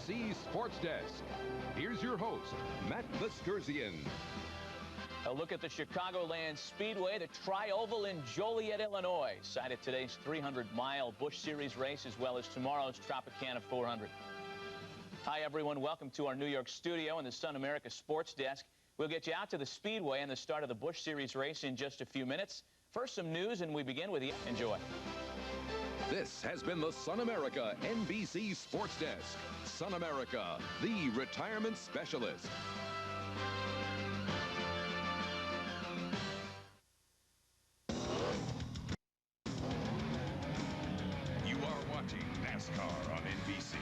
NBC Sports Desk. Here's your host, Matt Veskurzian. A look at the Chicagoland Speedway, the Tri-Oval in Joliet, Illinois. Site of today's 300-mile Busch Series race, as well as tomorrow's Tropicana 400. Hi, everyone. Welcome to our New York studio and the Sun America Sports Desk. We'll get you out to the Speedway and the start of the Busch Series race in just a few minutes. First, some news, and we begin with you. Enjoy. This has been the Sun America NBC Sports Desk. Sun America, the retirement specialist. You are watching NASCAR on NBC.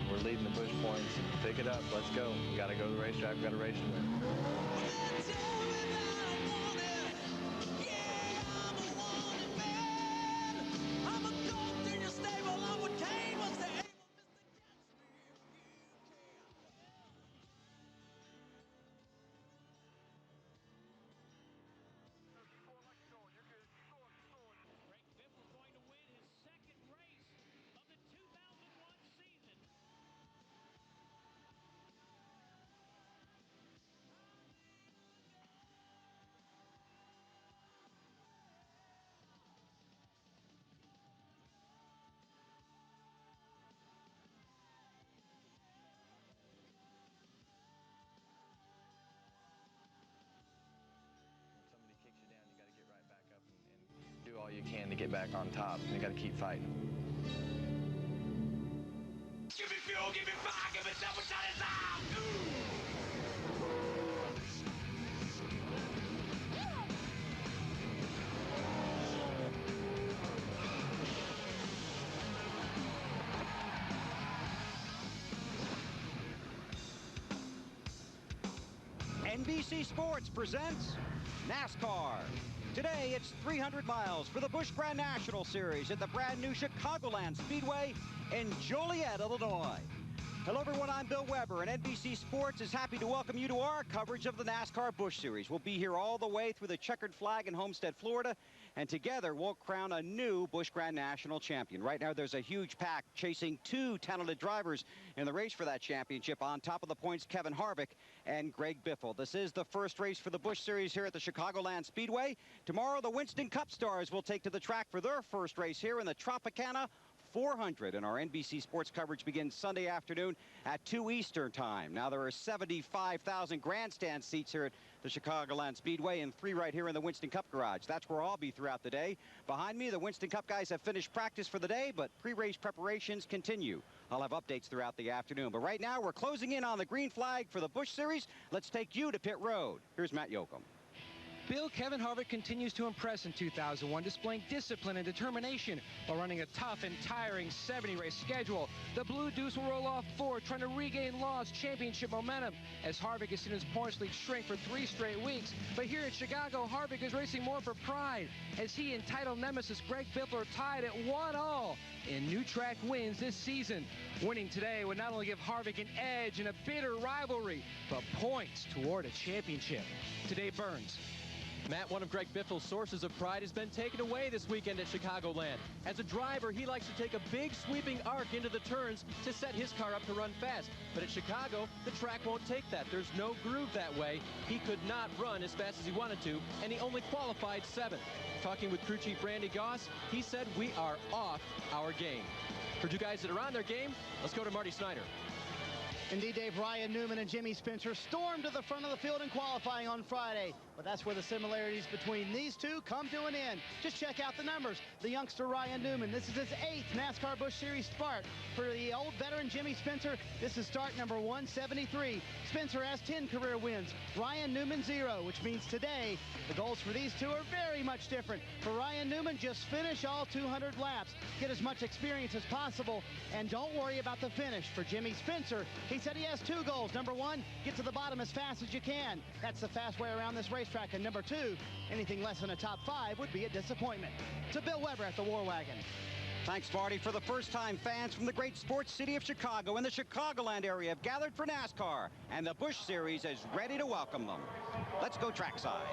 We're leading the Busch points. Pick it up. Let's go. We got to go to the racetrack. We got to race to win. Do all you can to get back on top. You got to keep fighting. Give me fuel, give me fire, give me double shot is out! NBC Sports presents NASCAR. Today, it's 300 miles for the Busch Grand National Series at the brand new Chicagoland Speedway in Joliet, Illinois. Hello, everyone. I'm Bill Weber, and NBC Sports is happy to welcome you to our coverage of the NASCAR Busch Series. We'll be here all the way through the checkered flag in Homestead, Florida, and together we'll crown a new Busch Grand National champion. Right now, there's a huge pack chasing two talented drivers in the race for that championship. On top of the points, Kevin Harvick and Greg Biffle. This is the first race for the Busch Series here at the Chicagoland Speedway. Tomorrow, the Winston Cup stars will take to the track for their first race here in the Tropicana 400, and our NBC Sports coverage begins Sunday afternoon at 2 Eastern time. Now, there are 75,000 grandstand seats here at the Chicagoland Speedway and 3 right here in the Winston Cup garage. That's where I'll be throughout the day. Behind me, the Winston Cup guys have finished practice for the day, but pre-race preparations continue. I'll have updates throughout the afternoon. But right now, we're closing in on the green flag for the Busch Series. Let's take you to pit road. Here's Matt Yoakum. Bill, Kevin Harvick continues to impress in 2001, displaying discipline and determination while running a tough and tiring 70-race schedule. The Blue Deuce will roll off 4, trying to regain lost championship momentum as Harvick has seen his points lead shrink for 3 straight weeks. But here in Chicago, Harvick is racing more for pride as he and title nemesis Greg Biffle are tied at 1-all in new track wins this season. Winning today would not only give Harvick an edge in a bitter rivalry, but points toward a championship. Today, Burns. Matt, one of Greg Biffle's sources of pride has been taken away this weekend at Chicagoland. As a driver, he likes to take a big sweeping arc into the turns to set his car up to run fast. But at Chicago, the track won't take that. There's no groove that way. He could not run as fast as he wanted to, and he only qualified 7th. Talking with crew chief Randy Goss, he said, "We are off our game." For two guys that are on their game, let's go to Marty Snyder. Indeed, Dave, Ryan Newman and Jimmy Spencer stormed to the front of the field in qualifying on Friday. But that's where the similarities between these two come to an end. Just check out the numbers. The youngster Ryan Newman, this is his 8th NASCAR Busch Series start. For the old veteran Jimmy Spencer, this is start number 173. Spencer has 10 career wins. Ryan Newman 0, which means today the goals for these two are very much different. For Ryan Newman, just finish all 200 laps. Get as much experience as possible, and don't worry about the finish. For Jimmy Spencer, he said he has 2 goals. Number 1, get to the bottom as fast as you can. That's the fast way around this racetrack. And number 2, anything less than a top 5 would be a disappointment. To Bill Weber at the War Wagon. Thanks, Marty. For the first time, fans from the great sports city of Chicago and the Chicagoland area have gathered for NASCAR, and the Busch Series is ready to welcome them. Let's go trackside.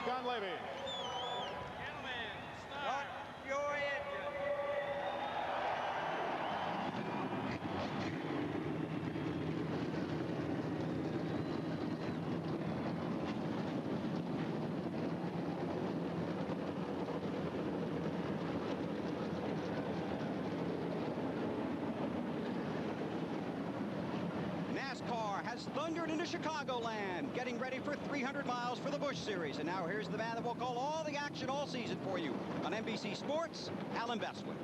Dunleavy. Gentlemen, start your thundered into Chicagoland, getting ready for 300 miles for the Busch Series. And now here's the man that will call all the action all season for you on NBC Sports, Alan Bestwick.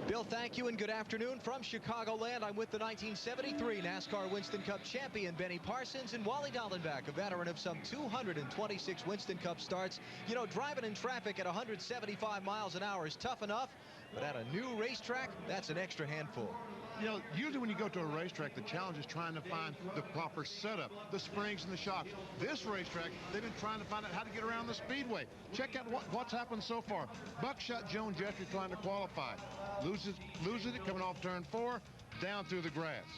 Bill, thank you and good afternoon from Chicagoland. I'm with the 1973 NASCAR Winston Cup champion Benny Parsons and Wally Dallenbach, a veteran of some 226 Winston Cup starts. You know, driving in traffic at 175 miles an hour is tough enough, but at a new racetrack, that's an extra handful. You know, usually when you go to a racetrack, the challenge is trying to find the proper setup, the springs and the shocks. This racetrack, they've been trying to find out how to get around the speedway. Check out what's happened so far. Buckshot Jones yesterday trying to qualify. Loses it coming off turn 4, down through the grass.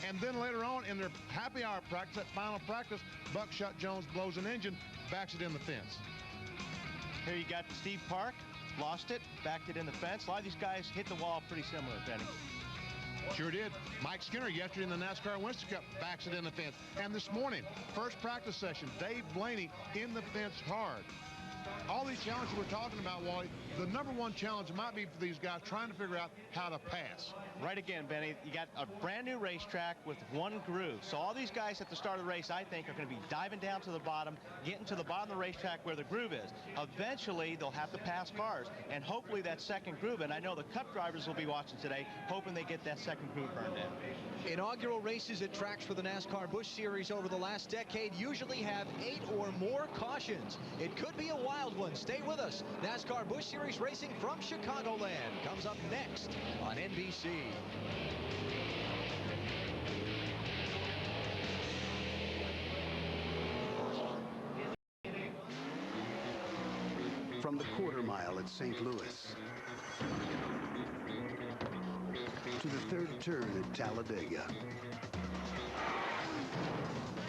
And then later on in their happy hour practice, that final practice, Buckshot Jones blows an engine, backs it in the fence. Here you got Steve Park, lost it, backed it in the fence. A lot of these guys hit the wall pretty similar, Benny. Sure did. Mike Skinner yesterday in the NASCAR Winston Cup backs it in the fence. And this morning, first practice session, Dave Blaney in the fence hard. All these challenges we're talking about, Wally, the number one challenge might be for these guys trying to figure out how to pass. Right again, Benny. You got a brand new racetrack with one groove. So all these guys at the start of the race, I think, are going to be diving down to the bottom, getting to the bottom of the racetrack where the groove is. Eventually, they'll have to pass cars, and hopefully that second groove, and I know the Cup drivers will be watching today, hoping they get that second groove burned in. Inaugural races at tracks for the NASCAR Busch Series over the last decade usually have 8 or more cautions. It could be a wild one. Stay with us. NASCAR Busch Series racing from Chicagoland comes up next on NBC. From the quarter mile at St. Louis to the third turn at Talladega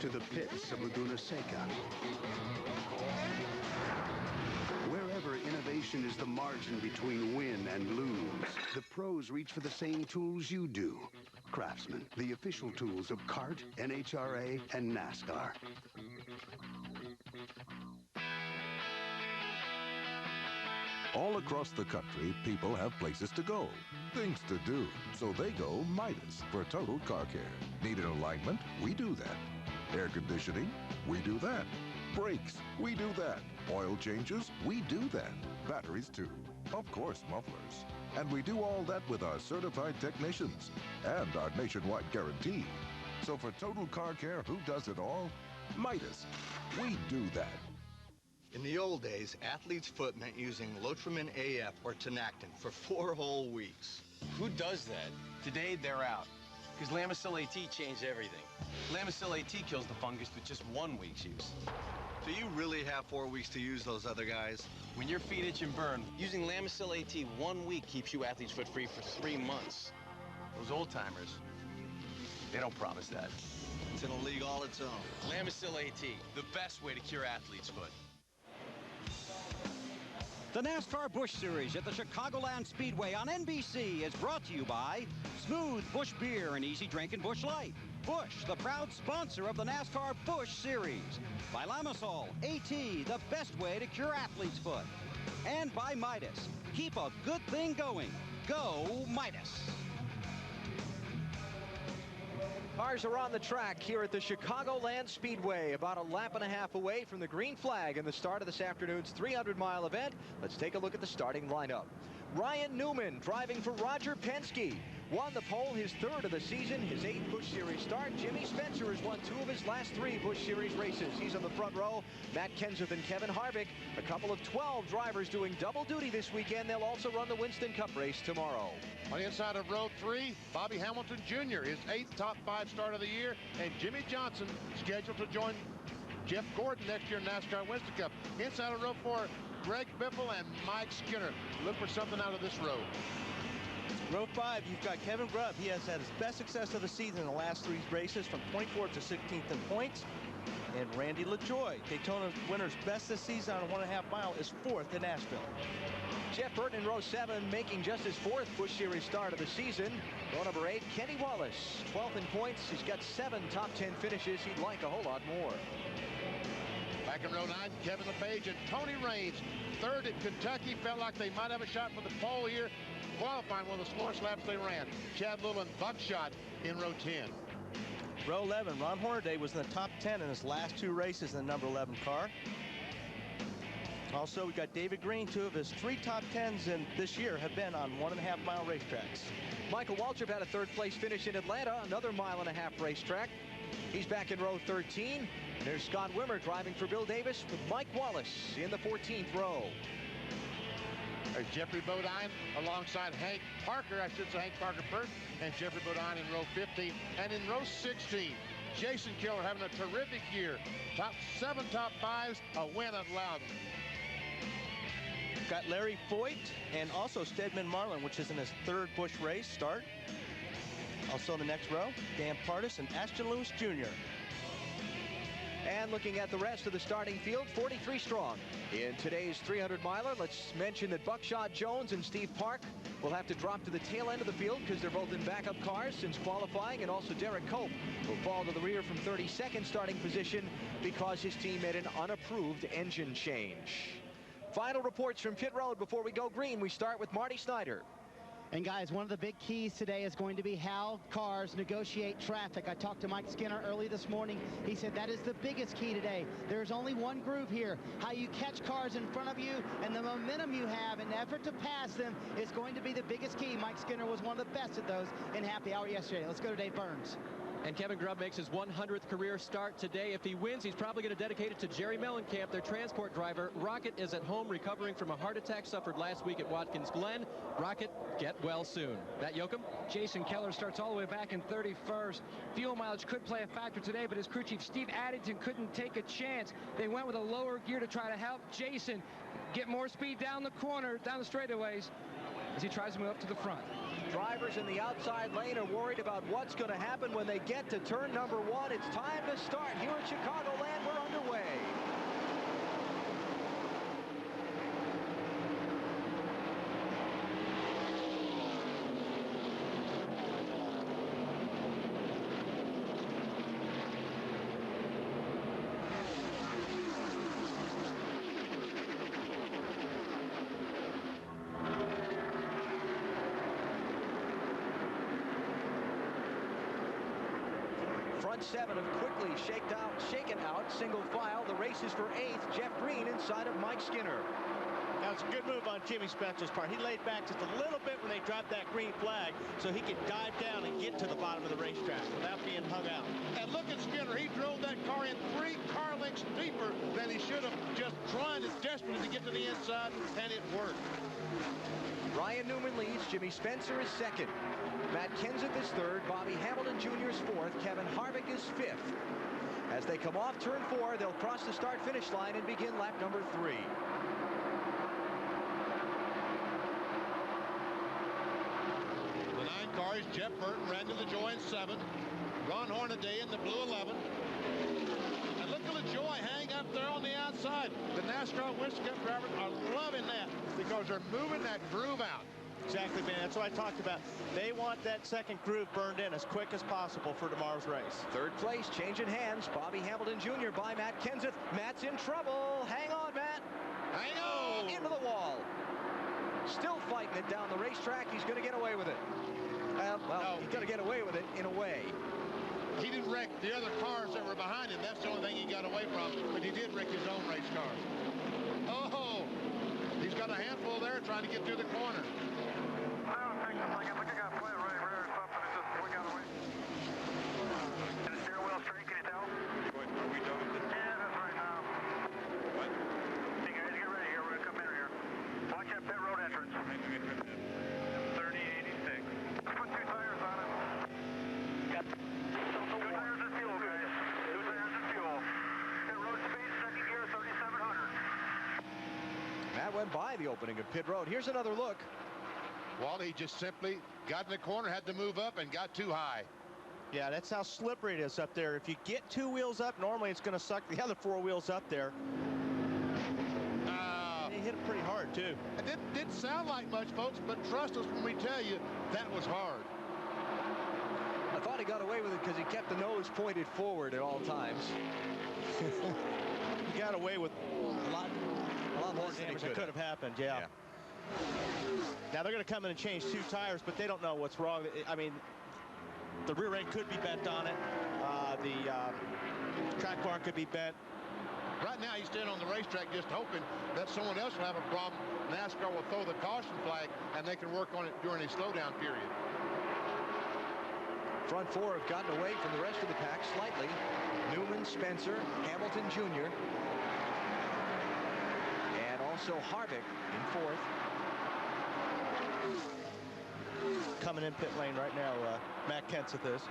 to the pits of Laguna Seca. Wherever innovation is the margin between win and lose, the pros reach for the same tools you do. Craftsman, the official tools of CART, NHRA, and NASCAR. All across the country, people have places to go, things to do. So they go Midas for total car care. Need an alignment? We do that. Air conditioning? We do that. Brakes? We do that. Oil changes? We do that. Batteries too. Of course, mufflers. And we do all that with our certified technicians and our nationwide guarantee. So for total car care, who does it all? Midas. We do that. In the old days, athlete's foot meant using Lotrimin AF or Tenactin for 4 whole weeks. Who does that? Today, they're out. Because Lamisil AT changed everything. Lamisil AT kills the fungus with just 1 week's use. So you really have 4 weeks to use those other guys? When your feet itch and burn, using Lamisil AT 1 week keeps you athlete's foot free for 3 months. Those old-timers, they don't promise that. It's in a league all its own. Lamisil AT, the best way to cure athlete's foot. The NASCAR Busch Series at the Chicagoland Speedway on NBC is brought to you by Smooth Busch Beer and Easy Drinking Busch Light. Busch, the proud sponsor of the NASCAR Busch Series. By Lamisol, AT, the best way to cure athlete's foot. And by Midas. Keep a good thing going. Go Midas. Cars are on the track here at the Chicagoland Speedway, about a lap and a half away from the green flag in the start of this afternoon's 300-mile event. Let's take a look at the starting lineup. Ryan Newman driving for Roger Penske. Won the pole, his 3rd of the season, his 8th Busch Series start. Jimmy Spencer has won 2 of his last 3 Busch Series races. He's on the front row. Matt Kenseth and Kevin Harvick, a couple of 12 drivers doing double duty this weekend. They'll also run the Winston Cup race tomorrow. On the inside of row 3, Bobby Hamilton Jr., his 8th top 5 start of the year, and Jimmy Johnson scheduled to join Jeff Gordon next year in NASCAR Winston Cup. Inside of row 4, Greg Biffle and Mike Skinner. Look for something out of this row. Row 5, you've got Kevin Grubb. He has had his best success of the season in the last 3 races, from 24th to 16th in points. And Randy LaJoy, Daytona winner's best this season on a 1.5 mile, is 4th in Nashville. Jeff Burton in row 7, making just his 4th Busch Series start of the season. Row number 8, Kenny Wallace, 12th in points. He's got 7 top 10 finishes. He'd like a whole lot more. Back in row 9, Kevin LePage and Tony Raines, 3rd at Kentucky. Felt like they might have a shot for the pole here. Qualifying one of the slowest laps they ran. Chad Little and Buckshot in row 10. Row 11, Ron Hornaday was in the top 10 in his last 2 races in the number 11 car. Also, we got David Green. 2 of his 3 top 10s in this year have been on 1.5-mile racetracks. Michael Waltrip had a 3rd place finish in Atlanta, another 1.5-mile racetrack. He's back in row 13. And there's Scott Wimmer driving for Bill Davis with Mike Wallace in the 14th row. There's Jeffrey Bodine alongside Hank Parker, I should say Hank Parker first, and Jeffrey Bodine in row 15. And in row 16, Jason Keller having a terrific year. 7 top 5s, a win at Loudon. Got Larry Foyt and also Stedman Marlin, which is in his 3rd Busch race start. Also in the next row, Dan Pardis and Ashton Lewis Jr. And looking at the rest of the starting field, 43 strong. In today's 300-miler, let's mention that Buckshot Jones and Steve Park will have to drop to the tail end of the field because they're both in backup cars since qualifying, and also Derek Cope will fall to the rear from 32nd starting position because his team made an unapproved engine change. Final reports from pit road before we go green. We start with Marty Snyder. And guys, one of the big keys today is going to be how cars negotiate traffic. I talked to Mike Skinner early this morning. He said that is the biggest key today. There's only one groove here. How you catch cars in front of you and the momentum you have in effort to pass them is going to be the biggest key. Mike Skinner was one of the best at those in Happy Hour yesterday. Let's go to Dave Burns. And Kevin Grubb makes his 100th career start today. If he wins, he's probably going to dedicate it to Jerry Mellencamp, their transport driver. Rocket is at home recovering from a heart attack suffered last week at Watkins Glen. Rocket, get well soon. Matt Yoakum? Jason Keller starts all the way back in 31st. Fuel mileage could play a factor today, but his crew chief Steve Addington couldn't take a chance. They went with a lower gear to try to help Jason get more speed down the corner, down the straightaways, as he tries to move up to the front. Drivers in the outside lane are worried about what's going to happen when they get to turn number 1. It's time to start. Here at Chicagoland, we're underway. Front 7 have quickly shaken out single file. The race is for 8th. Jeff Green inside of Mike Skinner. That was a good move on Jimmy Spencer's part. He laid back just a little bit when they dropped that green flag so he could dive down and get to the bottom of the racetrack without being hung out. And look at Skinner. He drove that car in 3 car lengths deeper than he should have, just trying as desperately to get to the inside, and it worked. Ryan Newman leads. Jimmy Spencer is 2nd. Matt Kenseth is 3rd. Bobby Hamilton Jr. is 4th. Kevin Harvick is 5th. As they come off turn 4, they'll cross the start-finish line and begin lap number 3. The 9 cars, Jeff Burton, Randy LaJoy in 7. Ron Hornaday in the blue 11. And look at LaJoy hang up there on the outside. The NASCAR Winston Cup drivers are loving that because they're moving that groove out. Exactly, man. That's what I talked about. They want that second groove burned in as quick as possible for tomorrow's race. 3rd place, changing hands. Bobby Hamilton Jr. by Matt Kenseth. Matt's in trouble. Hang on, Matt. Hang on. Into the wall. Still fighting it down the racetrack. He's going to get away with it. He's going to get away with it in a way. He didn't wreck the other cars that were behind him. That's the only thing he got away from. But he did wreck his own race car. Oh, he's got a handful there trying to get through the corner. That went by the opening of pit road. Here's another look. Wally just simply got in the corner, had to move up, and got too high. Yeah, that's how slippery it is up there. If you get 2 wheels up, normally it's going to suck the other 4 wheels up there. He hit it pretty hard, too. It didn't sound like much, folks, but trust us when we tell you that was hard. I thought he got away with it because he kept the nose pointed forward at all times. He got away with a lot more damage that could have happened, yeah. Now they're going to come in and change 2 tires, but they don't know what's wrong. I mean, The rear end could be bent on it. The track bar could be bent. Right now, he's standing on the racetrack just hoping that someone else will have a problem. NASCAR will throw the caution flag, and they can work on it during a slowdown period. Front four have gotten away from the rest of the pack slightly. Newman, Spencer, Hamilton Jr., and also Harvick in fourth. Coming in pit lane right now, Matt Kenseth is.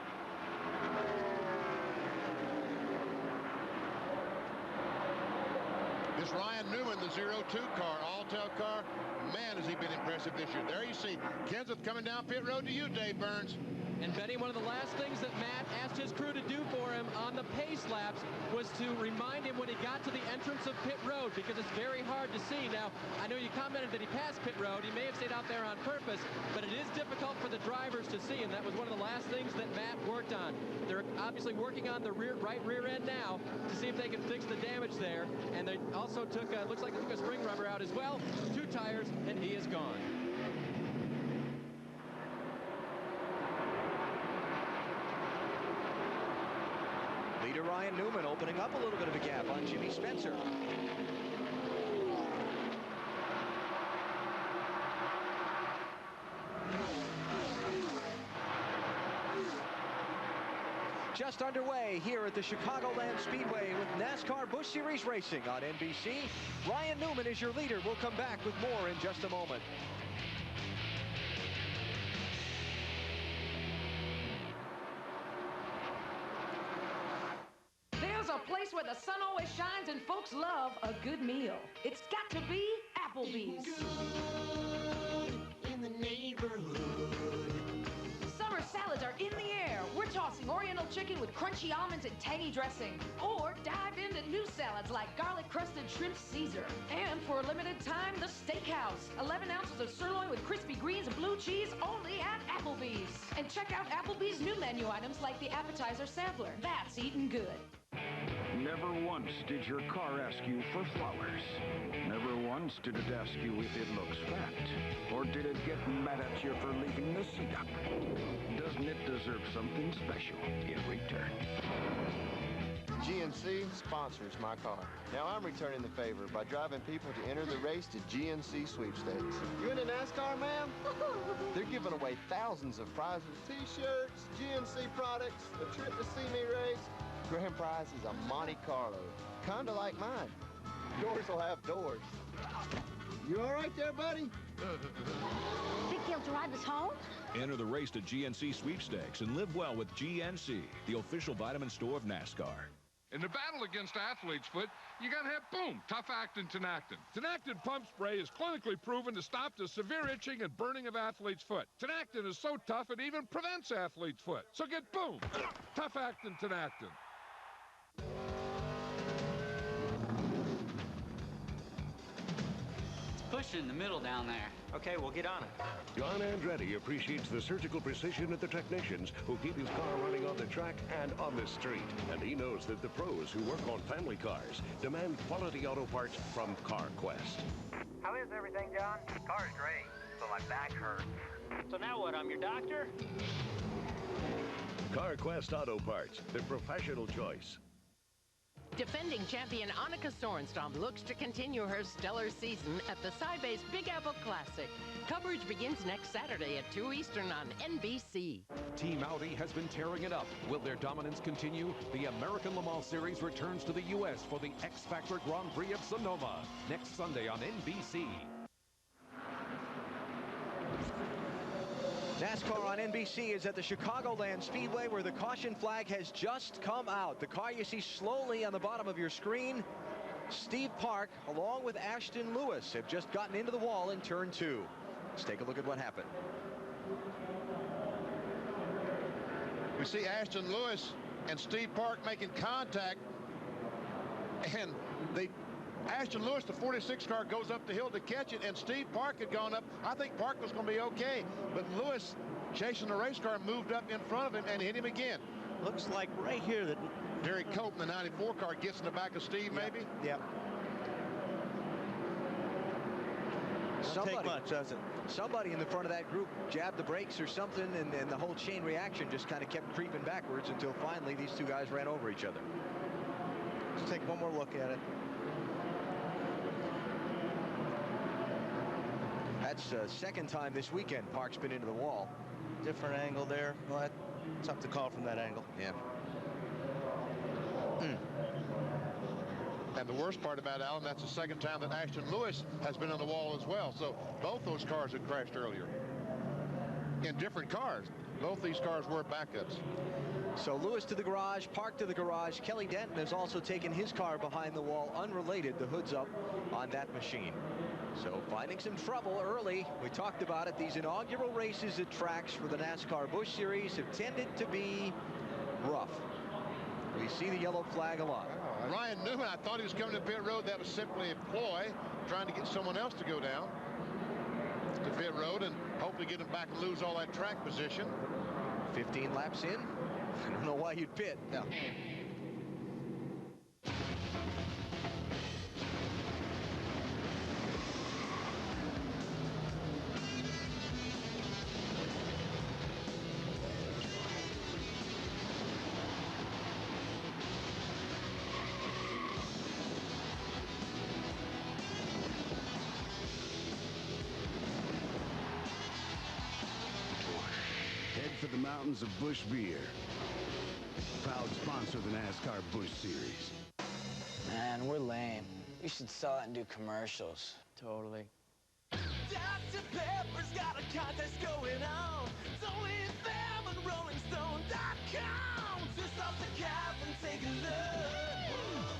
This Ryan Newman, the 02 car, all-tail car, man, has he been impressive this year. There you see Kenseth coming down pit road to you, Dave Burns. And Benny, one of the last things that Matt asked his crew to do for him on the pace laps was to remind him when he got to the entrance of pit road, because it's very hard to see. Now, I know you commented that he passed pit road. He may have stayed out there on purpose, but it is difficult for the drivers to see, and that was one of the last things that Matt worked on. They're obviously working on the right rear end now to see if they can fix the damage there, and they also took, looks like they took a spring rubber out as well, 2 tires, and he is gone. Leader Ryan Newman opening up a little bit of a gap on Jimmy Spencer. Just underway here at the Chicagoland Speedway with NASCAR Busch Series Racing on NBC. Ryan Newman is your leader. We'll come back with more in just a moment. A place where the sun always shines and folks love a good meal. It's got to be Applebee's. Good in the neighborhood. Summer salads are in the air. We're tossing Oriental chicken with crunchy almonds and tangy dressing. Or dive into new salads like garlic crusted shrimp Caesar. And for a limited time, the Steakhouse. 11 ounces of sirloin with crispy greens and blue cheese only at Applebee's. And check out Applebee's new menu items like the appetizer sampler. That's eating good. Never once did your car ask you for flowers. Never once did it ask you if it looks fat. Or did it get mad at you for leaving the seat up? Doesn't it deserve something special in return? GNC sponsors my car. Now I'm returning the favor by driving people to enter the race to GNC sweepstakes. You into NASCAR, ma'am? They're giving away thousands of prizes. T-shirts, GNC products, a trip to see me race. Grand prize is a Monte Carlo, kind of like mine. Yours will have doors. You all right there, buddy? Think he'll drive us home? Enter the race to GNC sweepstakes and live well with GNC, the official vitamin store of NASCAR. In the battle against athlete's foot, you gotta have, boom, tough-actin Tinactin. Tinactin pump spray is clinically proven to stop the severe itching and burning of athlete's foot. Tinactin is so tough it even prevents athlete's foot. So get, boom, tough-actin Tinactin. Busch in the middle down there. Okay, we'll get on it. John Andretti appreciates the surgical precision of the technicians who keep his car running on the track and on the street. And he knows that the pros who work on family cars demand quality auto parts from CarQuest. How is everything, John? Car's great, but my back hurts. So now what, I'm your doctor? CarQuest Auto Parts, the professional choice. Defending champion Annika Sorenstam looks to continue her stellar season at the Sybase Big Apple Classic. Coverage begins next Saturday at 2 Eastern on NBC. Team Audi has been tearing it up. Will their dominance continue? The American Le Mans Series returns to the U.S. for the X Factor Grand Prix of Sonoma next Sunday on NBC. NASCAR on NBC is at the Chicagoland Speedway where the caution flag has just come out. The car you see slowly on the bottom of your screen, Steve Park, along with Ashton Lewis, have just gotten into the wall in turn 2. Let's take a look at what happened. We see Ashton Lewis and Steve Park making contact, and Ashton Lewis, the 46 car, goes up the hill to catch it, and Steve Park had gone up. I think Park was going to be okay, but Lewis, chasing the race car, moved up in front of him and hit him again. Looks like right here that Derek Cope in the 94 car gets in the back of Steve, maybe? Yep. Doesn't take much, does it? Somebody in the front of that group jabbed the brakes or something, and the whole chain reaction just kind of kept creeping backwards until finally these two guys ran over each other. Let's take one more look at it. That's second time this weekend Park's been into the wall. Different angle there. Well, that's tough to call from that angle. Yeah. And the worst part about Alan, that's the second time that Ashton Lewis has been on the wall as well. So both those cars had crashed earlier. In different cars. Both these cars were backups. So Lewis to the garage, Park to the garage. Kelly Denton has also taken his car behind the wall, unrelated. The hood's up on that machine. So finding some trouble early. We talked about it. These inaugural races at tracks for the NASCAR Busch Series have tended to be rough. We see the yellow flag a lot. Ryan Newman, I thought he was coming to pit road. That was simply a ploy, trying to get someone else to go down to pit road and hopefully get him back and lose all that track position. 15 laps in. I don't know why you'd pit. No. For the mountains of Busch Beer. Proud sponsor of the NASCAR Busch Series. Man, we're lame. We should sell it and do commercials. Totally. Dr. Pepper's got a contest going on. It's only them and RollingStone.com. Twist off the cap and take a look.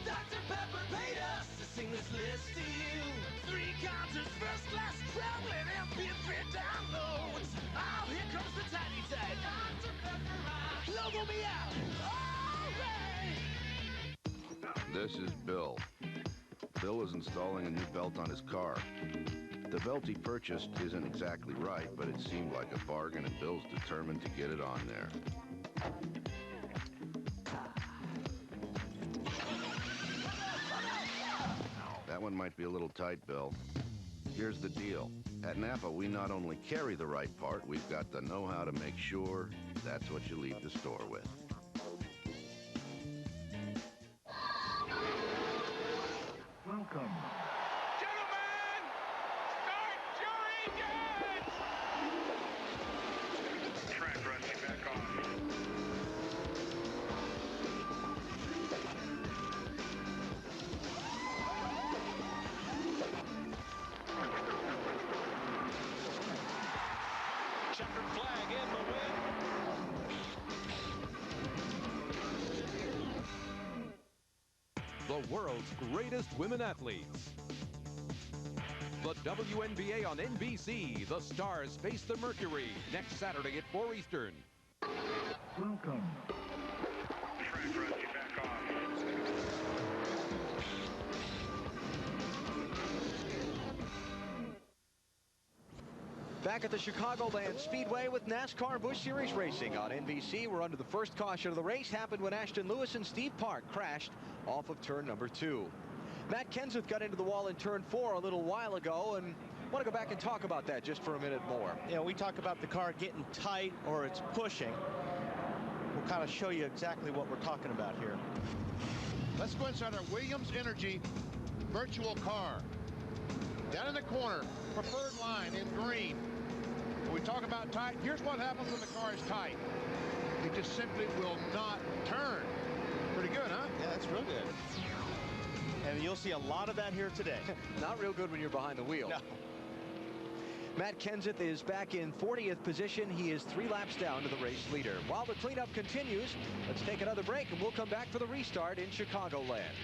Dr. Pepper paid us to sing this list to you. 3 concerts, first class traveling, MP3 downloads. Oh, here comes the tiny tag. Dr. Pepper, logo me out. All right. This is Bill. Bill is installing a new belt on his car. The belt he purchased isn't exactly right, but it seemed like a bargain, and Bill's determined to get it on there. That one might be a little tight, Bill. Here's the deal. At Napa, we not only carry the right part, we've got the know-how to make sure that's what you leave the store with. Welcome. Gentlemen, start your engines! Track running back on. Checkered flag in the win. The world's greatest women athletes. The WNBA on NBC. The Stars face the Mercury next Saturday at 4 Eastern. Welcome. Track running back on. Back at the Chicagoland Speedway with NASCAR Busch Series racing on NBC. We're under the first caution of the race. Happened when Ashton Lewis and Steve Park crashed off of turn number 2. Matt Kenseth got into the wall in turn 4 a little while ago, and I want to go back and talk about that just for a minute more. You know, we talk about the car getting tight or it's pushing. We'll kind of show you exactly what we're talking about here. Let's go inside our Williams Energy virtual car. Down in the corner, preferred line in green. When we talk about tight, here's what happens when the car is tight. It just simply will not turn. Pretty good, huh? Yeah, that's real good. And you'll see a lot of that here today. Not real good when you're behind the wheel. No. Matt Kenseth is back in 40th position. He is 3 laps down to the race leader. While the cleanup continues, let's take another break, and we'll come back for the restart in Chicagoland.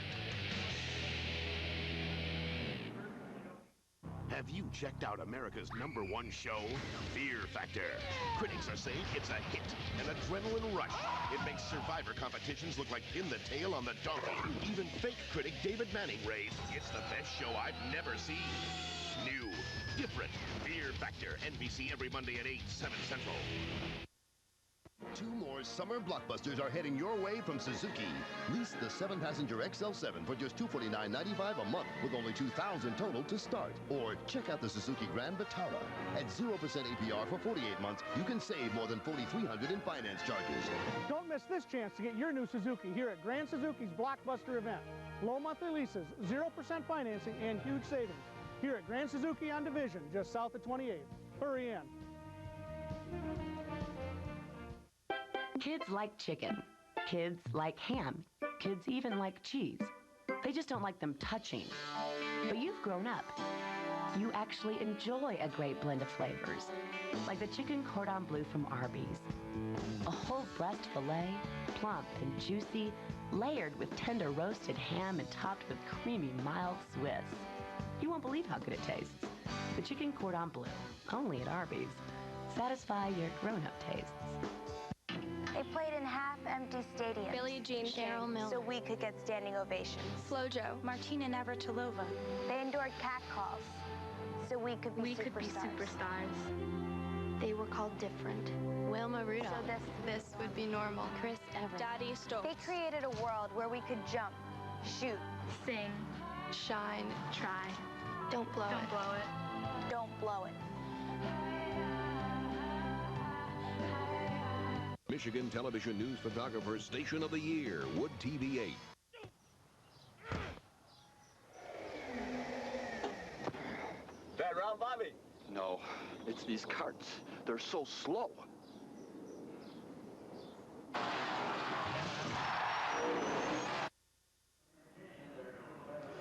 Have you checked out America's #1 show, Fear Factor? Critics are saying it's a hit, an adrenaline rush. It makes Survivor competitions look like pin the tail on the donkey. Even fake critic David Manning raved, it's the best show I've never seen. New, different, Fear Factor, NBC every Monday at 8, 7 Central. Two more summer blockbusters are heading your way from Suzuki. Lease the 7-passenger XL7 for just $249.95 a month with only $2,000 total to start. Or check out the Suzuki Grand Vitara. At 0% APR for 48 months, you can save more than $4,300 in finance charges. Don't miss this chance to get your new Suzuki here at Grand Suzuki's Blockbuster event. Low monthly leases, 0% financing, and huge savings. Here at Grand Suzuki on Division, just south of 28th. Hurry in. Kids like chicken. Kids like ham. Kids even like cheese. They just don't like them touching. But you've grown up. You actually enjoy a great blend of flavors, like the chicken cordon bleu from Arby's. A whole breast filet, plump and juicy, layered with tender roasted ham and topped with creamy mild Swiss. You won't believe how good it tastes. The chicken cordon bleu, only at Arby's. Satisfy your grown-up tastes. They played in half-empty stadiums. Billie Jean Carroll Miller. So we could get standing ovations. Flojo. Martina Navratilova. They endured catcalls. So we could be superstars. They were called different. Wilma Rudolph. So this would be normal. Chris Evans. Daddy Stokes. They created a world where we could jump, shoot, sing, shine, try. Don't blow it. Don't blow it. Michigan Television News Photographer Station of the Year, Wood TV 8. That round, Bobby? No, it's these carts. They're so slow.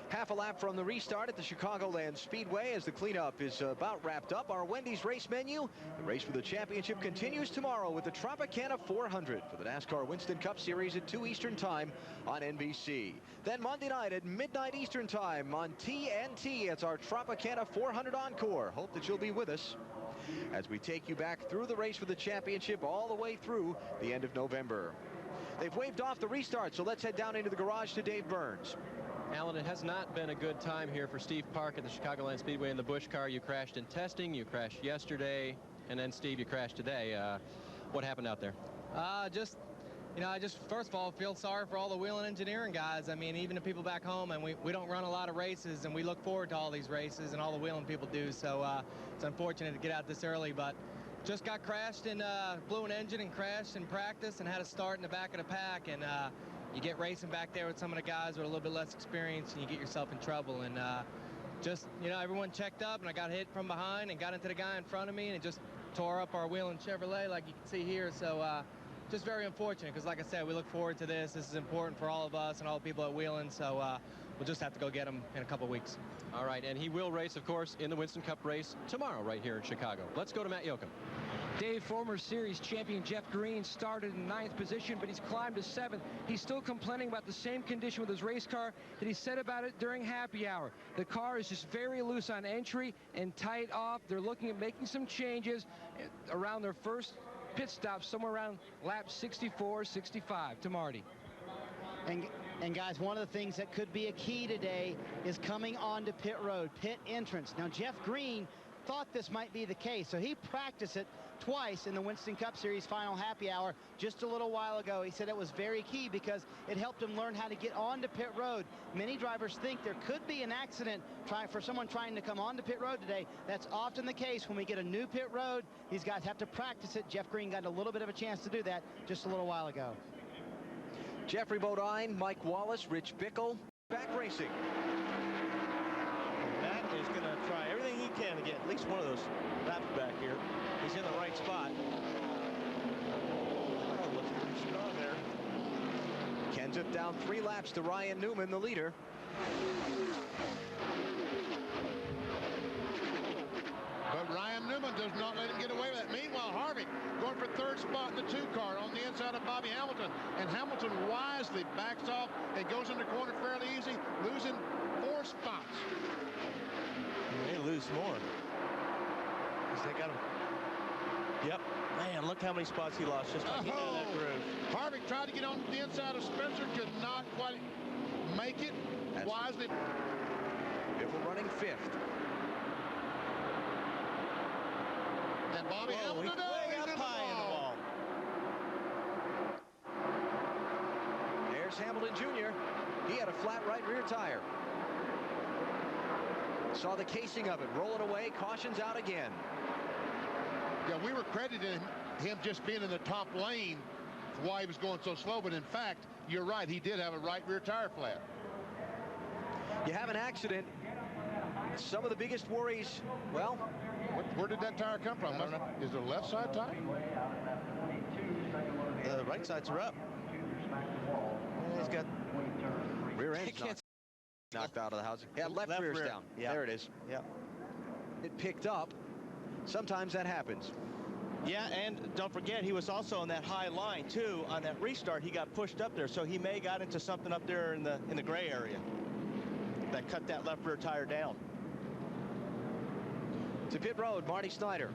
Half a lap from the restart at the Chicagoland Speedway as the cleanup is about wrapped up. Our Wendy's race menu. The race for the championship continues tomorrow with the Tropicana 400 for the NASCAR Winston Cup Series at 2 Eastern Time on NBC. Then Monday night at midnight Eastern Time on TNT, it's our Tropicana 400 Encore. Hope that you'll be with us as we take you back through the race for the championship all the way through the end of November. They've waved off the restart, so let's head down into the garage to Dave Burns. Alan, it has not been a good time here for Steve Park at the Chicagoland Speedway in the Busch car. You crashed in testing, you crashed yesterday, and then, Steve, you crashed today. What happened out there? I just first of all feel sorry for all the wheel and engineering guys. I mean, even the people back home, and we don't run a lot of races, and we look forward to all these races and all the wheeling people do. So it's unfortunate to get out this early, but just got crashed and blew an engine and crashed in practice and had to start in the back of the pack. And you get racing back there with some of the guys with a little bit less experience, and you get yourself in trouble. And everyone checked up, and I got hit from behind and got into the guy in front of me, and it just tore up our wheel and Chevrolet like you can see here. So just very unfortunate, because like I said, we look forward to this. This is important for all of us and all the people at Wheeling, so we'll just have to go get him in a couple weeks. All right, and he will race, of course, in the Winston Cup race tomorrow right here in Chicago. Let's go to Matt Yoakum. Dave, former series champion Jeff Green started in 9th position, but he's climbed to 7th. He's still complaining about the same condition with his race car that he said about it during happy hour. The car is just very loose on entry and tight off. They're looking at making some changes around their first pit stop, somewhere around lap 64, 65 to Marty. And guys, one of the things that could be a key today is coming onto pit road, pit entrance. Now, Jeff Green thought this might be the case, so he practiced it twice in the Winston Cup Series final happy hour just a little while ago. He said it was very key because it helped him learn how to get onto pit road. Many drivers think there could be an accident for someone trying to come onto pit road today. That's often the case when we get a new pit road. These guys have to practice it. Jeff Green got a little bit of a chance to do that just a little while ago. Jeffrey Bodine, Mike Wallace, Rich Bickle, back racing. Matt is going to try everything he can to get at least one of those laps back here. He's in the right spot. Oh, looks pretty strong there. Kenseth down 3 laps to Ryan Newman, the leader. But Ryan Newman does not let him get away with that. Meanwhile, Harvick going for 3rd spot in the 2 car on the inside of Bobby Hamilton. And Hamilton wisely backs off and goes in the corner fairly easy, losing 4 spots. They lose more. They got him. Yep. Man, look how many spots he lost just by getting out of that groove. Harvick tried to get on the inside of Spencer, could not quite make it. That's wisely. Biffle running 5th. And Bobby Hamilton way up high in the wall. Lewis Hamilton Jr. He had a flat right rear tire. Saw the casing of it rolling away. Caution's out again. Yeah, we were crediting him just being in the top lane for why he was going so slow, but in fact, you're right, he did have a right rear tire flat. You have an accident. Some of the biggest worries, well, where did that tire come from? I don't know. Is it a left side tire? The right sides are up. Yeah, he's got rear end knocked out of the housing. Yeah, left rear's down. Yeah. There it is. Yeah. It picked up. Sometimes that happens. Yeah, and don't forget, he was also on that high line too. On that restart, he got pushed up there, so he may got into something up there in the gray area that cut that left rear tire down. To pit road, Marty Snyder.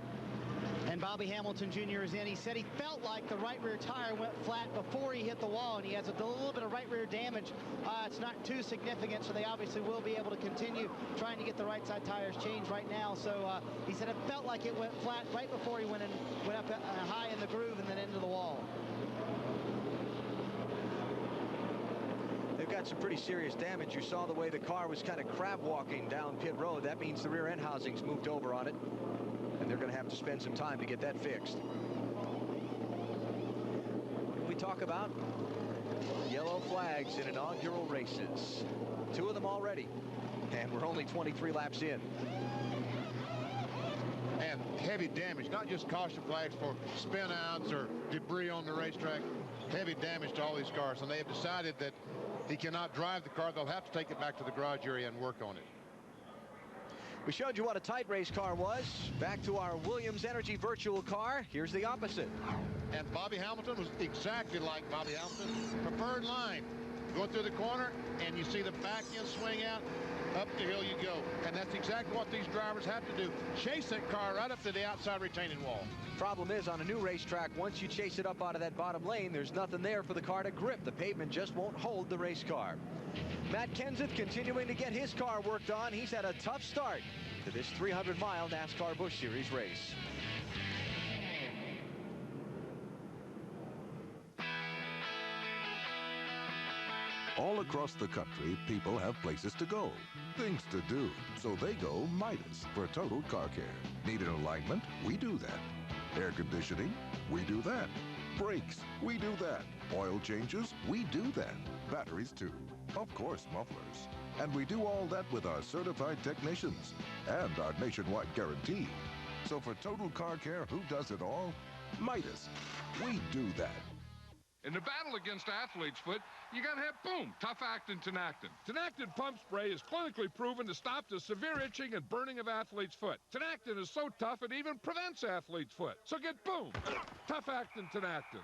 And Bobby Hamilton Jr. is in. He said he felt like the right rear tire went flat before he hit the wall, and he has a little bit of right rear damage. It's not too significant, so they obviously will be able to continue trying to get the right side tires changed right now. So he said it felt like it went flat right before he went up high in the groove and then into the wall. They've got some pretty serious damage. You saw the way the car was kind of crab walking down pit road. That means the rear end housings moved over on it, and they're going to have to spend some time to get that fixed. We talk about yellow flags in inaugural races. 2 of them already, and we're only 23 laps in. And heavy damage, not just caution flags for spin outs or debris on the racetrack. Heavy damage to all these cars, and they have decided that he cannot drive the car. They'll have to take it back to the garage area and work on it. We showed you what a tight race car was. Back to our Williams Energy virtual car. Here's the opposite. And Bobby Hamilton was exactly like Bobby Hamilton. Preferred line. Go through the corner, and you see the back end swing out. Up the hill you go. And that's exactly what these drivers have to do. Chase that car right up to the outside retaining wall. Problem is, on a new racetrack, once you chase it up out of that bottom lane, there's nothing there for the car to grip. The pavement just won't hold the race car. Matt Kenseth continuing to get his car worked on. He's had a tough start to this 300-mile NASCAR Busch Series race. All across the country, people have places to go, things to do. So they go Midas for total car care. Need an alignment? We do that. Air conditioning? We do that. Brakes? We do that. Oil changes? We do that. Batteries too. Of course, mufflers. And we do all that with our certified technicians and our nationwide guarantee. So for total car care, who does it all? Midas. We do that. In the battle against athlete's foot, you gotta have, boom, tough-acting Tenactin. Tenactin pump spray is clinically proven to stop the severe itching and burning of athlete's foot. Tenactin is so tough it even prevents athlete's foot. So get, boom, tough-acting Tenactin.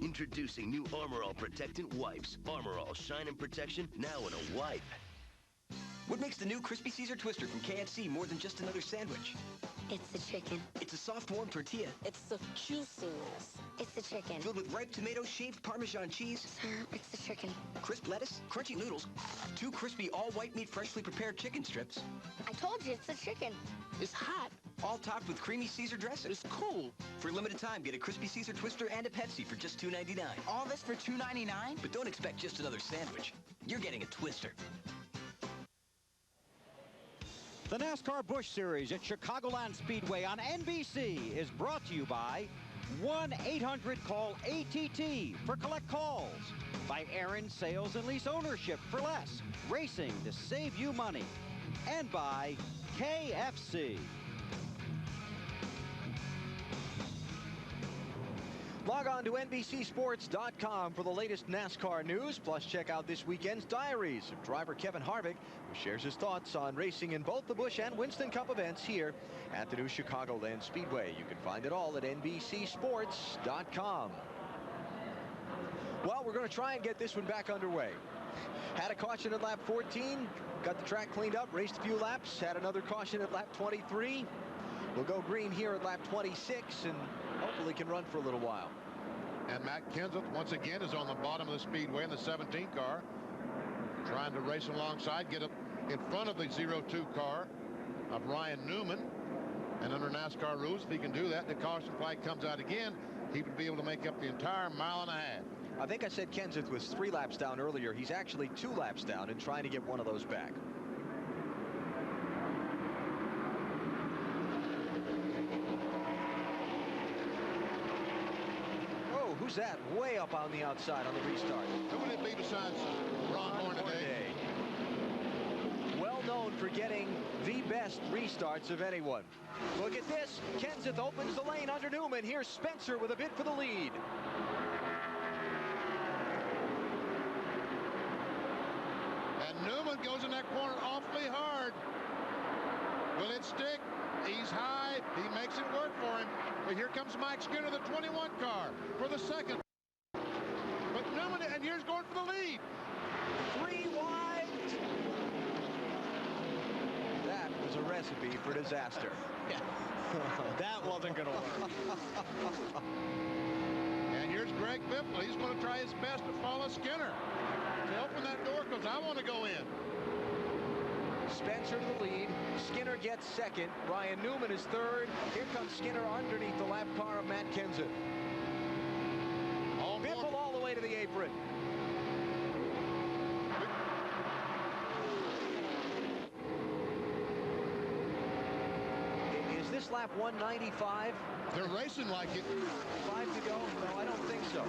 Introducing new Armor All Protectant Wipes. Armor All Shine and Protection, now in a wipe. What makes the new Crispy Caesar Twister from KFC more than just another sandwich? It's the chicken. It's a soft, warm tortilla. It's the juiciness. It's the chicken. Filled with ripe tomato, shaved Parmesan cheese. Sir, it's the chicken. Crisp lettuce, crunchy noodles, 2 crispy all-white meat freshly prepared chicken strips. I told you, it's the chicken. It's hot. All topped with creamy Caesar dressing. It's cool. For a limited time, get a Crispy Caesar Twister and a Pepsi for just $2.99. All this for $2.99? But don't expect just another sandwich. You're getting a Twister. The NASCAR Busch Series at Chicagoland Speedway on NBC is brought to you by 1-800-CALL-ATT for collect calls. By Aaron Sales and Lease Ownership for less. Racing to save you money. And by KFC. Log on to NBCSports.com for the latest NASCAR news. Plus, check out this weekend's diaries of driver Kevin Harvick, who shares his thoughts on racing in both the Busch and Winston Cup events here at the new Chicagoland Speedway. You can find it all at NBCSports.com. Well, we're going to try and get this one back underway. Had a caution at lap 14, got the track cleaned up, raced a few laps, had another caution at lap 23. We'll go green here at lap 26 and hopefully can run for a little while. And Matt Kenseth once again is on the bottom of the speedway in the 17 car, trying to race alongside, get up in front of the 02 car. of Ryan Newman. And under NASCAR rules, if he can do that, the caution flag comes out again, he would be able to make up the entire mile and a half. I think I said Kenseth was 3 laps down earlier. He's actually 2 laps down and trying to get one of those back. Oh, who's that? Way up on the outside on the restart. Who would it be besides Ron Hornaday? Well known for getting the best restarts of anyone. Look at this. Kenseth opens the lane under Newman. Here's Spencer with a bid for the lead. And Newman goes in that corner awfully hard. Will it stick? He's high. He makes it work for him. But here comes Mike Skinner, the 21 car, for the second. But Newman, and here's going for the lead. 3 wide. That was a recipe for disaster. That wasn't going to work. And here's Greg Biffle. He's going to try his best to follow Skinner to open that door because I want to go in. Spencer to the lead. Skinner gets second. Ryan Newman is third. Here comes Skinner underneath the lap car of Matt Kenseth. Biffle all the way to the apron. Is this lap 195? They're racing like it. 5 to go? No, I don't think so.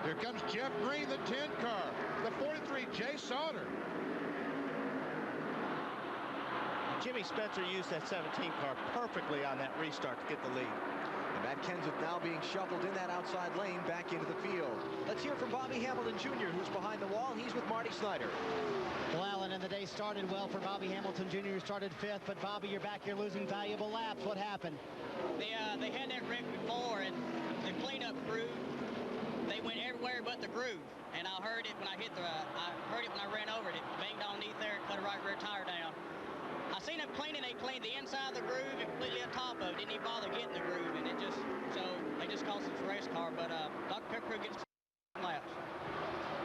Here comes Jeff Green, the 10 car. The 43, Jay Sauter. Jimmy Spencer used that 17 car perfectly on that restart to get the lead. And Matt Kenseth now being shuffled in that outside lane back into the field. Let's hear from Bobby Hamilton Jr., who's behind the wall. He's with Marty Snyder. Well, Alan, and the day started well for Bobby Hamilton Jr., who started 5th. But, Bobby, you're back here losing valuable laps. What happened? They had that wreck before, and the cleanup crew, they went everywhere but the groove. And I heard it when I hit I heard it when I ran over it. It banged underneath there and cut a right rear tire down. I seen them cleaning. They cleaned the inside of the groove and completely on top of it. Didn't even bother getting the groove, and they just cost us a race car. But Dr. Pepper crew gets laps.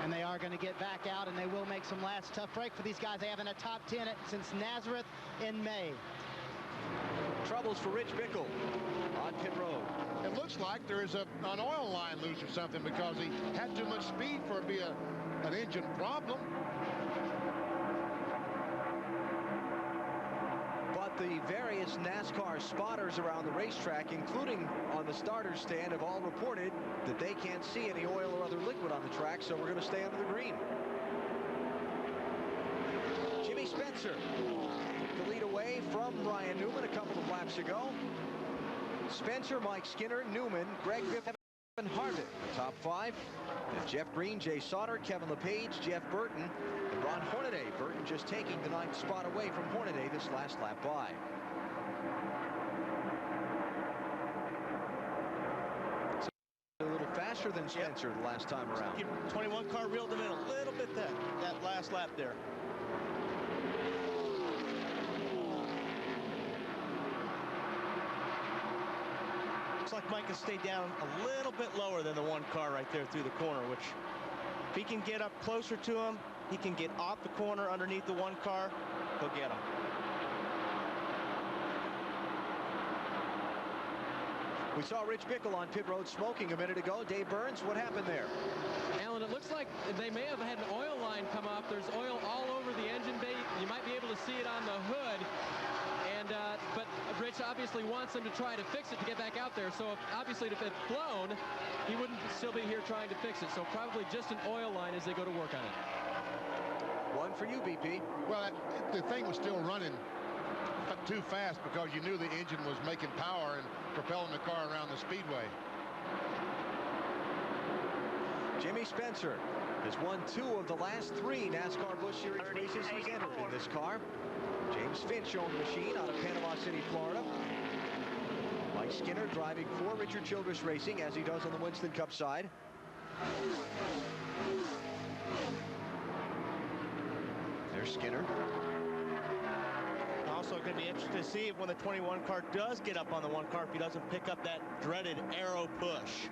And they are going to get back out, and they will make some last tough break for these guys. They haven't a top 10 since Nazareth in May. Troubles for Rich Bickle on pit road. It looks like there is an oil line loose or something because he had too much speed for it to be an engine problem. But the various NASCAR spotters around the racetrack, including on the starter stand, have all reported that they can't see any oil or other liquid on the track, so we're going to stay under the green. Jimmy Spencer took the lead away from Ryan Newman a couple of laps ago. Spencer, Mike Skinner, Newman, Greg Biffle, and Harvick. The top 5. And Jeff Green, Jay Sauter, Kevin LePage, Jeff Burton, and Ron Hornaday. Burton just taking the 9th spot away from Hornaday this last lap by. A little faster than Spencer the last time around. 21 car reeled him in a little bit that last lap there. Looks like Mike can stay down a little bit lower than the 1 car right there through the corner, which if he can get up closer to him, he can get off the corner underneath the 1 car, he'll get him. We saw Rich Bickle on pit road smoking a minute ago. Dave Burns, what happened there? Alan, it looks like they may have had an oil line come off. There's oil all over the engine bay. You might be able to see it on the hood. But Rich obviously wants them to try to fix it to get back out there. So obviously if it had flown, he wouldn't still be here trying to fix it. So probably just an oil line as they go to work on it. One for you, BP. Well, the thing was still running too fast because you knew the engine was making power and propelling the car around the speedway. Jimmy Spencer has won 2 of the last 3 NASCAR Busch Series races he's entered in this car. James Finch owned the machine out of Panama City, Florida. Mike Skinner driving for Richard Childress Racing as he does on the Winston Cup side. There's Skinner. Also going to be interesting to see if when the 21 car does get up on the 1 car, if he doesn't pick up that dreaded arrow push.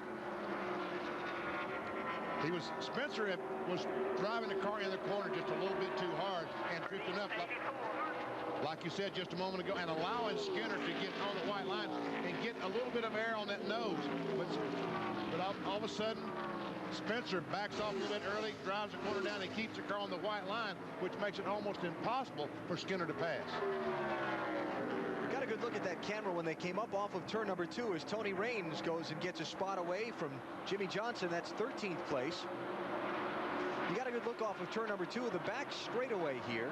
Spencer was driving the car in the corner just a little bit too hard and drifting up. like you said just a moment ago, and allowing Skinner to get on the white line and get a little bit of air on that nose. But all of a sudden, Spencer backs off a little bit early, drives the corner down, and keeps the car on the white line, which makes it almost impossible for Skinner to pass. Got a good look at that camera when they came up off of turn number 2 as Tony Raines goes and gets a spot away from Jimmy Johnson. That's 13th place. You got a good look off of turn number 2. The back straightaway here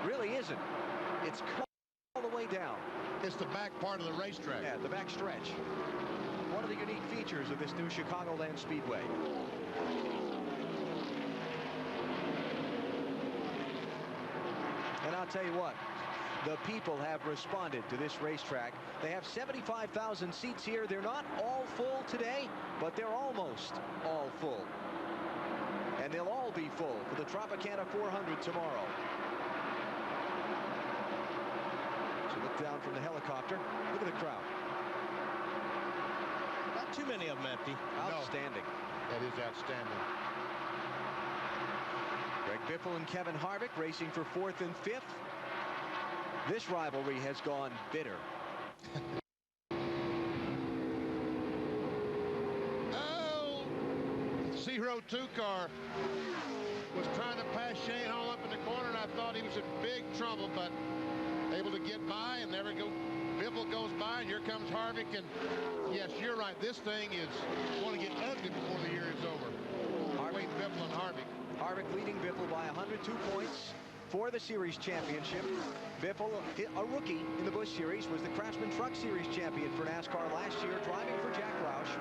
really isn't. It's cut all the way down. It's the back part of the racetrack. Yeah, the back stretch. One of the unique features of this new Chicagoland Speedway. And I'll tell you what, the people have responded to this racetrack. They have 75,000 seats here. They're not all full today, but they're almost all full. And they'll all be full for the Tropicana 400 tomorrow. So look down from the helicopter. Look at the crowd. Not too many of them empty. Outstanding. No, that is outstanding. Greg Biffle and Kevin Harvick racing for 4th and 5th. This rivalry has gone bitter. Oh! The 02 car was trying to pass Shane Hall up in the corner, and I thought he was in big trouble, but able to get by, and there we go. Biffle goes by, and here comes Harvick, and yes, you're right. This thing is going to get ugly before the year is over. Harvick, Biffle, and Harvick. Harvick leading Biffle by 102 points for the Series championship. Biffle, a rookie in the Busch Series, was the Craftsman Truck Series champion for NASCAR last year, driving for Jack Roush.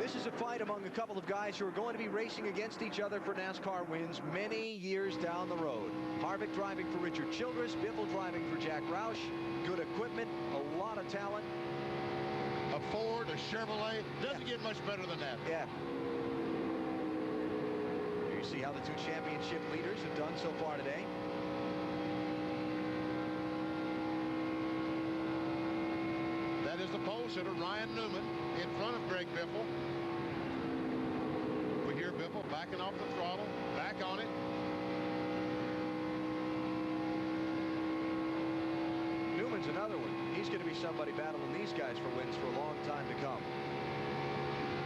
This is a fight among a couple of guys who are going to be racing against each other for NASCAR wins many years down the road. Harvick driving for Richard Childress, Biffle driving for Jack Roush. Good equipment, a lot of talent. A Ford, a Chevrolet, doesn't get much better than that. Yeah. You see how the two championship leaders have done so far today. That is the pole sitter, Ryan Newman, in front of Greg Biffle. We hear Biffle backing off the throttle, back on it. Newman's another one. He's going to be somebody battling these guys for wins for a long time to come.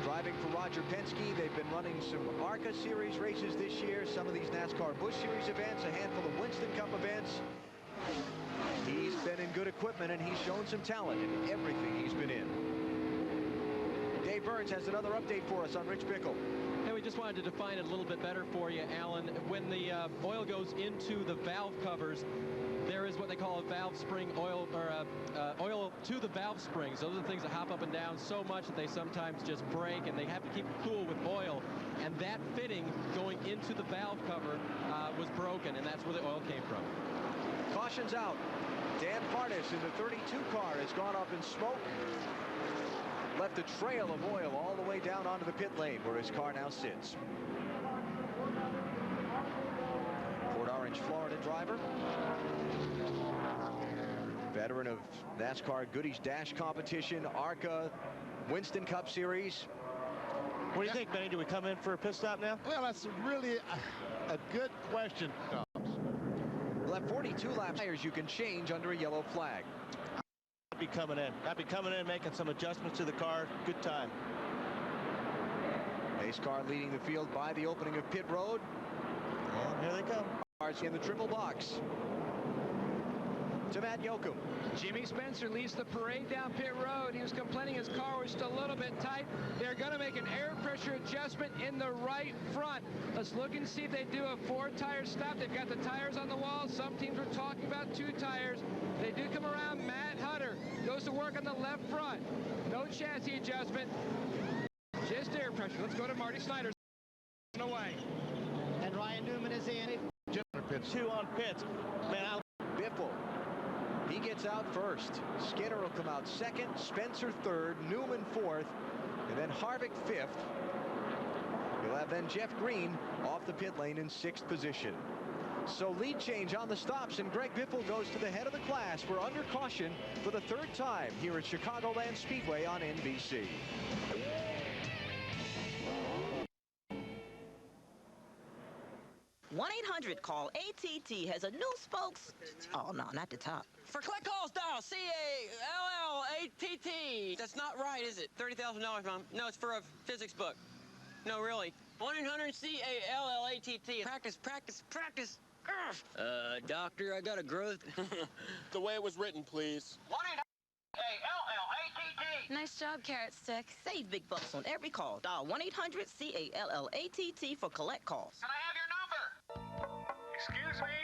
Driving for Roger Penske, they've been running some ARCA Series races this year, some of these NASCAR Busch Series events, a handful of Winston Cup events. He's been in good equipment, and he's shown some talent in everything he's been in. Dave Burns has another update for us on Rich Bickle. Hey, we just wanted to define it a little bit better for you, Alan. When the oil goes into the valve covers, there is what they call a valve spring oil, or oil to the valve springs. Those are the things that hop up and down so much that they sometimes just break, and they have to keep it cool with oil. And that fitting going into the valve cover was broken, and that's where the oil came from. Caution's out. Dan Partis in the 32 car has gone up in smoke. Left a trail of oil all the way down onto the pit lane where his car now sits. Port Orange, Florida driver. Veteran of NASCAR Goodies Dash competition, ARCA, Winston Cup Series. What do you think, Benny? Do we come in for a pit stop now? Well, that's really a good question. We'll have 42 lap tires you can change under a yellow flag. I'd be coming in, making some adjustments to the car. Good time. Pace car leading the field by the opening of pit road. And here they come. Cars in the triple box. To Matt Yoakum. Jimmy Spencer leads the parade down pit road. He was complaining his car was just a little bit tight. They're going to make an air pressure adjustment in the right front. Let's look and see if they do a 4-tire stop. They've got the tires on the wall. Some teams were talking about 2 tires. They do come around. Matt Hutter goes to work on the left front. No chassis adjustment. Just air pressure. Let's go to Marty Snyder. Away. And Ryan Newman is in. 2 on pits. Man, Biffle. He gets out first. Skinner will come out second. Spencer third. Newman fourth. And then Harvick fifth. You'll have then Jeff Green off the pit lane in 6th position. So lead change on the stops, and Greg Biffle goes to the head of the class. We're under caution for the 3rd time here at Chicagoland Speedway on NBC. 1-800-CALL ATT has a new spokes. Oh, no, not the top. For collect calls, dial C-A-L-L-A-T-T. That's not right, is it? $30,000, Mom. No, it's for a physics book. No, really. 1-800-C-A-L-L-A-T-T. Practice, practice, practice. Doctor, I got a growth. The way it was written, please. 1-800-C-A-L-L-A-T-T. Nice job, Carrot Stick. Save big bucks on every call. Dial 1-800-C-A-L-L-A-T-T for collect calls. Can I have your number? Excuse me?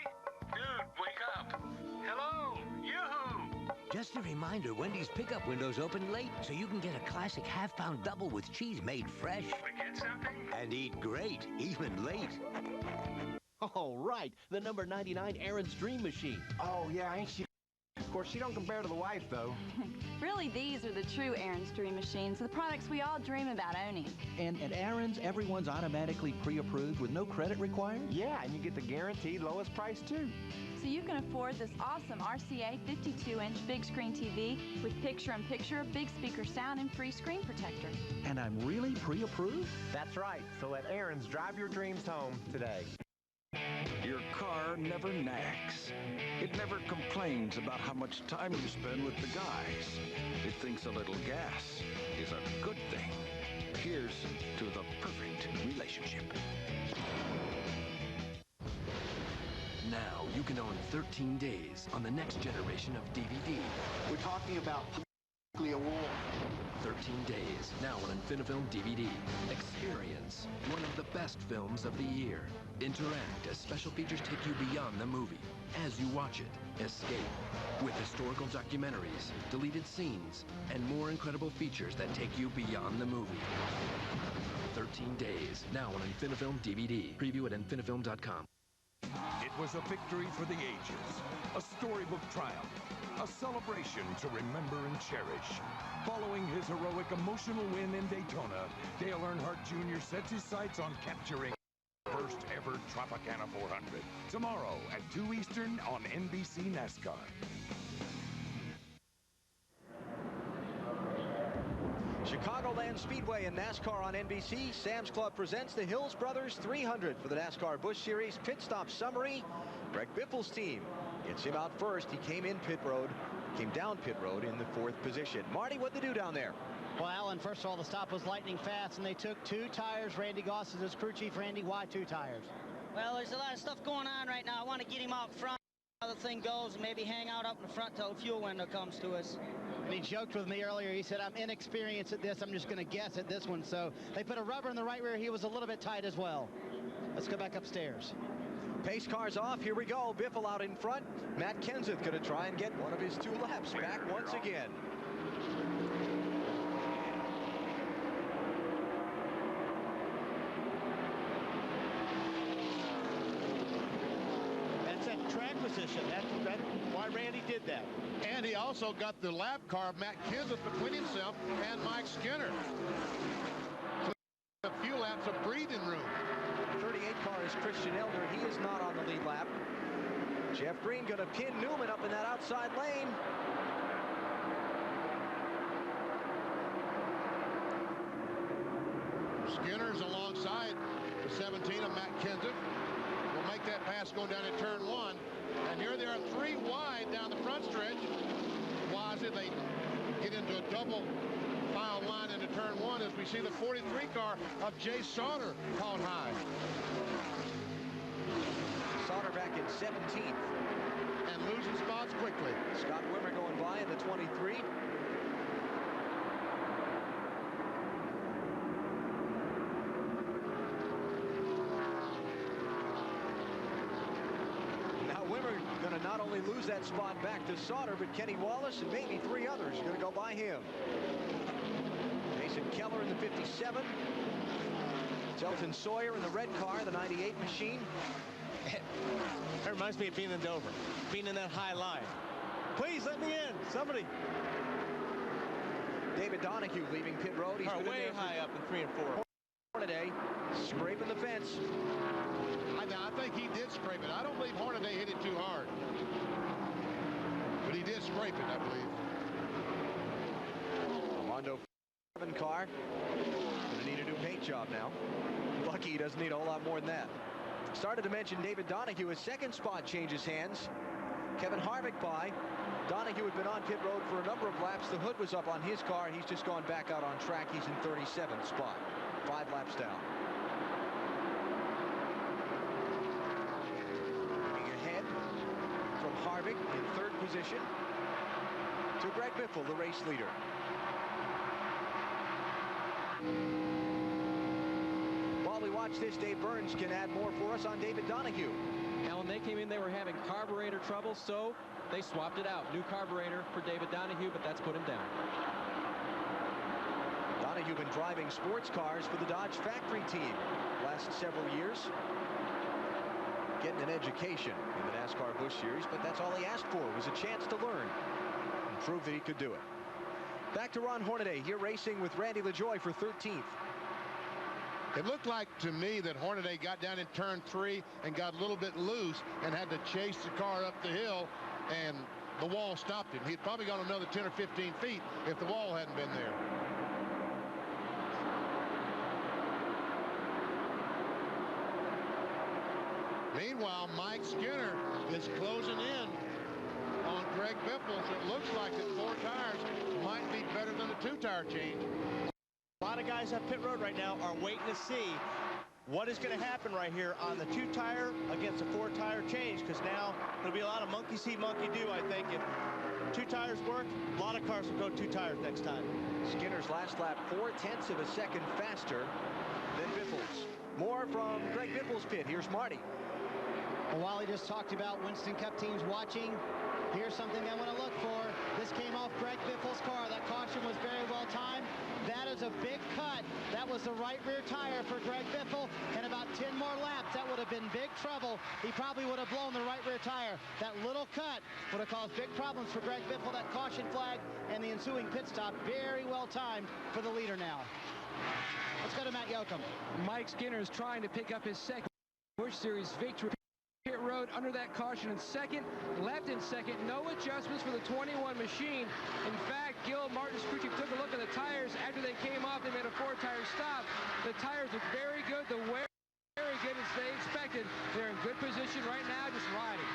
Dude, wake up. Hello? Yoo-hoo! Just a reminder, Wendy's pickup window's open late, so you can get a classic half-pound double with cheese made fresh. Forget something? And eat great, even late. Oh, right. The number 99 Aaron's Dream Machine. Oh, yeah, ain't she? Of course, she don't compare to the wife, though. Really, these are the true Aaron's Dream Machines, the products we all dream about owning. And at Aaron's, everyone's automatically pre-approved with no credit required? Yeah, and you get the guaranteed lowest price, too. So you can afford this awesome RCA 52-inch big screen TV with picture-in-picture, big speaker sound, and free screen protector. And I'm really pre-approved? That's right. So let Aaron's drive your dreams home today. Your car never nags. It never complains about how much time you spend with the guys. It thinks a little gas is a good thing. Here's to the perfect relationship. Now you can own 13 Days on the next generation of DVD. We're talking about nuclear war. 13 Days, now on Infinifilm DVD. Experience one of the best films of the year. Interact as special features take you beyond the movie. As you watch it, escape with historical documentaries, deleted scenes, and more incredible features that take you beyond the movie. 13 Days, now on Infinifilm DVD. Preview at infinifilm.com. It was a victory for the ages, a storybook triumph, a celebration to remember and cherish. Following his heroic emotional win in Daytona, Dale Earnhardt Jr. sets his sights on capturing first ever Tropicana 400. Tomorrow at 2 Eastern on NBC NASCAR. Chicagoland Speedway and NASCAR on NBC. Sam's Club presents the Hills Brothers 300 for the NASCAR Busch Series Pit Stop Summary. Greg Biffle's team gets him out first. He came down pit road in the 4th position. Marty, what'd they do down there? Well, Alan, first of all, the stop was lightning fast, and they took 2 tires. Randy Goss is his crew chief. Randy, why 2 tires? Well, there's a lot of stuff going on right now. I want to get him out front. How the thing goes, and maybe hang out up in the front till the fuel window comes to us. And he joked with me earlier. He said, I'm inexperienced at this. I'm just going to guess at this one. So they put a rubber in the right rear. He was a little bit tight as well. Let's go back upstairs. Pace cars off. Here we go. Biffle out in front. Matt Kenseth going to try and get one of his 2 laps back once again. That's that track position. That's why Randy did that. And he also got the lap car of Matt Kenseth between himself and Mike Skinner. A few laps of breathing room. 38 car is Christian Elder. He is not on the lead lap. Jeff Green going to pin Newman up in that outside lane. Skinner's alongside the 17 of Matt Kenseth. Will make that pass going down in turn 1. And here they are 3 wide down the front stretch. Wazzy, they get into a double file line into turn 1 as we see the 43 car of Jay Sauter caught high. Sauter back in 17th. And losing spots quickly. Scott Wimmer going by in the 23. Going to not only lose that spot back to Sauter, but Kenny Wallace and maybe 3 others are going to go by him. Jason Keller in the 57. Selton Sawyer in the red car, the 98 machine. That reminds me of being in Dover, being in that high line. Please let me in, somebody. David Donahue leaving pit road. He's way high up in 3 and 4. Hornaday scraping the fence. I think he did scrape it. I don't believe Hornaday hit it too hard. But he did scrape it, I believe. Armando car. Gonna need a new paint job now. Lucky he doesn't need a whole lot more than that. Started to mention David Donahue. His second spot changes hands. Kevin Harvick by. Donahue had been on pit road for a number of laps. The hood was up on his car. He's just gone back out on track. He's in 37th spot. 5 laps down. Moving ahead from Harvick in 3rd position to Greg Biffle, the race leader. While we watch this, Dave Burns can add more for us on David Donahue. Alan, they came in, they were having carburetor trouble, so they swapped it out. New carburetor for David Donahue, but that's put him down. Donahue been driving sports cars for the Dodge factory team last several years. Getting an education in the NASCAR Busch Series, but that's all he asked for, was a chance to learn and prove that he could do it. Back to Ron Hornaday here racing with Randy LaJoie for 13th. It looked like to me that Hornaday got down in turn 3 and got a little bit loose and had to chase the car up the hill, and the wall stopped him. He'd probably gone another 10 or 15 feet if the wall hadn't been there. Meanwhile, Mike Skinner is closing in on Greg Biffle, so it looks like that 4 tires might be better than a 2-tire change. A lot of guys on pit road right now are waiting to see what is going to happen right here on the 2-tire against a 4-tire change, because now there'll be a lot of monkey see, monkey do. I think if 2 tires work, a lot of cars will go 2 tires next time. Skinner's last lap 0.4 of a second faster than Biffle's. More from Greg Biffle's pit. Here's Marty. Well, Wally just talked about Winston Cup teams watching. Here's something they want to look for. This came off Greg Biffle's car. That caution was very well timed. That is a big cut. That was the right rear tire for Greg Biffle. And about 10 more laps, that would have been big trouble. He probably would have blown the right rear tire. That little cut would have caused big problems for Greg Biffle. That caution flag and the ensuing pit stop, very well timed for the leader now. Let's go to Matt Yoakum. Mike Skinner is trying to pick up his second Busch Series victory. Pit road under that caution in second, left in second, no adjustments for the 21 machine. In fact, Gil Martin Scrucci took a look at the tires after they came off. They made a 4-tire stop. The tires are very good. The wear very good as they expected. They're in good position right now, just riding.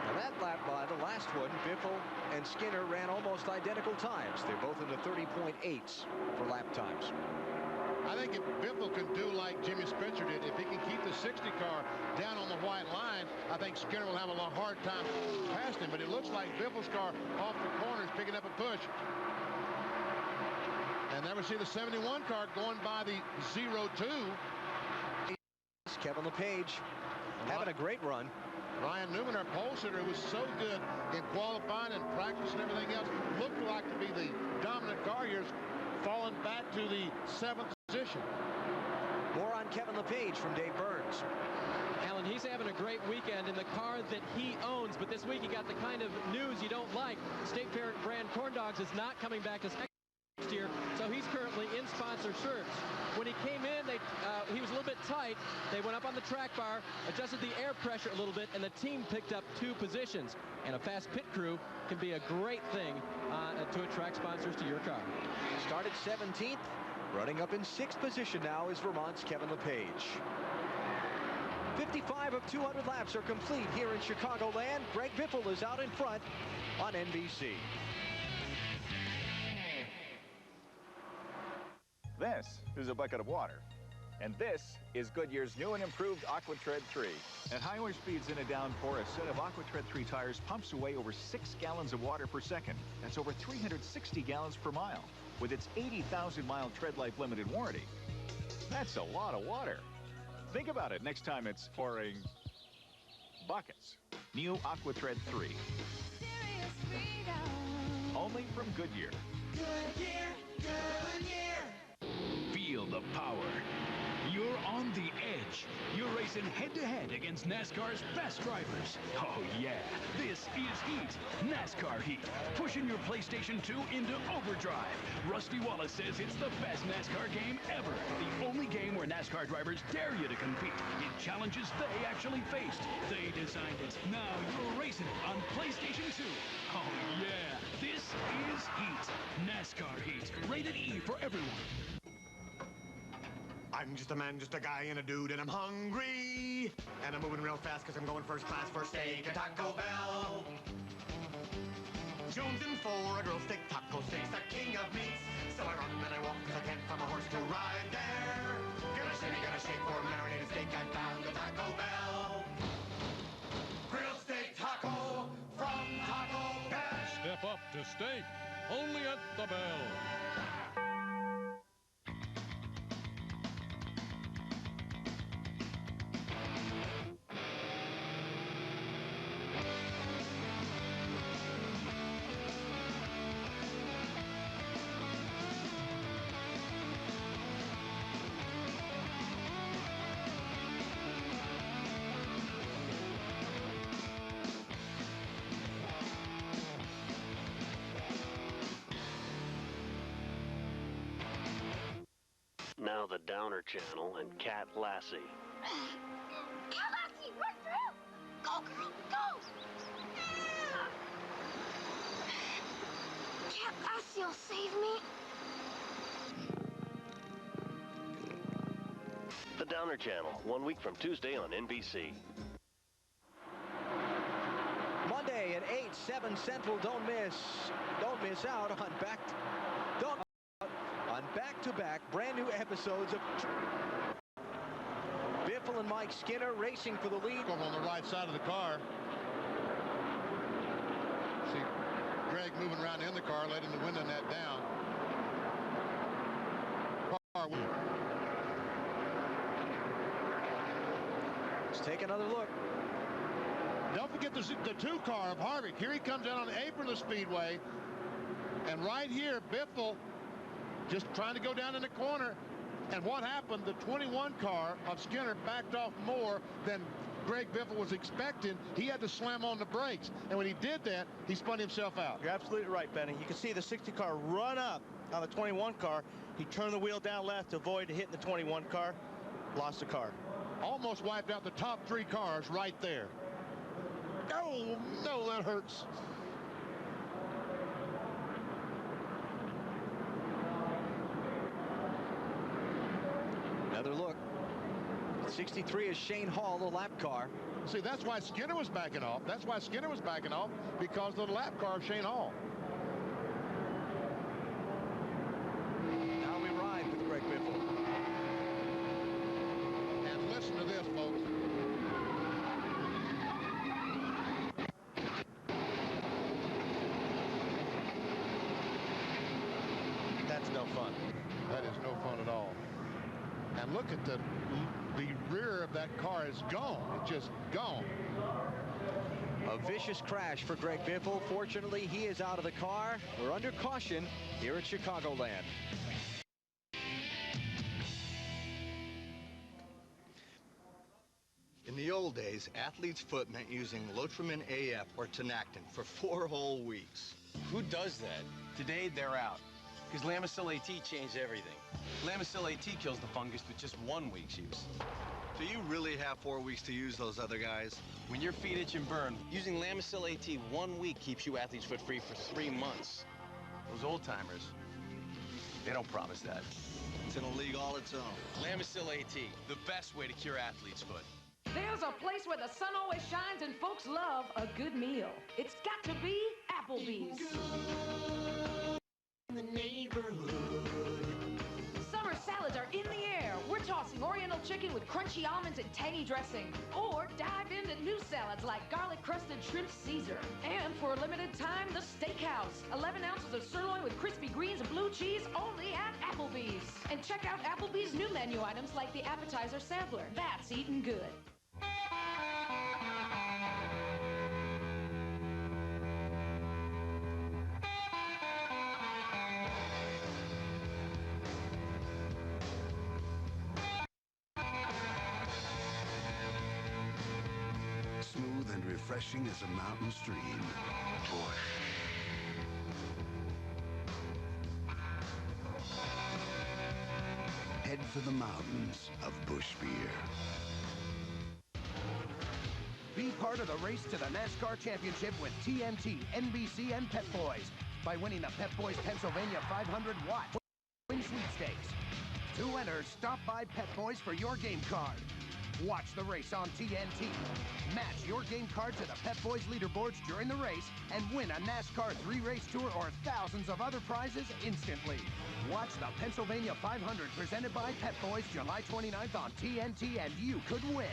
Now that lap by the last one, Biffle and Skinner ran almost identical times. They're both in the 30.8s for lap times. I think if Biffle can do like Jimmy Spencer did, if he can keep the 60 car down on the white line, I think Skinner will have a hard time past him. But it looks like Biffle's car off the corner is picking up a push. And there we see the 71 car going by the 02. Kevin LePage having a great run. Ryan Newman, our pole sitter, was so good in qualifying and practice and everything else, looked like to be the dominant car here, falling back to the 7th position. More on Kevin LePage from Dave Burns. Alan, he's having a great weekend in the car that he owns, but this week he got the kind of news you don't like. State Fair brand Corn Dogs is not coming back as next year, so he's currently in sponsor shirts. When he came in, he was a little bit tight. They went up on the track bar, adjusted the air pressure a little bit, and the team picked up 2 positions. And a fast pit crew can be a great thing to attract sponsors to your car. Started 17th, running up in 6th position now is Vermont's Kevin LePage. 55 of 200 laps are complete here in Chicagoland. Greg Biffle is out in front on NBC. This is a bucket of water. And this is Goodyear's new and improved AquaTread 3. At highway speeds in a downpour, a set of AquaTread 3 tires pumps away over 6 gallons of water per second. That's over 360 gallons per mile. With its 80,000-mile tread life limited warranty. That's a lot of water. Think about it next time it's pouring buckets. New AquaTread 3. Only from Goodyear. Goodyear, Goodyear. Feel the power. You're on the edge. You're racing head-to-head against NASCAR's best drivers. Oh, yeah. This is heat. NASCAR heat. Pushing your PlayStation 2 into overdrive. Rusty Wallace says it's the best NASCAR game ever. The only game where NASCAR drivers dare you to compete in challenges they actually faced. They designed it. Now you're racing it on PlayStation 2. Oh, yeah. This is heat. NASCAR Heat, rated E for everyone. I'm just a man, just a guy and a dude, and I'm hungry. And I'm moving real fast because I'm going first class for steak at Taco Bell. Jones in for a grilled steak, taco steak's the king of meats. So I run and I walk because I can't find my horse to ride there. Gonna shake for marinated steak I found at Taco Bell. Grilled steak taco from Taco Bell. Step up to steak, only at the Bell. Now the Downer Channel and Cat Lassie. Cat Lassie, run through! Go, girl, go! Cat Lassie will save me. The Downer Channel, 1 week from Tuesday on NBC. Monday at 8, 7 Central. Don't miss out on back-to-back brand new episodes of Biffle and Mike Skinner racing for the lead. Over on the right side of the car. See Greg moving around in the car, letting the wind in that down. Let's take another look. Don't forget the 2-car of Harvick. Here he comes out on the apron of the speedway. And right here, Biffle just trying to go down in the corner. And what happened? The 21 car of Skinner backed off more than Greg Biffle was expecting. He had to slam on the brakes. And when he did that, he spun himself out. You're absolutely right, Benny. You can see the 60 car run up on the 21 car. He turned the wheel down left to avoid hitting the 21 car. Lost the car. Almost wiped out the top 3 cars right there. Oh, no, that hurts. Another look. 63 is Shane Hall, the lap car. See, that's why Skinner was backing off. That's why Skinner was backing off, because of the lap car of Shane Hall. Now we ride with Greg Biffle. And listen to this, folks. That's no fun. That is no fun at all. And look at the rear of that car is gone. It's just gone. A vicious crash for Greg Biffle. Fortunately, he is out of the car. We're under caution here at Chicagoland. In the old days, athlete's foot meant using Lotrimin AF or Tenactin for 4 whole weeks. Who does that? Today, they're out. Because Lamisil AT changed everything. Lamisil AT kills the fungus with just 1 week's use. So you really have 4 weeks to use those other guys? When your feet itch and burn, using Lamisil AT 1 week keeps you athlete's foot free for 3 months. Those old-timers, they don't promise that. It's in a league all its own. Lamisil AT, the best way to cure athlete's foot. There's a place where the sun always shines and folks love a good meal. It's got to be Applebee's. In the neighborhood. Summer salads are in the air. We're tossing Oriental chicken with crunchy almonds and tangy dressing. Or dive into new salads like garlic-crusted shrimp Caesar. And for a limited time, the Steakhouse. 11 ounces of sirloin with crispy greens and blue cheese only at Applebee's. And check out Applebee's new menu items like the appetizer sampler. That's eating good. Smooth and refreshing as a mountain stream. Busch. Head for the mountains of Busch beer. Be part of the race to the NASCAR Championship with TNT, NBC, and Pet Boys. by winning the Pep Boys Pennsylvania 500 Watt Win Sweepstakes. To enter, stop by Pep Boys for your game card. Watch the race on TNT. Match your game card to the Pep Boys leaderboards during the race and win a NASCAR 3-race tour or thousands of other prizes instantly. Watch the Pennsylvania 500 presented by Pep Boys July 29th on TNT and you could win.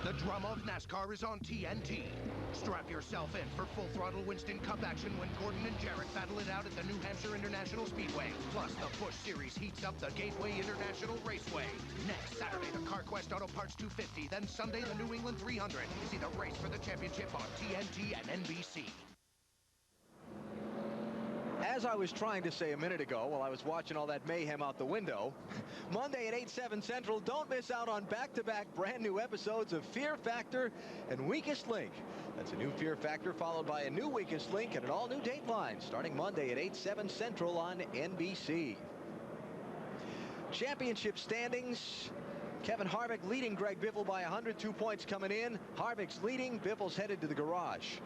The drama of NASCAR is on TNT. Strap yourself in for full throttle Winston Cup action when Gordon and Jarrett battle it out at the New Hampshire International Speedway. Plus, the Busch Series heats up the Gateway International Raceway. Next Saturday, the CarQuest Auto Parts 250. Then Sunday, the New England 300. See the race for the championship on TNT and NBC. As I was trying to say a minute ago while I was watching all that mayhem out the window, Monday at 8/7 Central, don't miss out on back-to-back brand new episodes of Fear Factor and Weakest Link. That's a new Fear Factor followed by a new Weakest Link and an all-new Dateline starting Monday at 8/7 Central on NBC. Championship standings. Kevin Harvick leading Greg Biffle by 102 points coming in. Harvick's leading. Biffle's headed to the garage.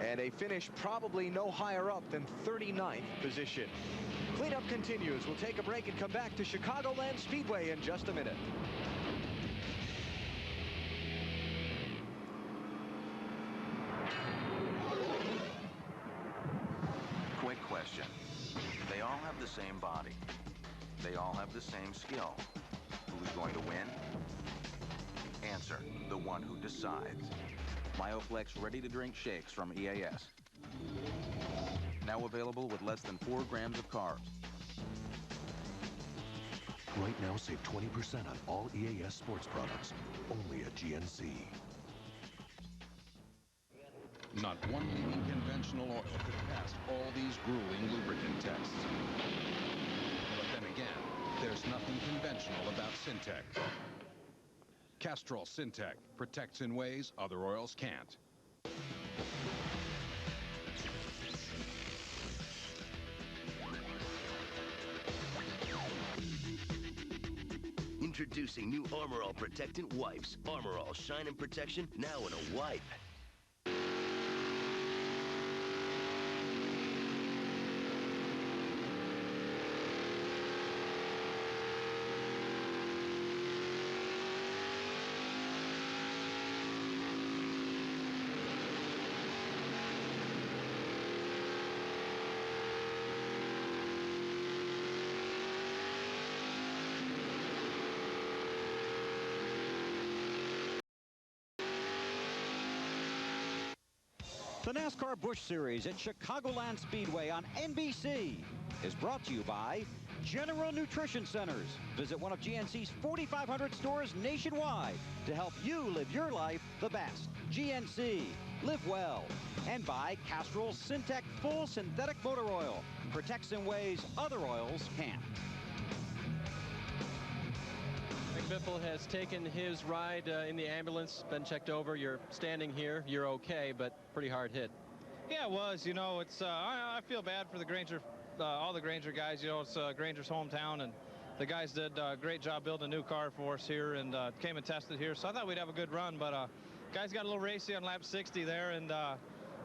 And a finish probably no higher up than 39th position. Cleanup continues. We'll take a break and come back to Chicagoland Speedway in just a minute. Quick question. They all have the same body. They all have the same skill. Who's going to win? Answer, the one who decides. Myoflex ready-to-drink shakes from EAS. Now available with less than 4 grams of carbs. Right now, save 20% on all EAS sports products, only at GNC. Not one leading conventional oil could pass all these grueling lubricant tests. But then again, there's nothing conventional about Syntec. Castrol Syntec protects in ways other oils can't. Introducing new Armor All Protectant Wipes. Armor All Shine and Protection now in a wipe. The NASCAR Busch Series at Chicagoland Speedway on NBC is brought to you by General Nutrition Centers. Visit one of GNC's 4,500 stores nationwide to help you live your life the best. GNC, live well. And by Castrol Syntec Full Synthetic Motor Oil. Protects in ways other oils can't. Biffle has taken his ride in the ambulance, been checked over. You're standing here. You're okay, but pretty hard hit. Yeah, it was. You know, it's I feel bad for the Granger, all the Granger guys. You know, it's Granger's hometown, and the guys did a great job building a new car for us here and came and tested here. So I thought we'd have a good run, but guys got a little racy on lap 60 there, and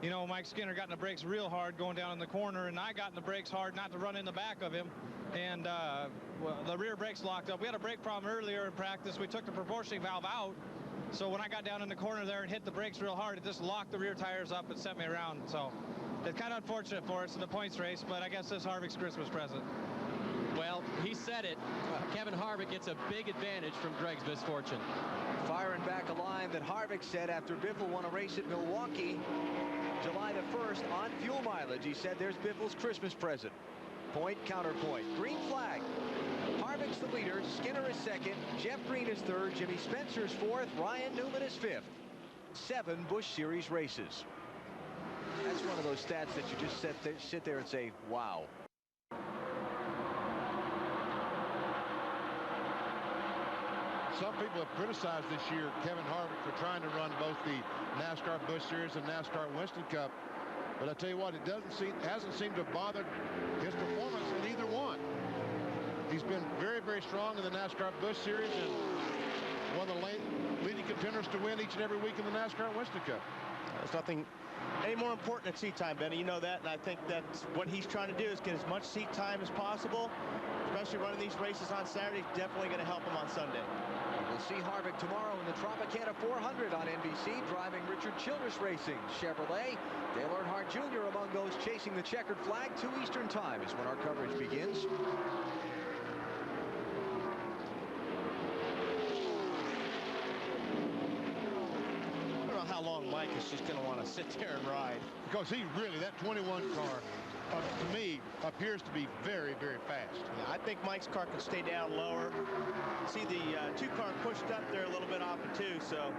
you know, Mike Skinner got in the brakes real hard going down in the corner, and I got in the brakes hard not to run in the back of him. And well, the rear brakes locked up. We had a brake problem earlier in practice. We took the proportioning valve out. So when I got down in the corner there and hit the brakes real hard, it just locked the rear tires up and sent me around. So it's kind of unfortunate for us in the points race, but I guess this is Harvick's Christmas present. Well, he said it. Kevin Harvick gets a big advantage from Greg's misfortune. Firing back a line that Harvick said after Biffle won a race at Milwaukee July the 1st on fuel mileage. He said there's Biffle's Christmas present. Point, counterpoint. Green flag. Harvick's the leader. Skinner is second. Jeff Green is third. Jimmy Spencer is fourth. Ryan Newman is fifth. 7 Busch Series races. That's one of those stats that you just sit there and say, wow. Some people have criticized this year Kevin Harvick for trying to run both the NASCAR Busch Series and NASCAR Winston Cup. But I tell you what, it hasn't seemed to bother his performance in either one. He's been very, very strong in the NASCAR Busch Series and one of the leading contenders to win each and every week in the NASCAR Winston Cup. There's nothing any more important than seat time, Benny. You know that, and I think that's what he's trying to do is get as much seat time as possible, especially running these races on Saturday. Definitely going to help him on Sunday. We'll see Harvick tomorrow in the Tropicana 400 on NBC, driving Richard Childress Racing Chevrolet. Dale Earnhardt Jr. among those chasing the checkered flag. 2 Eastern time is when our coverage begins. I don't know how long Mike is just going to want to sit there and ride. Because he really, that 21 car, to me, appears to be very, very fast. Yeah, I think Mike's car can stay down lower. See the 2 car pushed up there a little bit off of 2, so.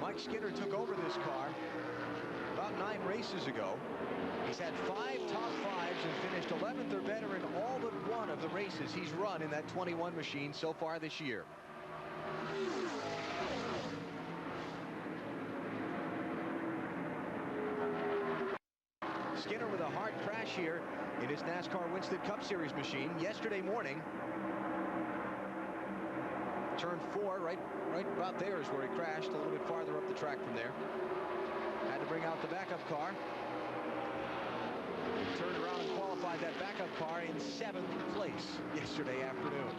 Mike Skinner took over this car about 9 races ago. He's had 5 top 5s and finished 11th or better in all but 1 of the races he's run in that 21 machine so far this year. Skinner with a hard crash here in his NASCAR Winston Cup Series machine yesterday morning. Turn 4, right about there is where he crashed, a little bit farther up the track from there. Had to bring out the backup car. Turned around and qualified that backup car in 7th place yesterday afternoon.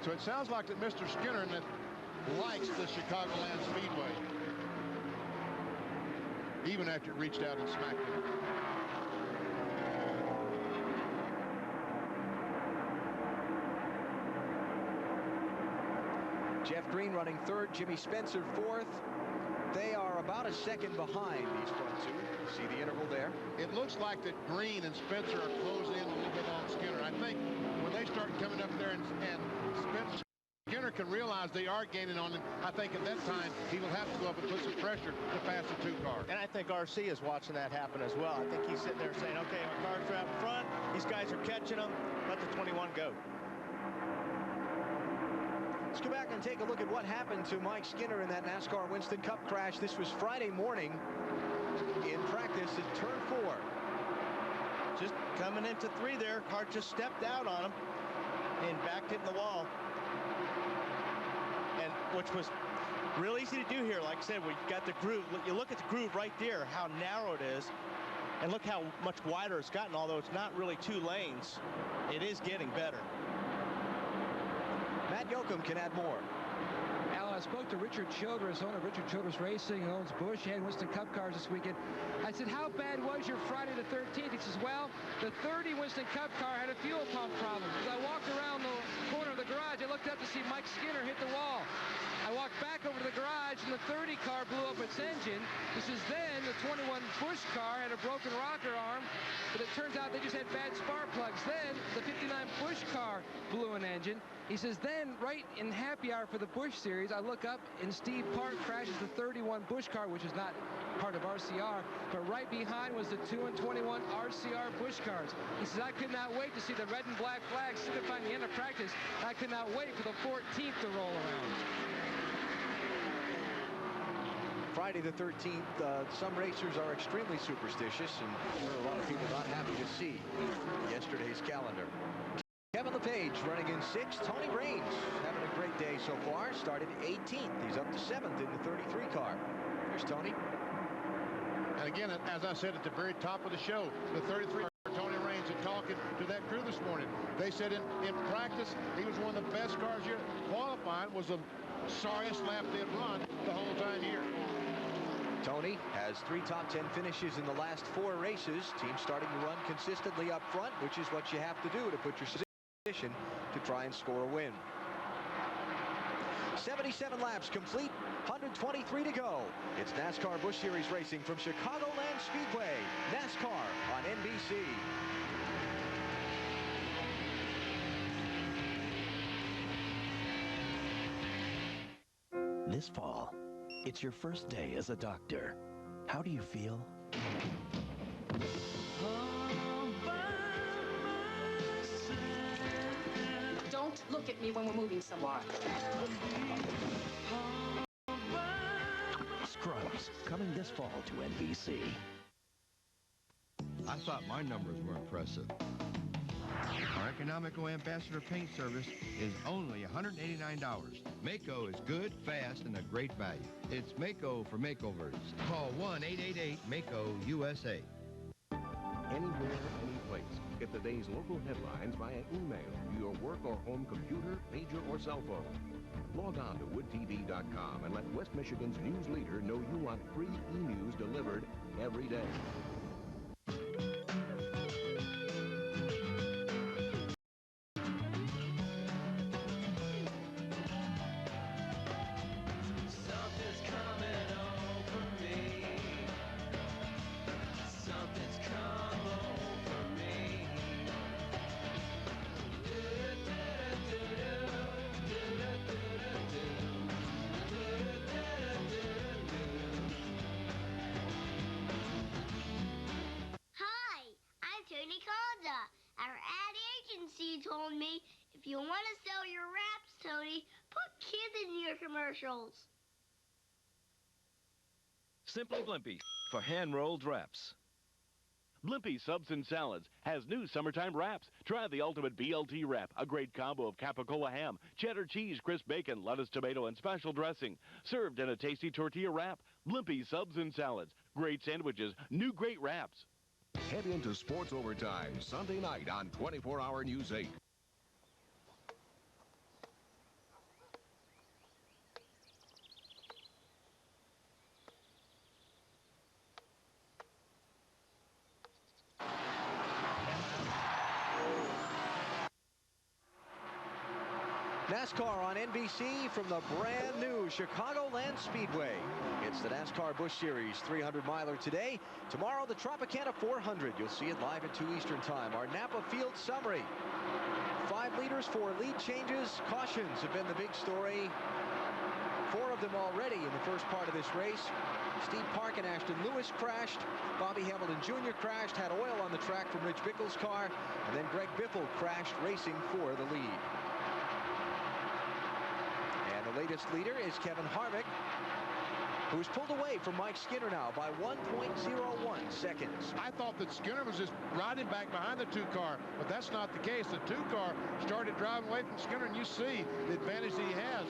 So it sounds like that Mr. Skinner likes the Chicagoland Speedway, even after it reached out and smacked him. Jeff Green running 3rd, Jimmy Spencer 4th. They are about a second behind these front 2. See the interval there? It looks like that Green and Spencer are closing in a little bit on Skinner. I think when they start coming up there and Skinner can realize they are gaining on him, I think at that time he will have to go up and put some pressure to pass the 2 car. And I think RC is watching that happen as well. I think he's sitting there saying, okay, our cars are out front. These guys are catching them. Let the 21 go. Let's go back and take a look at what happened to Mike Skinner in that NASCAR Winston Cup crash. This was Friday morning in practice at turn 4. Just coming into 3 there. Car just stepped out on him and backed it in the wall. And which was real easy to do here. Like I said, we got the groove. You look at the groove right there, how narrow it is. And look how much wider it's gotten, although it's not really 2 lanes. It is getting better. Matt Yoakum can add more. Alan, I spoke to Richard Childress, owner of Richard Childress Racing, who owns Busch and Winston Cup cars this weekend. I said, how bad was your Friday the 13th? He says, well, the 30 Winston Cup car had a fuel pump problem. As I walked around the corner of the garage, I looked up to see Mike Skinner hit the wall. I walked back over to the garage, and the 30 car blew up its engine. He says, then the 21 Busch car had a broken rocker arm, but it turns out they just had bad spark plugs. Then the 59 Busch car blew an engine. He says, then right in happy hour for the Busch series, I look up and Steve Park crashes the 31 Busch car, which is not part of RCR, but right behind was the 2 and 21 RCR Busch cars. He says, I could not wait to see the red and black flag signifying the end of practice. I could not wait for the 14th to roll around. Friday the 13th, some racers are extremely superstitious, and there are a lot of people not happy to see yesterday's calendar. Kevin LePage running in 6th. Tony Raines having a great day so far. Started 18th. He's up to 7th in the 33 car. There's Tony. And again, as I said at the very top of the show, the 33 car, Tony Raines, and talking to that crew this morning, they said in practice he was one of the best cars here. Qualifying was the sorriest lap they'd run the whole time here. Tony has 3 top 10 finishes in the last 4 races. Team starting to run consistently up front, which is what you have to do to put yourself in position to try and score a win. 77 laps complete, 123 to go. It's NASCAR Busch Series racing from Chicagoland Speedway. NASCAR on NBC. This fall, it's your first day as a doctor. How do you feel? Don't look at me when we're moving somewhere. Scrubs, coming this fall to NBC. I thought my numbers were impressive. Our economical ambassador paint service is only $189. Mako is good, fast, and a great value. It's Mako for makeovers. Call 1-888-MAKO-USA. Anywhere, any place. Get the day's local headlines via email to your work or home computer, pager, or cell phone. Log on to woodtv.com and let West Michigan's news leader know you want free e-news delivered every day. Our ad agency told me if you want to sell your wraps, Tony, put kids in your commercials. Simply Blimpie for hand-rolled wraps. Blimpie Subs and Salads has new summertime wraps. Try the ultimate BLT wrap, a great combo of capicola ham, cheddar cheese, crisp bacon, lettuce, tomato, and special dressing. Served in a tasty tortilla wrap. Blimpie Subs and Salads. Great sandwiches, new great wraps. Head into Sports Overtime Sunday night on 24-Hour News 8. NASCAR on NBC from the brand new Chicagoland Speedway. It's the NASCAR Busch Series 300-miler today. Tomorrow, the Tropicana 400. You'll see it live at 2 Eastern Time. Our Napa Field summary. 5 leaders, 4 lead changes. Cautions have been the big story. 4 of them already in the first part of this race. Steve Park and Ashton Lewis crashed. Bobby Hamilton Jr. crashed, had oil on the track from Rich Bickle's car. And then Greg Biffle crashed racing for the lead. The latest leader is Kevin Harvick, who was pulled away from Mike Skinner now by 1.01 seconds. I thought that Skinner was just riding back behind the 2-car, but that's not the case. The 2-car started driving away from Skinner, and you see the advantage that he has.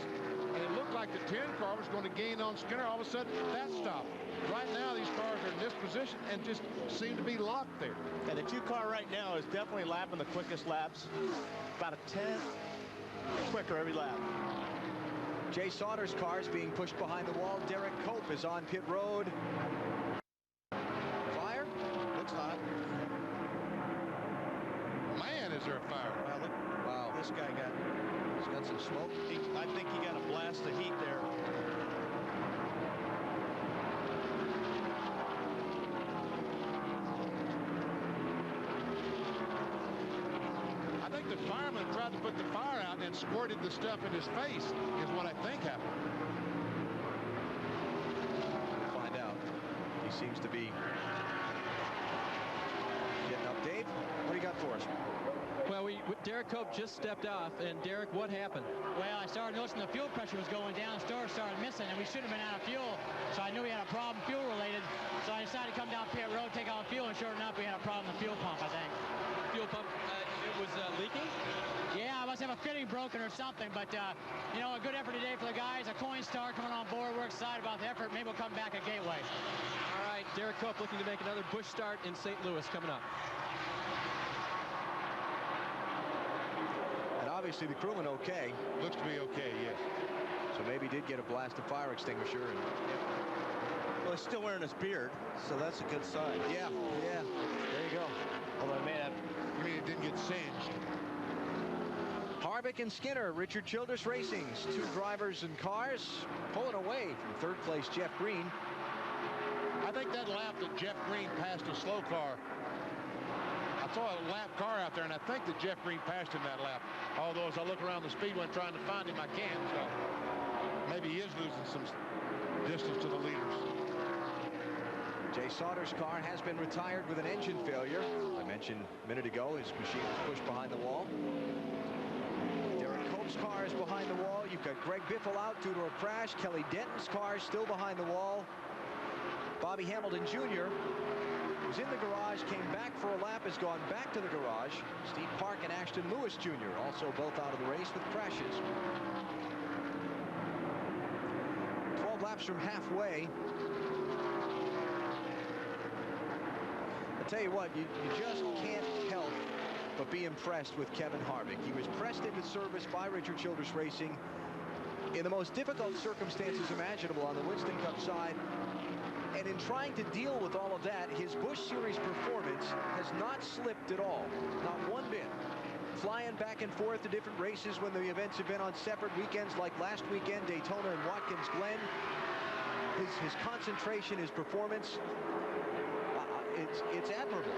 And it looked like the 10-car was going to gain on Skinner. All of a sudden, that stopped. Right now, these cars are in this position and just seem to be locked there. And the 2-car right now is definitely lapping the quickest laps. About a 10th quicker every lap. Jay Sauter's car is being pushed behind the wall. Derek Cope is on pit road. Fire? Looks hot. Man, is there a fire. Wow, look. Wow. This guy he's got some smoke. I think he got a blast of heat there. I think the fireman tried to put the fire out and squirted the stuff in his face is what I think happened. We'll find out. He seems to be getting up. Dave, what do you got for us? Well, Derek Cope just stepped off, and Derek, what happened? Well, I started noticing the fuel pressure was going down, the store started missing, and we should have been out of fuel, so I knew we had a problem fuel-related, so I decided to come down pit road, take out fuel, and sure enough, we had a problem with the fuel pump, I think. Fuel pump, it was leaking? Yeah, I must have a fitting broken or something, but, you know, a good effort today for the guys, a coin star coming on board, we're excited about the effort, maybe we'll come back at Gateway. All right, Derek Cope looking to make another Busch start in St. Louis coming up. Obviously, the crewman okay. Looks to be okay, yes. So maybe did get a blast of fire extinguisher. And well, he's still wearing his beard, so that's a good sign. Yeah. There you go. Although I may have. You mean it didn't get singed? Harvick and Skinner, Richard Childress Racing's 2 drivers and cars pulling away from 3rd place Jeff Green. I think that lap that Jeff Green passed a slow car. I saw a lap car out there, and I think that Jeff Green passed him that lap. Although as I look around the speedway trying to find him, I can't. So maybe he is losing some distance to the leaders. Jay Sauter's car has been retired with an engine failure. I mentioned a minute ago his machine was pushed behind the wall. Derek Cope's car is behind the wall. You've got Greg Biffle out due to a crash. Kelly Denton's car is still behind the wall. Bobby Hamilton Jr. was in the garage, came back for a lap, has gone back to the garage. Steve Park and Ashton Lewis Jr. also both out of the race with crashes. 12 laps from halfway. I'll tell you what, you just can't help but be impressed with Kevin Harvick. He was pressed into service by Richard Childress Racing in the most difficult circumstances imaginable on the Winston Cup side. And in trying to deal with all of that, his Busch Series performance has not slipped at all. Not one bit. Flying back and forth to different races when the events have been on separate weekends, like last weekend, Daytona and Watkins Glen. His concentration, his performance, it's admirable.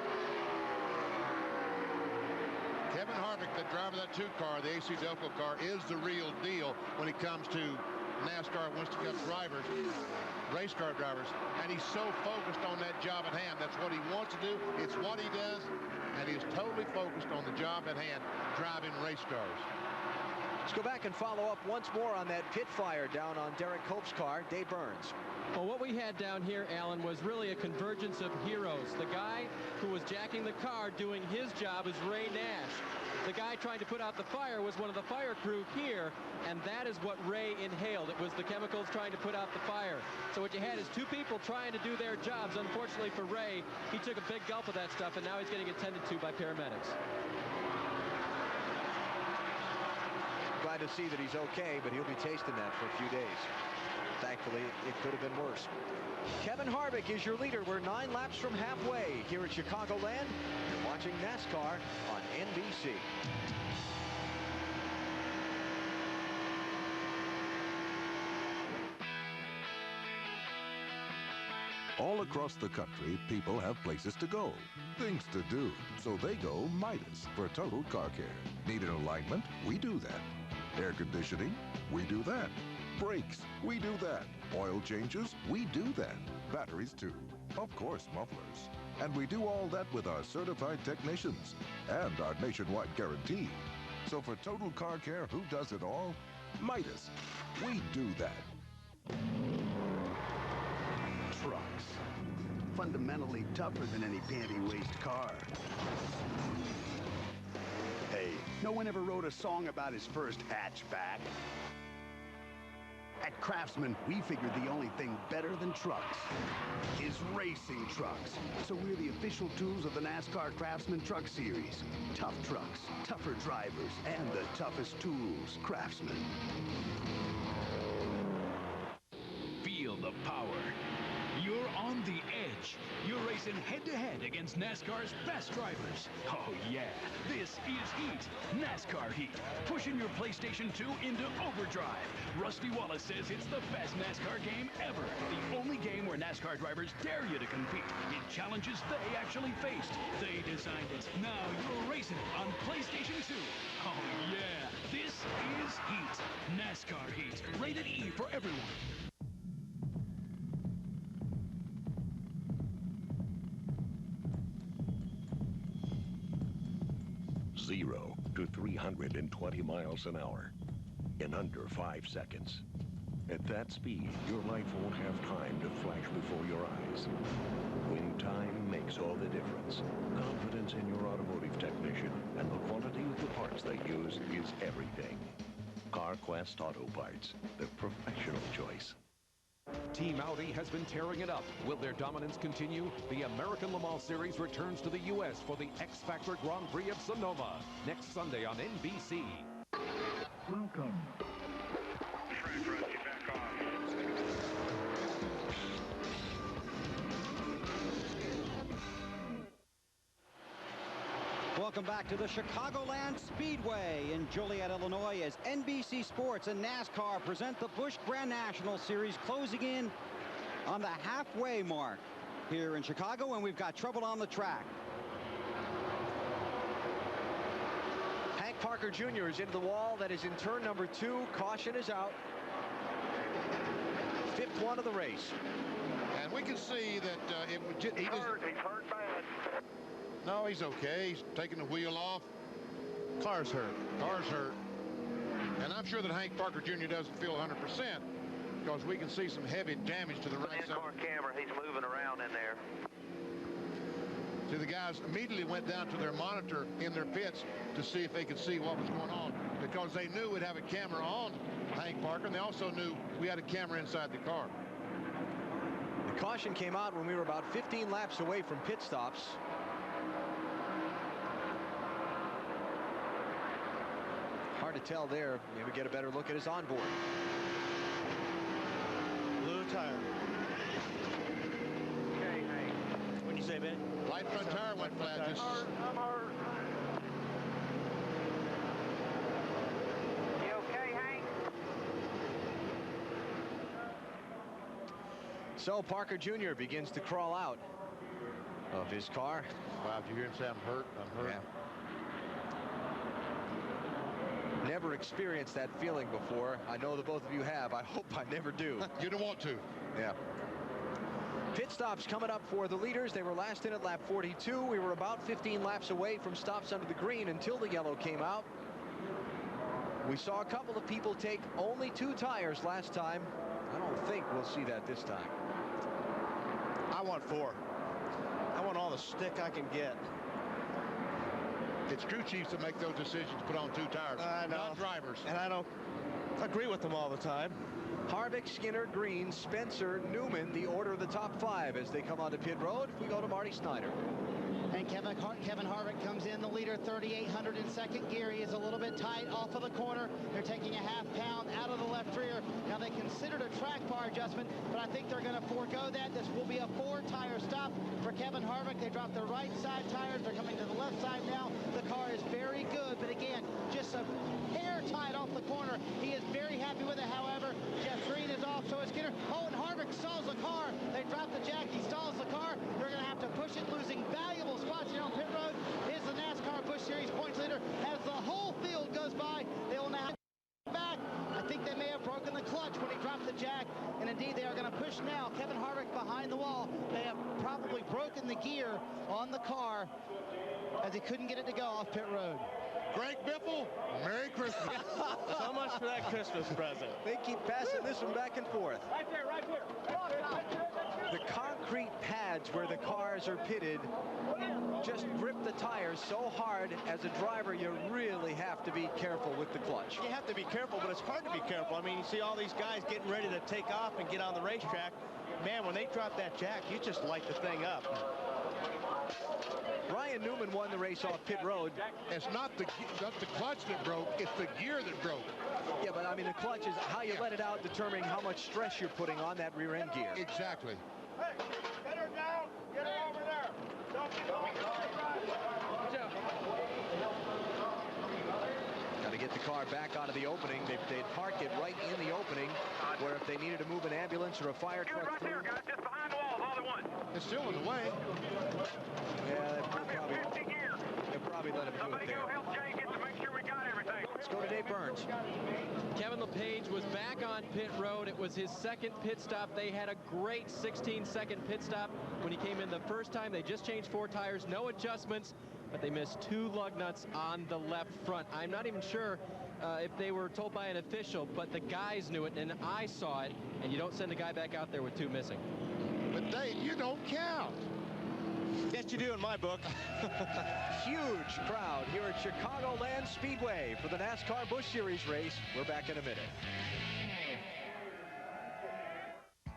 Kevin Harvick, the driver of that 2 car, the AC Delco car, is the real deal when it comes to NASCAR Winston Cup drivers, race car drivers, and he's so focused on that job at hand. That's what he wants to do. It's what he does, and he's totally focused on the job at hand, driving race cars. Let's go back and follow up once more on that pit fire down on Derek Cope's car. Dave Burns. Well, what we had down here, Alan, was really a convergence of heroes. The guy who was jacking the car doing his job is Ray Nash. The guy trying to put out the fire was one of the fire crew here, and that is what Ray inhaled. It was the chemicals trying to put out the fire. So what you had is 2 people trying to do their jobs. Unfortunately for Ray, he took a big gulp of that stuff, and now he's getting attended to by paramedics. Glad to see that he's okay, but he'll be tasting that for a few days. Thankfully, it could have been worse. Kevin Harvick is your leader. We're 9 laps from halfway here at Chicagoland. You're watching NASCAR on NBC. All across the country, people have places to go, things to do. So they go Midas for total car care. Need an alignment? We do that. Air conditioning? We do that. Brakes? We do that. Oil changes? We do that. Batteries too. Of course, mufflers. And we do all that with our certified technicians and our nationwide guarantee. So for total car care, who does it all? Midas. We do that. Trucks. Fundamentally tougher than any panty-waist car. Hey, no one ever wrote a song about his first hatchback. At Craftsman, we figured the only thing better than trucks is racing trucks. So we're the official tools of the NASCAR Craftsman Truck Series. Tough trucks, tougher drivers, and the toughest tools. Craftsman. Feel the power. You're on the edge. You're racing head-to-head against NASCAR's best drivers. Oh, yeah. This is Heat. NASCAR Heat. Pushing your PlayStation 2 into overdrive. Rusty Wallace says it's the best NASCAR game ever. The only game where NASCAR drivers dare you to compete in challenges they actually faced. They designed it. Now you're racing it on PlayStation 2. Oh, yeah. This is Heat. NASCAR Heat. Rated E for everyone. 0 to 320 miles an hour in under 5 seconds. At that speed, your life won't have time to flash before your eyes. When time makes all the difference, confidence in your automotive technician and the quality of the parts they use is everything. CarQuest Auto Parts, the professional choice. Team Audi has been tearing it up. Will their dominance continue? The American Le Mans Series returns to the U.S. for the X Factor Grand Prix of Sonoma next Sunday on NBC. Welcome. Welcome back to the Chicagoland Speedway in Joliet, Illinois, as NBC Sports and NASCAR present the Busch Grand National Series, closing in on the halfway mark here in Chicago, and we've got trouble on the track. Hank Parker Jr. is into the wall. That is in turn number 2. Caution is out. 5th one of the race. And we can see that it would just... He's hurt bad. No, he's okay. He's taking the wheel off. Car's hurt. Car's hurt. And I'm sure that Hank Parker Jr. doesn't feel 100% because we can see some heavy damage to the right side. NASCAR camera, he's moving around in there. See, the guys immediately went down to their monitor in their pits to see if they could see what was going on, because they knew we'd have a camera on Hank Parker, and they also knew we had a camera inside the car. The caution came out when we were about 15 laps away from pit stops. Hard to tell there. Maybe get a better look at his onboard. Blue tire. Okay, Hank. What'd you say, Ben? Right front tire went flat. Just... I'm hurt. You okay, Hank? So Parker Jr. begins to crawl out of his car. Wow, did you hear him say, I'm hurt? I'm hurt. Yeah. Never experienced that feeling before. I know that both of you have. I hope I never do. You don't want to. Yeah. Pit stops coming up for the leaders. They were last in at lap 42. We were about 15 laps away from stops under the green until the yellow came out. We saw a couple of people take only 2 tires last time. I don't think we'll see that this time. I want 4. I want all the stick I can get. It's crew chiefs that make those decisions, put on 2 tires, not drivers. And I don't agree with them all the time. Harvick, Skinner, Green, Spencer, Newman, the order of the top 5 as they come onto pit road. We go to Marty Snyder. And Kevin Harvick comes in the leader, 3,800 in second gear. He is a little bit tight off of the corner. They're taking a half pound out of the left rear. Now, they considered a track bar adjustment, but I think they're going to forego that. This will be a 4-tire stop for Kevin Harvick. They dropped the right side tires. They're coming to the left side now. The car is very good, but again, just a hair tight off the corner. He is very happy with it. However, Jeff Green is off, so is Skinner. Oh, and Harvick stalls the car. They drop the jack. He stalls the car. They're going to have to push it, losing valuable spots here on pit road. Is the NASCAR Busch Series points leader as the whole field goes by. They will now back. I think they may have broken the clutch when he dropped the jack, and indeed they are going to push now. Kevin Harvick behind the wall. They have probably broken the gear on the car as he couldn't get it to go off pit road. Greg Biffle, Merry Christmas. So much for that Christmas present. They keep passing this one back and forth. Right there, right there. The concrete pads where the cars are pitted just grip the tires so hard. As a driver, you really have to be careful with the clutch. You have to be careful, but it's hard to be careful. I mean, you see all these guys getting ready to take off and get on the racetrack. Man, when they drop that jack, you just light the thing up. Ryan Newman won the race off pit road. It's not the clutch that broke, it's the gear that broke. Yeah, but I mean, the clutch is how you let it out, determining how much stress you're putting on that rear end gear. Exactly. Hey, get her down. Get her over there. Don't get Got to get the car back out of the opening. They'd park it right in the opening, where if they needed to move an ambulance or a fire truck right there, guys. Just behind the walls, all at once. It's still in the way. Yeah, they'll probably let him do it there. Go help Jenkins to make sure we got everything. Let's go to Dave Burns. Kevin LePage was back on pit road. It was his second pit stop. They had a great 16-second pit stop when he came in the first time. They just changed 4 tires, no adjustments, but they missed 2 lug nuts on the left front. I'm not even sure if they were told by an official, but the guys knew it, and I saw it, and you don't send a guy back out there with 2 missing. But Dave, you don't count. Yes, you do in my book. Huge crowd here at Chicagoland Speedway for the NASCAR Busch Series race. We're back in a minute.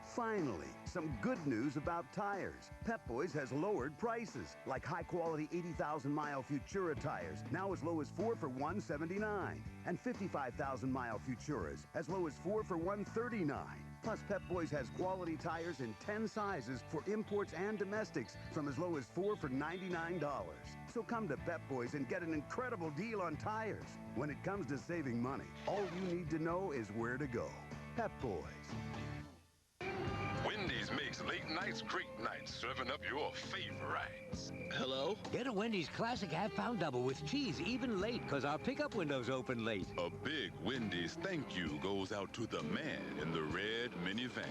Finally, some good news about tires. Pep Boys has lowered prices, like high-quality 80,000-mile Futura tires, now as low as 4 for $179, and 55,000-mile Futuras, as low as 4 for $139. Plus, Pep Boys has quality tires in 10 sizes for imports and domestics from as low as 4 for $99. So come to Pep Boys and get an incredible deal on tires. When it comes to saving money, all you need to know is where to go. Pep Boys. Wendy's makes late nights great nights, serving up your favorites. Hello? Get a Wendy's Classic half-pound double with cheese, even late, because our pickup window's open late. A big Wendy's thank you goes out to the man in the red minivan.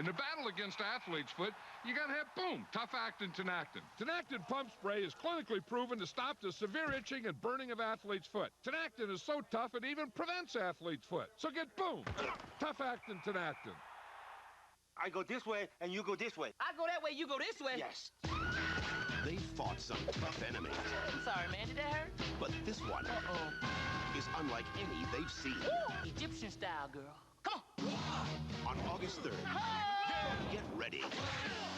In the battle against athlete's foot, you gotta have, boom, tough-acting Tenactin. Tenactin pump spray is clinically proven to stop the severe itching and burning of athlete's foot. Tenactin is so tough it even prevents athlete's foot. So get, boom, tough-acting Tenactin. I go this way, and you go this way. I go that way, you go this way. Yes. They fought some tough enemies. I'm sorry, man. Did that hurt? But this one is unlike any they've seen. Woo! Egyptian style, girl. Come on. On August 3rd, get ready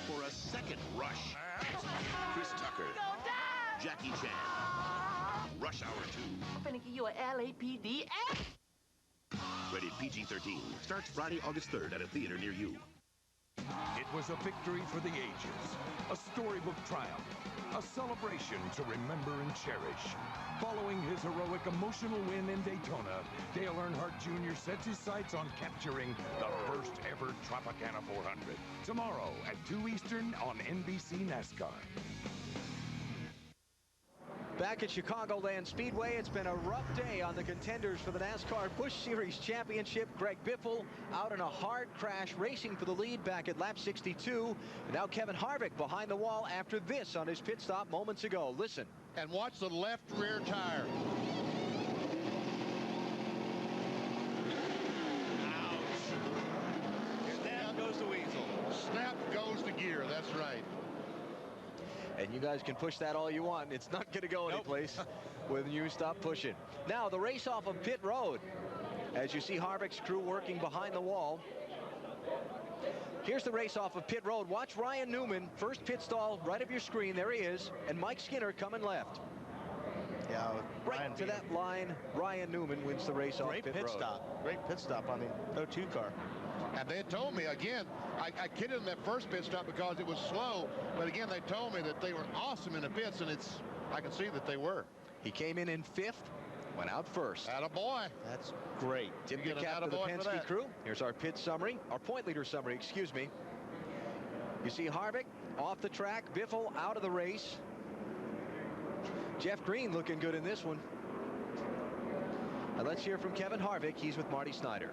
for a second rush. Chris Tucker, Jackie Chan, Rush Hour 2. I'm finna give you a LAPD. Rated PG-13. Starts Friday, August 3rd at a theater near you. It was a victory for the ages, a storybook triumph, a celebration to remember and cherish. Following his heroic emotional win in Daytona, Dale Earnhardt Jr. sets his sights on capturing the first ever Tropicana 400. Tomorrow at 2 Eastern on NBC NASCAR. Back at Chicagoland Speedway, it's been a rough day on the contenders for the NASCAR Busch Series Championship. Greg Biffle out in a hard crash, racing for the lead back at lap 62. And now Kevin Harvick behind the wall after this on his pit stop moments ago. Listen. And watch the left rear tire. Ouch. Snap goes the weasel. Snap goes the gear, that's right. And you guys can push that all you want. It's not going to go anyplace when you stop pushing. Now the race off of pit road. As you see Harvick's crew working behind the wall. Here's the race off of pit road. Watch Ryan Newman, first pit stall right of your screen. There he is. And Mike Skinner coming left. Yeah, right to that line. Ryan Newman wins the race off pit road. Great pit stop. Great pit stop on the 02 car. And they told me, again, I kidded in that first pit stop because it was slow. But again, they told me that they were awesome in the pits, and I can see that they were. He came in fifth, went out first. Attaboy. That's great. Tip the cap to the Penske crew. Here's our pit summary, our point leader summary, excuse me. You see Harvick off the track, Biffle out of the race. Jeff Green looking good in this one. And let's hear from Kevin Harvick. He's with Marty Snyder.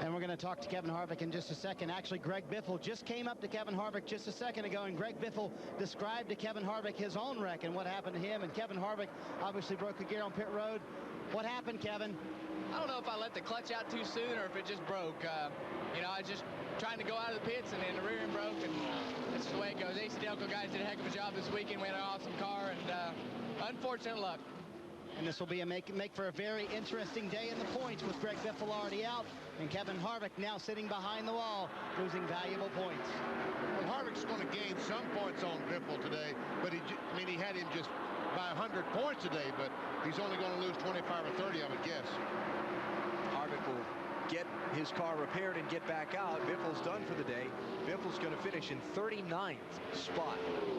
And we're going to talk to Kevin Harvick in just a second. Actually, Greg Biffle just came up to Kevin Harvick just a second ago, and Greg Biffle described to Kevin Harvick his own wreck and what happened to him. And Kevin Harvick obviously broke a gear on pit road. What happened, Kevin? I don't know if I let the clutch out too soon or if it just broke. You know, I was just trying to go out of the pits, and then the rear end broke, and that's just the way it goes. AC Delco guys did a heck of a job this weekend. We had an awesome car, and unfortunate luck. And this will be make for a very interesting day in the points with Greg Biffle already out and Kevin Harvick now sitting behind the wall, losing valuable points. Well, Harvick's going to gain some points on Biffle today, but he had him just by 100 points today, but he's only going to lose 25 or 30, I would guess. Harvick will get his car repaired and get back out. Biffle's done for the day. Biffle's going to finish in 39th spot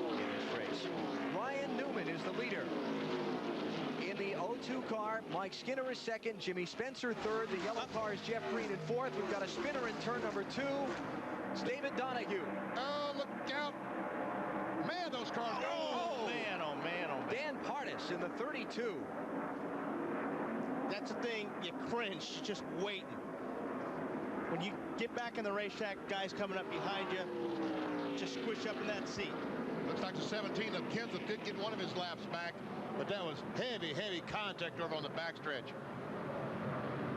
in this race. Ryan Newman is the leader. In the 02 car, Mike Skinner is second, Jimmy Spencer third. The yellow car is Jeff Green in fourth. We've got a spinner in turn number 2. It's David Donahue. Oh, look out. Man, those cars go. Oh, man, oh, man, oh, man. Dan Partis in the 32. That's the thing, you cringe just waiting. When you get back in the racetrack, guys coming up behind you, just squish up in that seat. Looks like the 17 of Kenseth did get one of his laps back, but that was heavy, heavy contact over on the backstretch.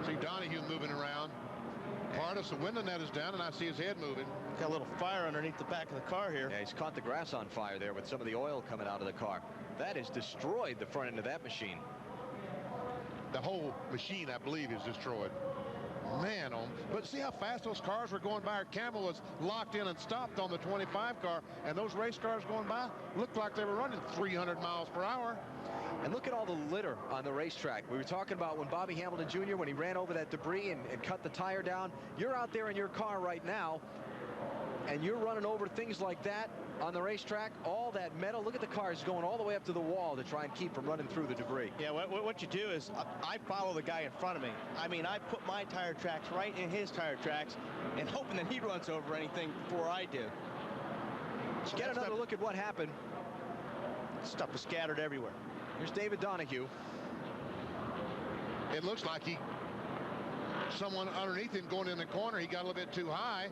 See Donahue moving around. Partis, the window net is down, and I see his head moving. Got a little fire underneath the back of the car here. Yeah, he's caught the grass on fire there with some of the oil coming out of the car. That has destroyed the front end of that machine. The whole machine, I believe, is destroyed. Man, but see how fast those cars were going by. Our camera was locked in and stopped on the 25 car, and those race cars going by looked like they were running 300 miles per hour. And look at all the litter on the racetrack. We were talking about when Bobby Hamilton Jr., when he ran over that debris and cut the tire down. You're out there in your car right now, and you're running over things like that on the racetrack. All that metal. Look at the cars going all the way up to the wall to try and keep from running through the debris. Yeah, what you do is I follow the guy in front of me. I mean, I put my tire tracks right in his tire tracks and hoping that he runs over anything before I do. So get another look at what happened. Stuff was scattered everywhere. Here's David Donahue. It looks like he someone underneath him going in the corner. He got a little bit too high.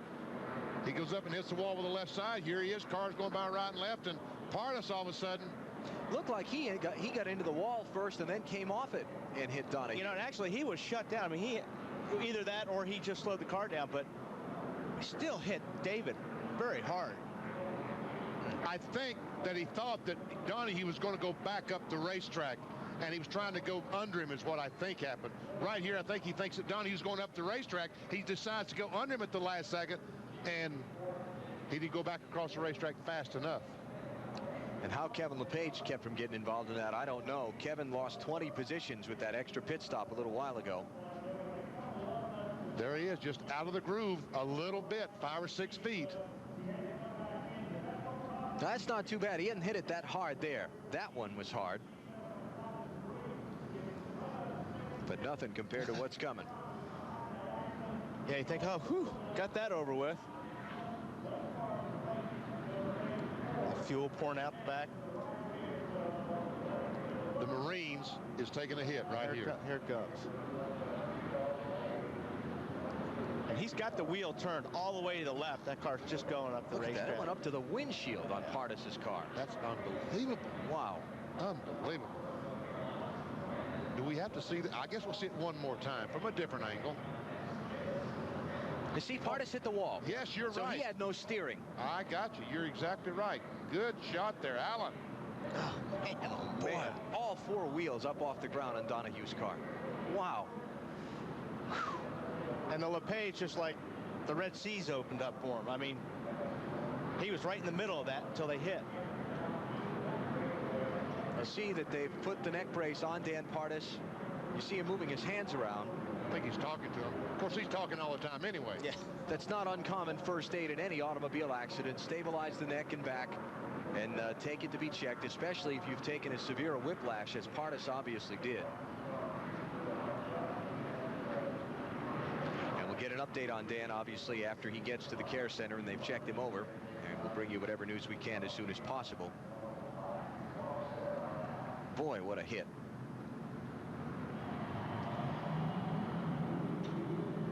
He goes up and hits the wall with the left side. Here he is. Cars going by right and left. And Pardus all of a sudden looked like he got into the wall first and then came off it and hit Donahue. You know, and actually he was shut down. I mean, either that or he just slowed the car down, but he still hit David very hard. I think that he thought that Donahue was going to go back up the racetrack, and he was trying to go under him is what I think happened. Right here, I think he thinks that Donahue's going up the racetrack. He decides to go under him at the last second, and he didn't go back across the racetrack fast enough. And how Kevin LePage kept from getting involved in that, I don't know. Kevin lost 20 positions with that extra pit stop a little while ago. There he is, just out of the groove a little bit, 5 or 6 feet. That's not too bad. He hadn't hit it that hard there. That one was hard. But nothing compared to what's coming. Yeah, you think, oh, whew, got that over with. Fuel pouring out the back. The Marines is taking a hit right here. Here it goes. And he's got the wheel turned all the way to the left. That car's just going up the racetrack. That went up to the windshield on Pardus's car. That's unbelievable. Wow. Unbelievable. Do we have to see that? I guess we'll see it one more time from a different angle. You see, Pardus hit the wall. Yes, you're right. So he had no steering. I got you. You're exactly right. Good shot there, Alan. Oh, man. All 4 wheels up off the ground on Donahue's car. Wow. And the LePage, just like the Red Seas opened up for him. I mean, he was right in the middle of that until they hit. I see that they've put the neck brace on Dan Pardus. You see him moving his hands around. I think he's talking to him. Of course, he's talking all the time anyway. Yeah, that's not uncommon first aid in any automobile accident. Stabilize the neck and back and take it to be checked, especially if you've taken as severe a whiplash as Pardus obviously did. And we'll get an update on Dan, obviously, after he gets to the care center and they've checked him over. And we'll bring you whatever news we can as soon as possible. Boy, what a hit.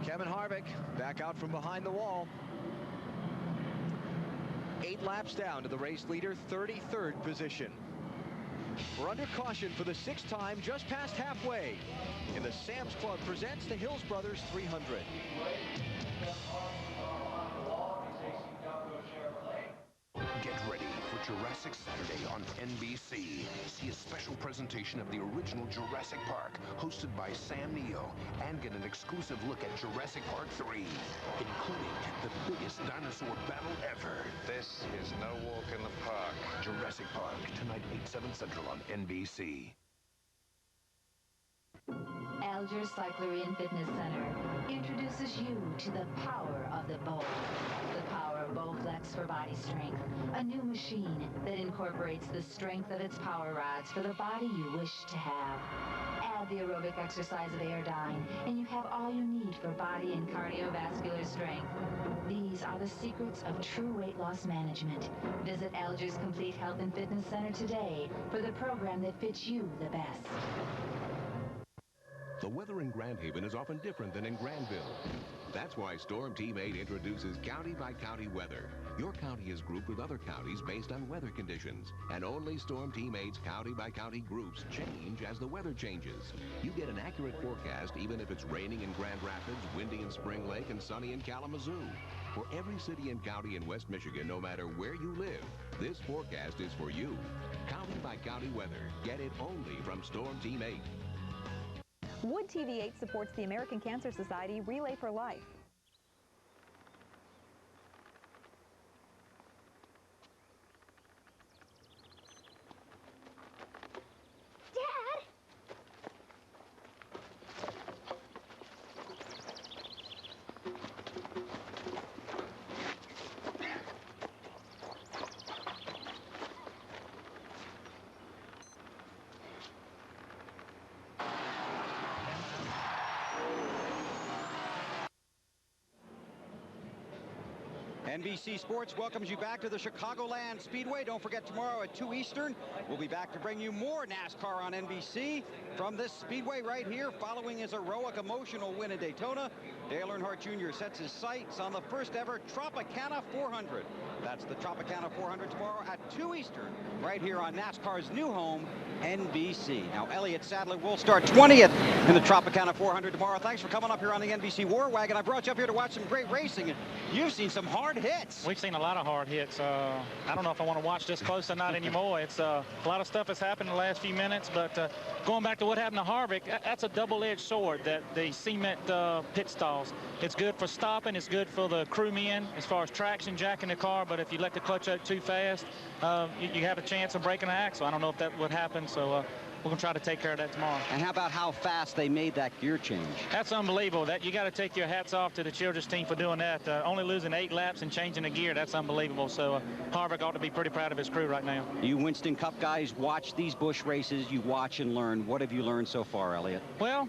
Kevin Harvick back out from behind the wall. 8 laps down to the race leader, 33rd position. We're under caution for the 6th time, just past halfway. And the Sam's Club presents the Hills Brothers 300. Get ready for Jurassic Saturday on NBC. See a special presentation of the original Jurassic Park, hosted by Sam Neill, and get an exclusive look at Jurassic Park 3, including the biggest dinosaur battle ever. This is no walk in the park. Jurassic Park, tonight 8/7 Central on NBC. Algiers Cyclery Fitness Center introduces you to the power of the Bow. The power of Bowflex for body strength. A new machine that incorporates the strength of its power rods for the body you wish to have. Add the aerobic exercise of Airdyne, and you have all you need for body and cardiovascular strength. These are the secrets of true weight loss management. Visit Algiers Complete Health and Fitness Center today for the program that fits you the best. The weather in Grand Haven is often different than in Granville. That's why Storm Team 8 introduces county-by-county weather. Your county is grouped with other counties based on weather conditions, and only Storm Team 8's county-by-county groups change as the weather changes. You get an accurate forecast even if it's raining in Grand Rapids, windy in Spring Lake, and sunny in Kalamazoo. For every city and county in West Michigan, no matter where you live, this forecast is for you. County-by-county weather. Get it only from Storm Team 8. Wood TV 8 supports the American Cancer Society Relay for Life. Dad! NBC Sports welcomes you back to the Chicagoland Speedway. Don't forget, tomorrow at 2 Eastern, we'll be back to bring you more NASCAR on NBC from this speedway right here. Following his heroic, emotional win at Daytona, Dale Earnhardt Jr. sets his sights on the first ever Tropicana 400. That's the Tropicana 400 tomorrow at 2 Eastern, right here on NASCAR's new home, NBC. Now, Elliott Sadler will start 20th in the Tropicana 400 tomorrow. Thanks for coming up here on the NBC War Wagon. I brought you up here to watch some great racing, and you've seen some hard hits. We've seen a lot of hard hits. I don't know if I want to watch this close or not anymore. It's a lot of stuff has happened in the last few minutes, but going back to what happened to Harvick, that's a double-edged sword, that the cement pit stalls. It's good for stopping. It's good for the crewmen as far as traction jacking the car, but if you let the clutch out too fast, you have a chance of breaking the axle. I don't know if that would happen, so we're going to try to take care of that tomorrow. And how about how fast they made that gear change? That's unbelievable. That you got to take your hats off to the Childress team for doing that. Only losing 8 laps and changing the gear, that's unbelievable. So Harvick ought to be pretty proud of his crew right now. You Winston Cup guys watch these Busch races. You watch and learn. What have you learned so far, Elliott? Well,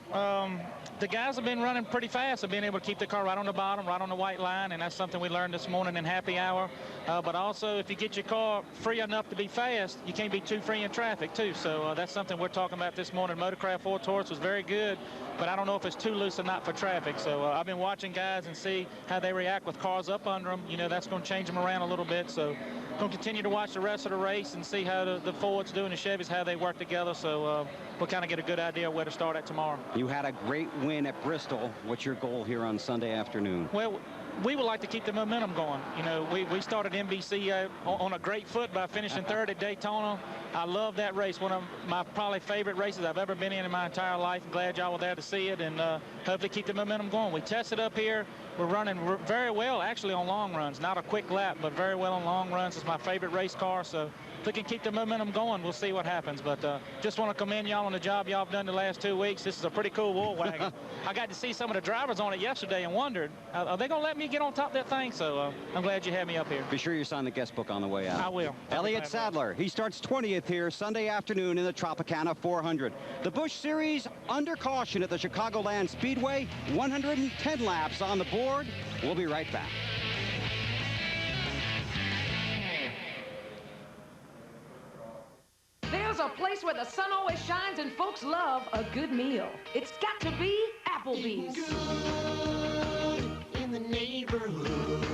the guys have been running pretty fast. Have been able to keep the car right on the bottom, right on the white line, and that's something we learned this morning in happy hour. But also, if you get your car free enough to be fast, you can't be too free in traffic, too. So that's something we're talking about this morning. Motorcraft 4 Taurus was very good, but I don't know if it's too loose or not for traffic. So I've been watching guys and see how they react with cars up under them. You know, that's going to change them around a little bit. So going to continue to watch the rest of the race and see how the Fords do and the Chevys, how they work together. So we'll kind of get a good idea of where to start at tomorrow. You had a great win at Bristol. What's your goal here on Sunday afternoon? Well, we would like to keep the momentum going. You know, we started NBC on a great foot by finishing third at Daytona. I love that race. One of my probably favorite races I've ever been in my entire life. I'm glad y'all were there to see it, and hopefully keep the momentum going. We tested up here. We're running very well, actually, on long runs. Not a quick lap, but very well on long runs. It's my favorite race car, so if we can keep the momentum going, we'll see what happens. But just want to commend y'all on the job y'all have done the last 2 weeks. This is a pretty cool war wagon. I got to see some of the drivers on it yesterday and wondered, are they going to let me get on top of that thing? So I'm glad you had me up here. Be sure you sign the guest book on the way out. I will. Elliott Sadler, he starts 20th here Sunday afternoon in the Tropicana 400. The Busch Series under caution at the Chicagoland Speedway. 110 laps on the board. We'll be right back. There's a place where the sun always shines and folks love a good meal. It's got to be Applebee's. Good in the neighborhood.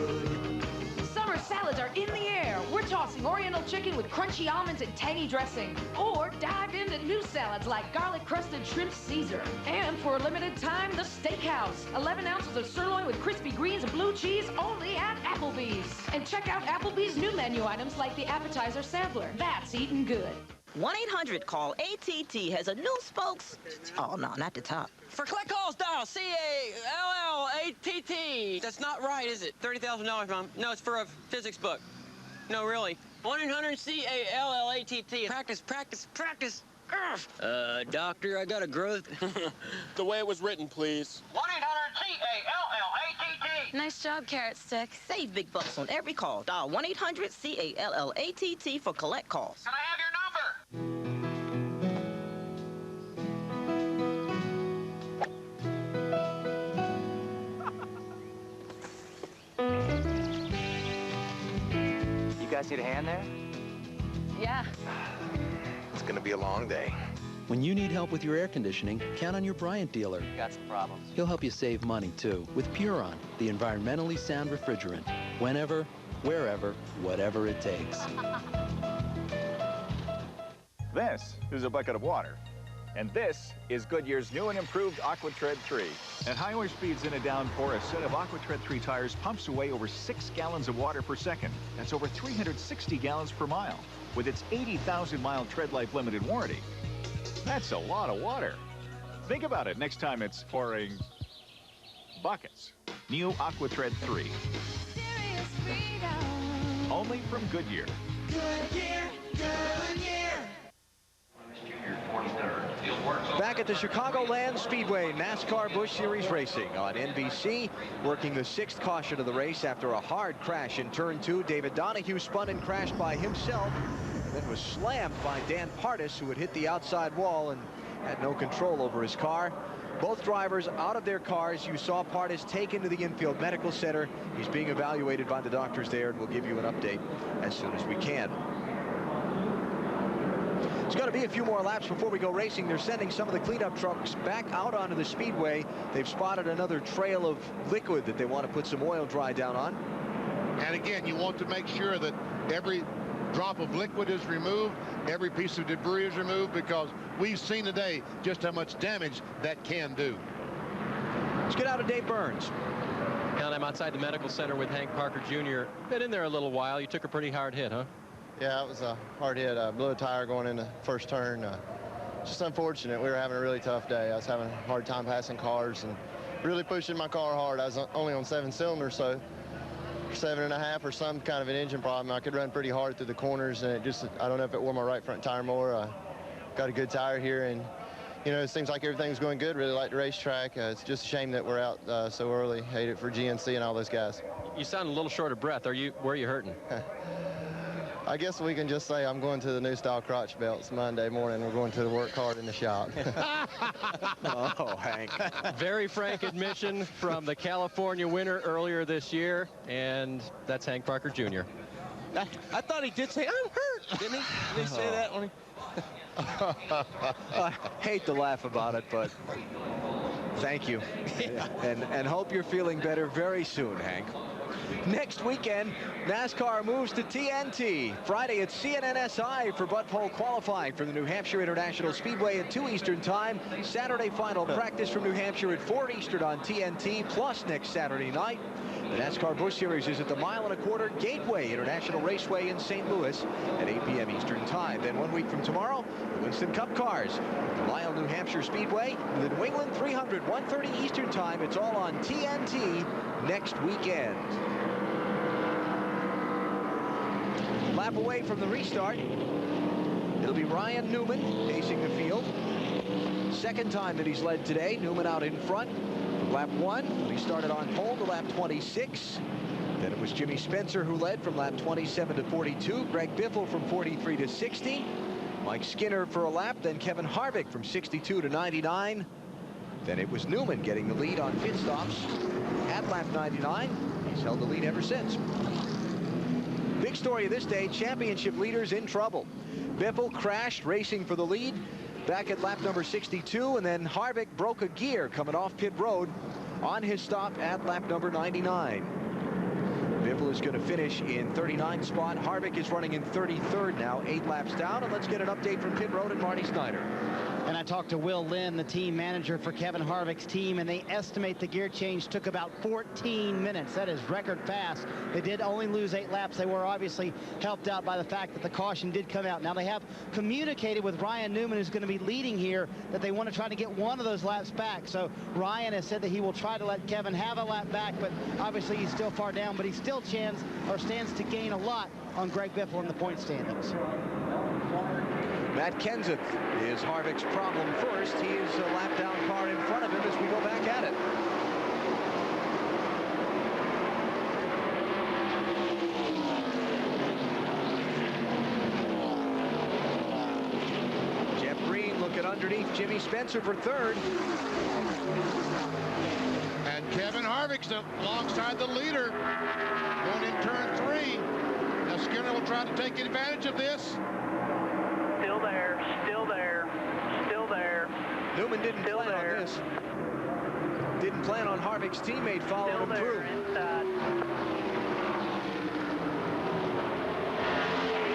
Summer salads are in the air. We're tossing Oriental chicken with crunchy almonds and tangy dressing. Or dive into new salads like garlic crusted shrimp Caesar. And for a limited time, the Steakhouse. 11 ounces of sirloin with crispy greens and blue cheese only at Applebee's. And check out Applebee's new menu items like the appetizer sampler. That's eating good. 1-800-CALL-ATT has a new spokes. Oh, no, not the top. For collect calls, dial C-A-L-L-A-T-T. That's not right, is it? $30,000, Mom. No, it's for a physics book. No, really. 1-800-CALLATT. Practice, practice, practice. Doctor, I got a growth. The way it was written, please. 1-800-CALLATT. Nice job, Carrot Stick. Save big bucks on every call. Dial 1-800-CALLATT for collect calls. Can I have your number? You guys need a hand there? Yeah. It's gonna be a long day. When you need help with your air conditioning, count on your Bryant dealer. Got some problems. He'll help you save money, too, with Puron, the environmentally sound refrigerant. Whenever, wherever, whatever it takes. This is a bucket of water. And this is Goodyear's new and improved AquaTread 3. At highway speeds in a downpour, a set of AquaTread 3 tires pumps away over 6 gallons of water per second. That's over 360 gallons per mile. With its 80,000-mile tread life limited warranty. That's a lot of water. Think about it next time it's pouring buckets. New AquaTread 3. Only from Goodyear. Goodyear, Goodyear. Back at the Chicagoland Speedway, NASCAR Busch Series Racing on NBC, working the 6th caution of the race after a hard crash in turn 2. David Donahue spun and crashed by himself, and then was slammed by Dan Pardis, who had hit the outside wall and had no control over his car. Both drivers out of their cars. You saw Partis taken to the infield medical center. He's being evaluated by the doctors there, and we'll give you an update as soon as we can. It's going to be a few more laps before we go racing. They're sending some of the cleanup trucks back out onto the speedway. They've spotted another trail of liquid that they want to put some oil dry down on. And again, you want to make sure that every drop of liquid is removed, every piece of debris is removed, because we've seen today just how much damage that can do. Let's get out of Dave Burns. And I'm outside the medical center with Hank Parker Jr. Been in there a little while. You took a pretty hard hit, huh? Yeah, it was a hard hit. Blew a tire going into first turn. Just unfortunate. We were having a really tough day. I was having a hard time passing cars and really pushing my car hard. I was only on 7 cylinders, so 7.5 or some kind of an engine problem. I could run pretty hard through the corners, and it just, I don't know if it wore my right front tire more. Got a good tire here, and you know, it seems like everything's going good. Really like the racetrack. It's just a shame that we're out so early. Hate it for GNC and all those guys. You sound a little short of breath. Where are you hurting? I guess we can just say I'm going to the new style crotch belts Monday morning. We're going to work hard in the shop. Oh, Hank. Very frank admission from the California winner earlier this year, and that's Hank Parker Jr. I thought he did say, I'm hurt, didn't he? Did he say that when he... I hate to laugh about it, but thank you. And hope you're feeling better very soon, Hank. Next weekend, NASCAR moves to TNT. Friday at CNNSI for butt pole qualifying for the New Hampshire International Speedway at 2 Eastern time. Saturday final practice from New Hampshire at 4 Eastern on TNT, plus next Saturday night. The NASCAR Busch Series is at the 1.25 mile Gateway International Raceway in St. Louis at 8 p.m. Eastern time. Then 1 week from tomorrow, the Winston Cup cars. The Lyle, New Hampshire Speedway, the New England 300, 1:30 Eastern time. It's all on TNT next weekend. Lap away from the restart. It'll be Ryan Newman pacing the field. Second time that he's led today. Newman out in front. From lap 1, he started on pole to lap 26. Then it was Jimmy Spencer who led from lap 27 to 42. Greg Biffle from 43 to 60. Mike Skinner for a lap. Then Kevin Harvick from 62 to 99. Then it was Newman getting the lead on pit stops at lap 99. He's held the lead ever since. Big story of this day, championship leaders in trouble. Biffle crashed racing for the lead back at lap number 62, and then Harvick broke a gear coming off pit road on his stop at lap number 99. Biffle is going to finish in 39th spot. Harvick is running in 33rd now, 8 laps down. And let's get an update from pit road and Marty Snyder. And I talked to Will Lynn, the team manager for Kevin Harvick's team, and they estimate the gear change took about 14 minutes. That is record fast. They did only lose 8 laps. They were obviously helped out by the fact that the caution did come out. Now they have communicated with Ryan Newman, who's going to be leading here, that they want to try to get one of those laps back. So Ryan has said that he will try to let Kevin have a lap back, but obviously he's still far down, but he still stands to gain a lot on Greg Biffle in the point standings. Matt Kenseth is Harvick's problem first. He is a lap down car in front of him as we go back at it. Jeff Green looking underneath Jimmy Spencer for third. And Kevin Harvick's alongside the leader going in turn 3. Now Skinner will try to take advantage of this. Still there, still there, still there. Newman didn't plan on this. Didn't plan on Harvick's teammate following him through.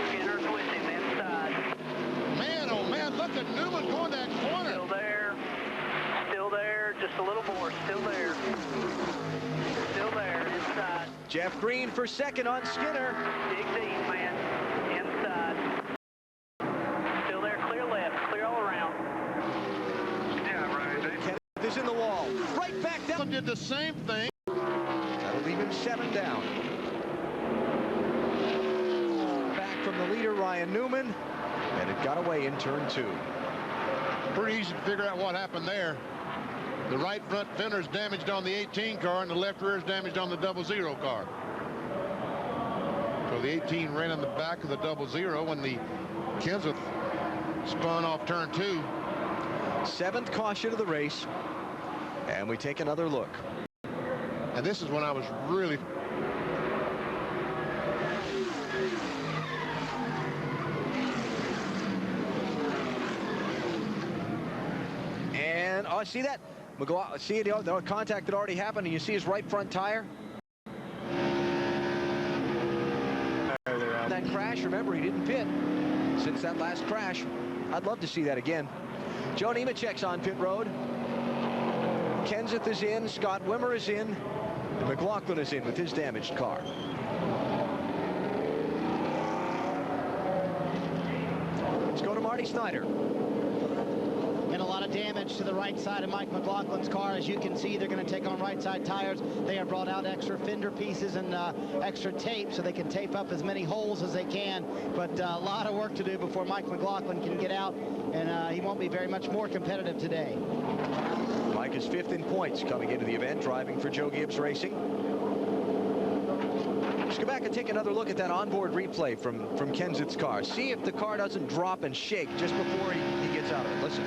Skinner's with him inside. Man, oh man, look at Newman going that corner. Still there, just a little more, still there. Still there, inside. Jeff Green for second on Skinner. Dig deep, man, inside. Is in the wall. Right back down. Did the same thing. That'll leave him 7 down. Back from the leader, Ryan Newman. And it got away in turn 2. Pretty easy to figure out what happened there. The right front fender is damaged on the 18 car and the left rear is damaged on the 00 car. So the 18 ran in the back of the 00 when the Kenseth spun off turn 2. 7th caution of the race. And we take another look. And this is when I was really... And, oh, see that? See it, the contact that already happened, and you see his right front tire? That crash, remember, he didn't pit since that last crash. I'd love to see that again. Joe Nemechek's on pit road. Kenseth is in, Scott Wimmer is in, and McLaughlin is in with his damaged car. Let's go to Marty Snyder. And a lot of damage to the right side of Mike McLaughlin's car. As you can see, they're going to take on right side tires. They have brought out extra fender pieces and extra tape so they can tape up as many holes as they can. But a lot of work to do before Mike McLaughlin can get out, and he won't be very much more competitive today. Mike is 5th in points coming into the event, driving for Joe Gibbs Racing. Let's go back and take another look at that onboard replay from Kenseth's car. See if the car doesn't drop and shake just before he gets out of it. Listen.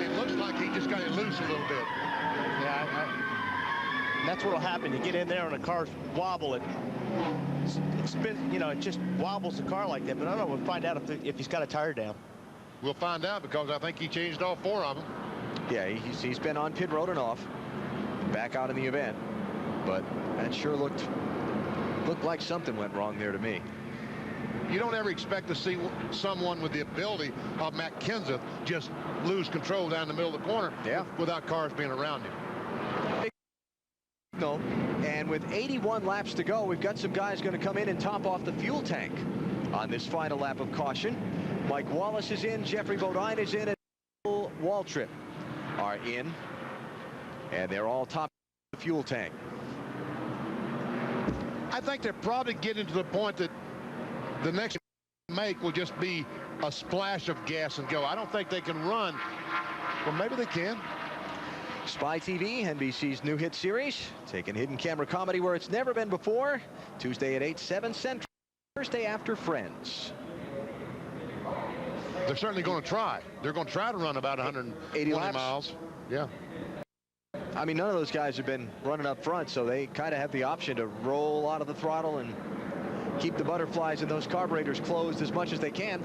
It looks like he just got it loose a little bit. Yeah, and that's what'll happen. You get in there and the car's wobble. It spins, you know, it just wobbles the car like that. But I don't know. We'll find out if he's got a tire down. We'll find out because I think he changed all 4 of them. Yeah, he's been on pit road and off, back out in the event, but that sure looked like something went wrong there to me. You don't ever expect to see someone with the ability of Matt Kenseth just lose control down the middle of the corner without cars being around him. No, and with 81 laps to go, we've got some guys going to come in and top off the fuel tank on this final lap of caution. Mike Wallace is in, Jeffrey Bodine is in, and Waltrip are in, and they're all top of the fuel tank. I think they're probably getting to the point that the next make will just be a splash of gas and go. I don't think they can run. Well, maybe they can. Spy TV, NBC's new hit series, taking hidden camera comedy where it's never been before. Tuesday at 8, 7 Central, Thursday after Friends. They're certainly going to try. They're going to try to run about 180 miles. Yeah. I mean, none of those guys have been running up front, so they kind of have the option to roll out of the throttle and keep the butterflies in those carburetors closed as much as they can.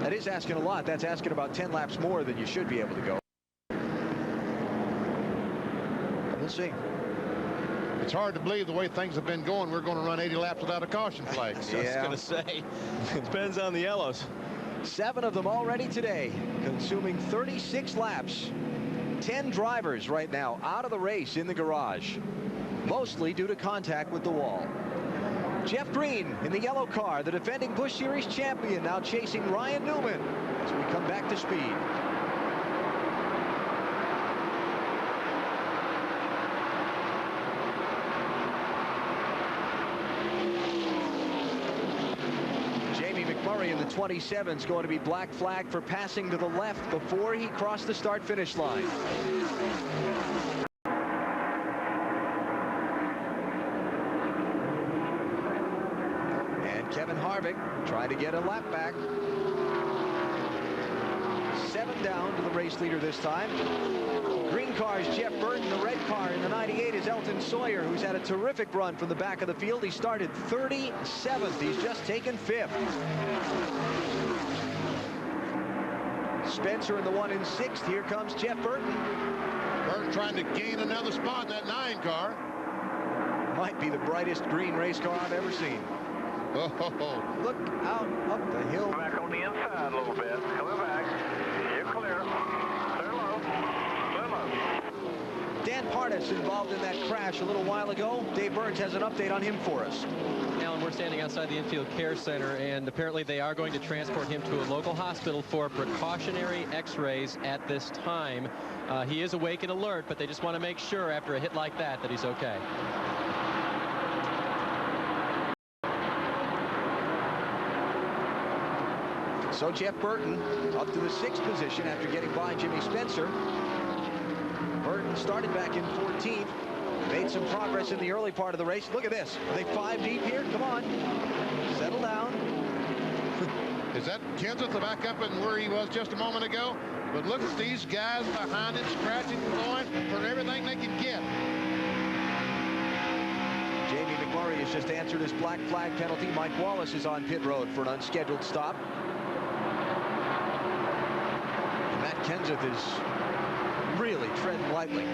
That is asking a lot. That's asking about 10 laps more than you should be able to go. We'll see. It's hard to believe the way things have been going. We're going to run 80 laps without a caution flag. I was going to say, it depends on the yellows. 7 of them already today, consuming 36 laps. 10 drivers right now out of the race in the garage, mostly due to contact with the wall. Jeff Green in the yellow car, the defending Busch Series champion, now chasing Ryan Newman as we come back to speed. In the 27 is going to be black flag for passing to the left before he crossed the start-finish line. And Kevin Harvick trying to get a lap back. 7 down to the race leader this time. Green car is Jeff Burton. The red car in the 98 is Elton Sawyer, who's had a terrific run from the back of the field. He started 37th. He's just taken 5th. Spencer in the 1 in 6th. Here comes Jeff Burton. Burton trying to gain another spot in that 9 car. Might be the brightest green race car I've ever seen. Oh. Look out up the hill. Back on the inside a little bit. Coming back. You're clear. Clear low. Clear low. Dan Parnas involved in that crash a little while ago. Dave Burns has an update on him for us. Alan, we're standing outside the infield care center, and apparently they are going to transport him to a local hospital for precautionary x-rays at this time. He is awake and alert, but they just want to make sure after a hit like that he's okay. So Jeff Burton up to the 6th position after getting by Jimmy Spencer. Burton started back in 14th. Made some progress in the early part of the race. Look at this. Are they 5 deep here? Come on. Settle down. Is that Kenseth back up and where he was just a moment ago? But look at these guys behind him, scratching and clawing for everything they can get. Jamie McMurray has just answered his black flag penalty. Mike Wallace is on pit road for an unscheduled stop. And Matt Kenseth is really treading lightly.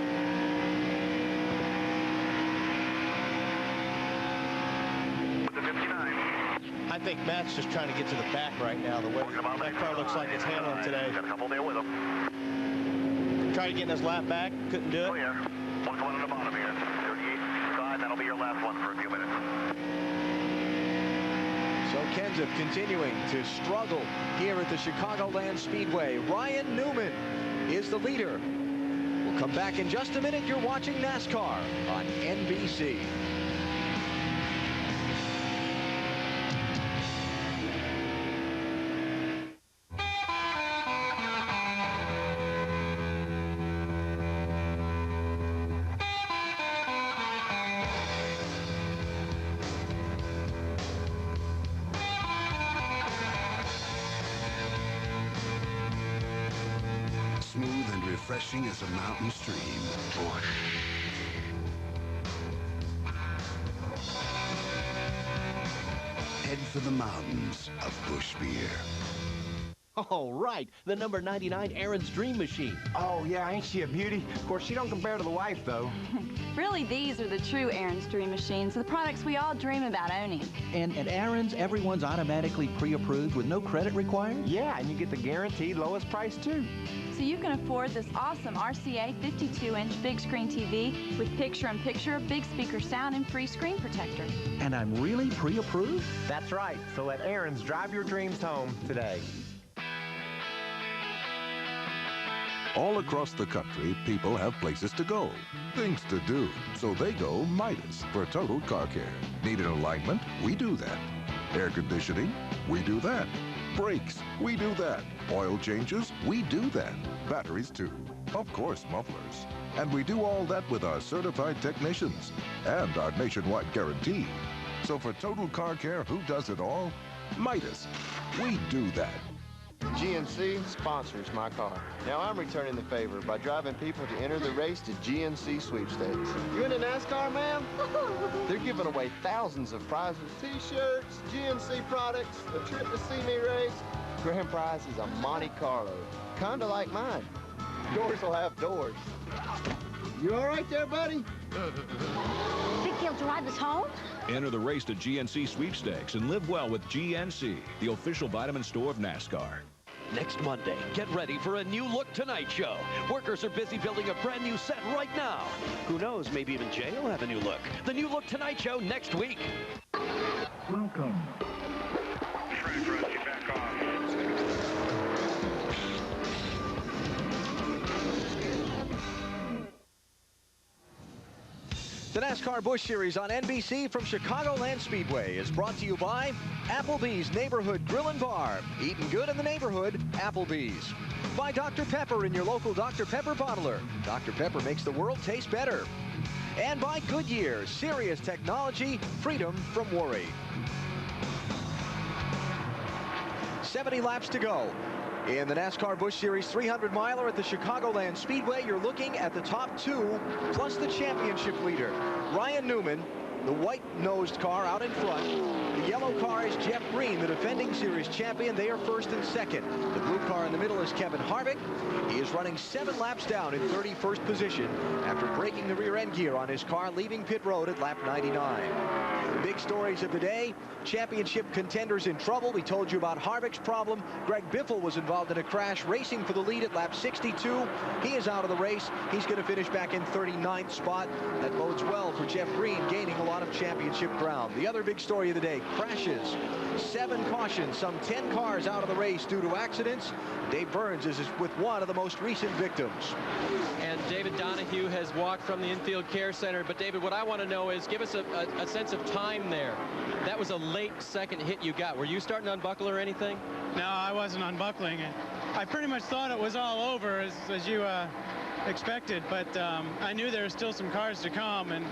I think Matt's just trying to get to the back right now. The way that car looks like it's handling today. Got a couple there with him. Tried to get in his lap back, couldn't do it. Oh yeah, one's one on the bottom here. 38 side, that'll be your last one for a few minutes. So Kenseth continuing to struggle here at the Chicagoland Speedway. Ryan Newman is the leader. We'll come back in just a minute. You're watching NASCAR on NBC. Smooth and refreshing as a mountain stream. Busch. Head for the mountains of Busch beer. Oh, right. The number 99 Aaron's Dream Machine. Oh, yeah, ain't she a beauty? Of course, she don't compare to the wife, though. Really, these are the true Aaron's Dream Machines, the products we all dream about owning. And at Aaron's, everyone's automatically pre-approved with no credit required? Yeah, and you get the guaranteed lowest price, too. So you can afford this awesome RCA 52-inch big screen TV with picture-in-picture, big speaker sound, and free screen protector. And I'm really pre-approved? That's right. So let Aaron's drive your dreams home today. All across the country, people have places to go, things to do. So they go Midas for total car care. Need an alignment? We do that. Air conditioning? We do that. Brakes? We do that. Oil changes? We do that. Batteries too. Of course, mufflers. And we do all that with our certified technicians and our nationwide guarantee. So for total car care, who does it all? Midas. We do that. GNC sponsors my car. Now I'm returning the favor by driving people to enter the race to GNC sweepstakes. You into NASCAR, ma'am? They're giving away thousands of prizes. T-shirts, GNC products, a trip to see me race. Grand prize is a Monte Carlo, kinda like mine. Doors will have doors. You all right there, buddy? Think he'll drive us home? Enter the race to GNC sweepstakes and live well with GNC, the official vitamin store of NASCAR. Next Monday, get ready for a new look Tonight Show. Workers are busy building a brand new set right now. Who knows, maybe even Jay will have a new look. The new look Tonight Show next week. Welcome. Track rescue back on. The NASCAR Busch Series on NBC from Chicagoland Speedway is brought to you by Applebee's Neighborhood Grill and Bar. Eating good in the neighborhood, Applebee's. By Dr. Pepper in your local Dr. Pepper bottler. Dr. Pepper makes the world taste better. And by Goodyear, serious technology, freedom from worry. 70 laps to go. In the NASCAR Busch Series 300-miler at the Chicagoland Speedway, you're looking at the top two, plus the championship leader. Ryan Newman, the white-nosed car out in front. The yellow car is Jeff Green, the defending series champion. They are first and second. The blue car in the middle is Kevin Harvick. He is running 7 laps down in 31st position after breaking the rear end gear on his car, leaving pit road at lap 99. The big stories of the day, championship contenders in trouble. We told you about Harvick's problem. Greg Biffle was involved in a crash, racing for the lead at lap 62. He is out of the race. He's going to finish back in 39th spot. That bodes well for Jeff Green, gaining a lot of championship ground. The other big story of the day, crashes. 7 cautions, some 10 cars out of the race due to accidents. Dave Burns is with one of the most recent victims. And David Donahue has walked from the infield care center. But David, what I want to know is, give us a sense of time there. That was a late second hit you got. Were you starting to unbuckle or anything? No, I wasn't unbuckling it. I pretty much thought it was all over, as you expected, but I knew there were still some cars to come, and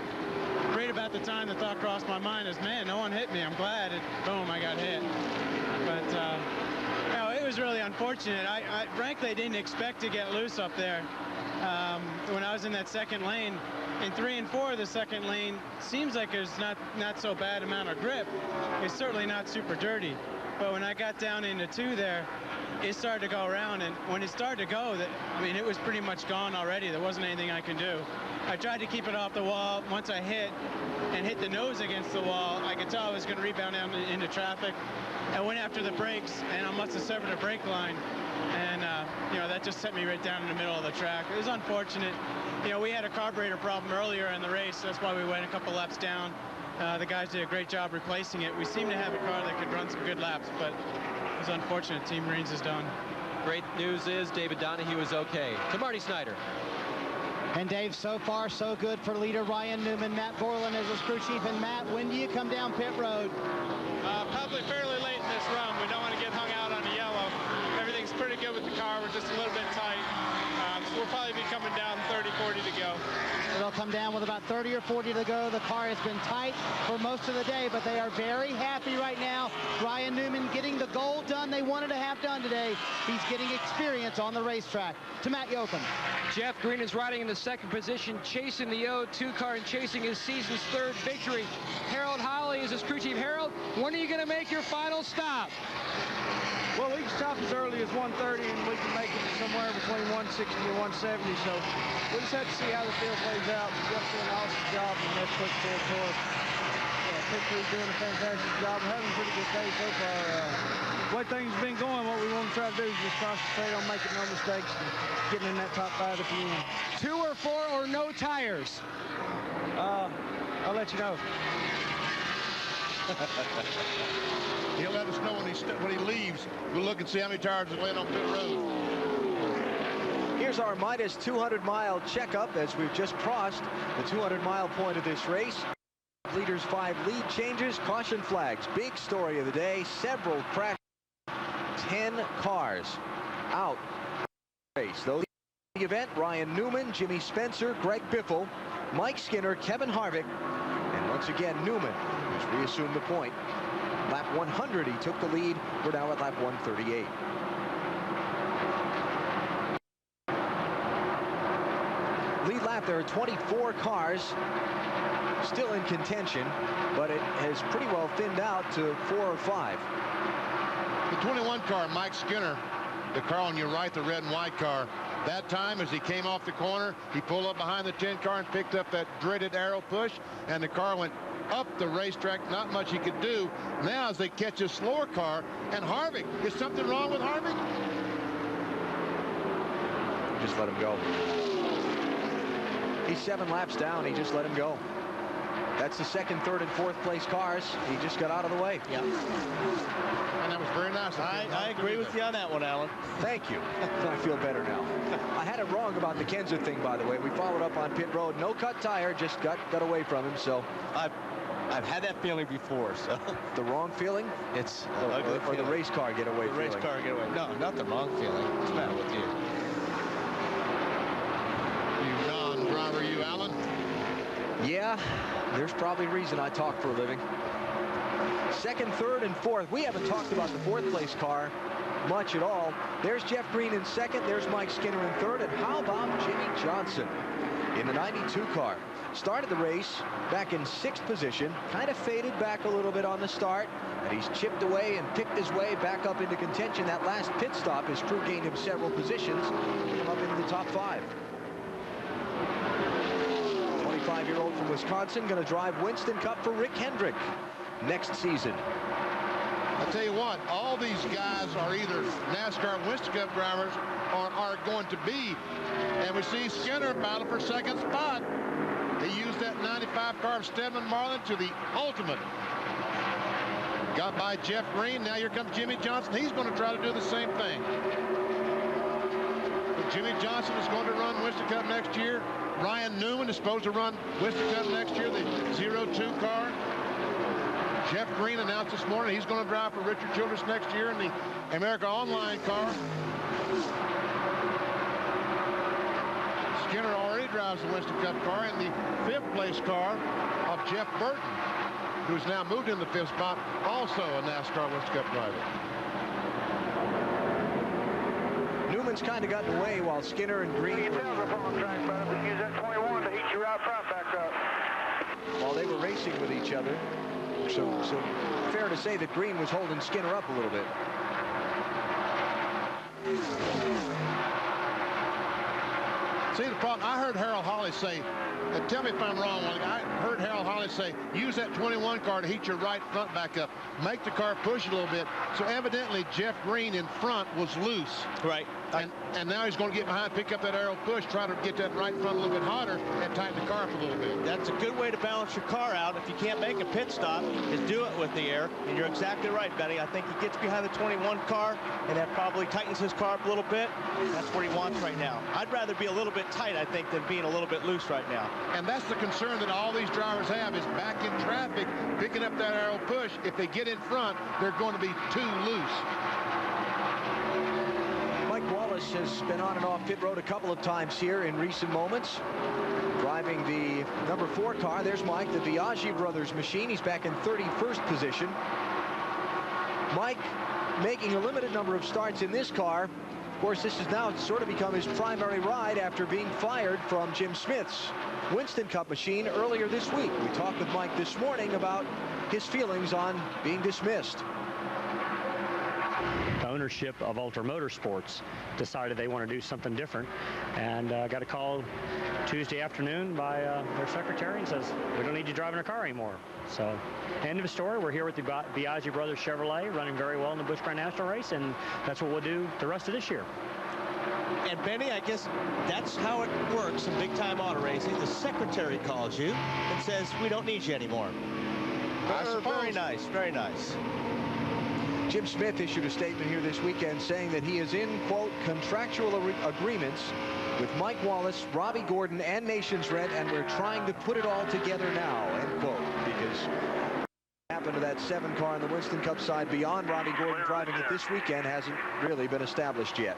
right about the time the thought crossed my mind is, man, no one hit me. I'm glad. Boom, I got hit. But was really unfortunate. Frankly, I didn't expect to get loose up there. When I was in that second lane, in 3 and 4, the second lane seems like there's not so bad amount of grip. It's certainly not super dirty. But when I got down into 2 there, it started to go around, and when it started to go, I mean, it was pretty much gone already. There wasn't anything I could do. I tried to keep it off the wall. Once I hit the nose against the wall, I could tell I was going to rebound down into traffic. I went after the brakes, and I must have severed a brake line. And, you know, that just set me right down in the middle of the track. It was unfortunate. You know, we had a carburetor problem earlier in the race. That's why we went a couple laps down. The guys did a great job replacing it. We seem to have a car that could run some good laps, but it was unfortunate. Team Marines is done. Great news is David Donahue is okay. To Marty Snyder. And Dave, so far so good for leader Ryan Newman. Matt Borland is his crew chief. And Matt, when do you come down pit road? Probably fairly late in this run. We don't want to get hung out on the yellow. Everything's pretty good with the car. We're just a little bit tight. So we'll probably be coming down 30, 40 to go. It'll come down with about 30 or 40 to go. The car has been tight for most of the day, but they are very happy right now. Ryan Newman getting the goal done they wanted to have done today. He's getting experience on the racetrack. To Matt Yoakum. Jeff Green is riding in the second position, chasing the O2 car and chasing his season's 3rd victory. Harold Holly is his crew chief. Harold, when are you going to make your final stop? Well, we can stop as early as 1:30, and we can make it somewhere between 160 and 170. So we'll just have to see how the field plays out. Jeff's doing an awesome job in that quick field tour. Pit crew's doing a fantastic job. We're having a pretty good day so far. The way things have been going, what we want to try to do is just concentrate on making no mistakes and getting in that top 5 at the end. 2 or 4 or no tires? I'll let you know. He'll let us know when he leaves. We'll look and see how many tires are laying on pit road. Here's our minus 200-mile checkup as we've just crossed the 200-mile point of this race. Leaders 5 lead changes, caution flags. Big story of the day. Several crashes. 10 cars out. Race. Those in the event: Ryan Newman, Jimmy Spencer, Greg Biffle, Mike Skinner, Kevin Harvick, and once again Newman has reassumed the point. Lap 100, he took the lead. We're now at lap 138. Lead lap, there are 24 cars still in contention, but it has pretty well thinned out to 4 or 5. The 21 car, Mike Skinner, the car on your right, the red and white car, that time as he came off the corner, he pulled up behind the 10 car and picked up that dreaded arrow push, and the car went up the racetrack. Not much he could do. Now as they catch a slower car, and Harvick, is something wrong with Harvick? Just let him go. He's 7 laps down. He just let him go. That's the 2nd, 3rd, and 4th place cars. He just got out of the way. Yeah. And that was very nice. I agree with you on that one, Alan. Thank you. I feel better now. I had it wrong about the Kenza thing, by the way. We followed up on pit road. No cut tire, just got away from him. So I've had that feeling before. So the wrong feeling? It's or the race car getaway. The race car getaway. No, not the wrong feeling. What's the matter with you? You non-driver, you, Alan? Yeah, there's probably a reason I talk for a living. 2nd, 3rd, and 4th. We haven't talked about the 4th place car much at all. There's Jeff Green in 2nd. There's Mike Skinner in 3rd. And how about Jimmy Johnson in the 92 car? Started the race back in 6th position. Kind of faded back a little bit on the start. And he's chipped away and picked his way back up into contention. That last pit stop, his crew gained him several positions. Came up into the top 5. 25-year-old from Wisconsin going to drive Winston Cup for Rick Hendrick next season. I'll tell you what, all these guys are either NASCAR Winston Cup drivers or are going to be. And we see Skinner battle for 2nd spot. He used that 95 car of Stedman Marlin to the ultimate. Got by Jeff Green. Now here comes Jimmy Johnson. He's going to try to do the same thing. But Jimmy Johnson is going to run Winston Cup next year. Ryan Newman is supposed to run Winston Cup next year, the 02 car. Jeff Green announced this morning he's going to drive for Richard Childress next year in the America Online car. Skinner already drives the Winston Cup car in the 5th place car of Jeff Burton, who's now moved in the 5th spot, also a NASCAR Winston Cup driver. Newman's kind of gotten away while Skinner and Green Use that 21 to heat you right front back up. while they were racing with each other. So fair to say that Green was holding Skinner up a little bit. See, the problem, I heard Harold Holly say, and tell me if I'm wrong, I heard Harold Holly say, use that 21 car to heat your right front back up. Make the car push a little bit. So evidently, Jeff Green in front was loose. Right. And now he's going to get behind, pick up that aero push, try to get that right front a little bit hotter, and tighten the car up a little bit. That's a good way to balance your car out. If you can't make a pit stop, is do it with the air. And you're exactly right, Benny. I think he gets behind the 21 car, and that probably tightens his car up a little bit. That's what he wants right now. I'd rather be a little bit tight, I think, than being a little bit loose right now. And that's the concern that all these drivers have, is back in traffic, picking up that aero push. If they get in front, they're going to be too loose. Mike Wallace has been on and off pit road a couple of times here in recent moments, driving the number 4 car. There's Mike, the Biaggi brothers machine. He's back in 31st position. Mike making a limited number of starts in this car. Of course, this has now sort of become his primary ride after being fired from Jim Smith's Winston Cup machine earlier this week. We talked with Mike this morning about his feelings on being dismissed. Ownership of Ultra Motorsports decided they want to do something different, and got a call Tuesday afternoon by their secretary and says, we don't need you driving a car anymore. So, end of the story. We're here with the Biaggi Brothers Chevrolet, running very well in the Busch Grand National Race, and that's what we'll do the rest of this year. And Benny, I guess that's how it works in big-time auto racing. The secretary calls you and says, we don't need you anymore. Very nice, very nice. Jim Smith issued a statement here this weekend saying that he is in, quote, contractual agreements with Mike Wallace, Robbie Gordon, and Nations Red, and we're trying to put it all together now, end quote, because what happened to that 7 car on the Winston Cup side beyond Robbie Gordon driving it this weekend hasn't really been established yet.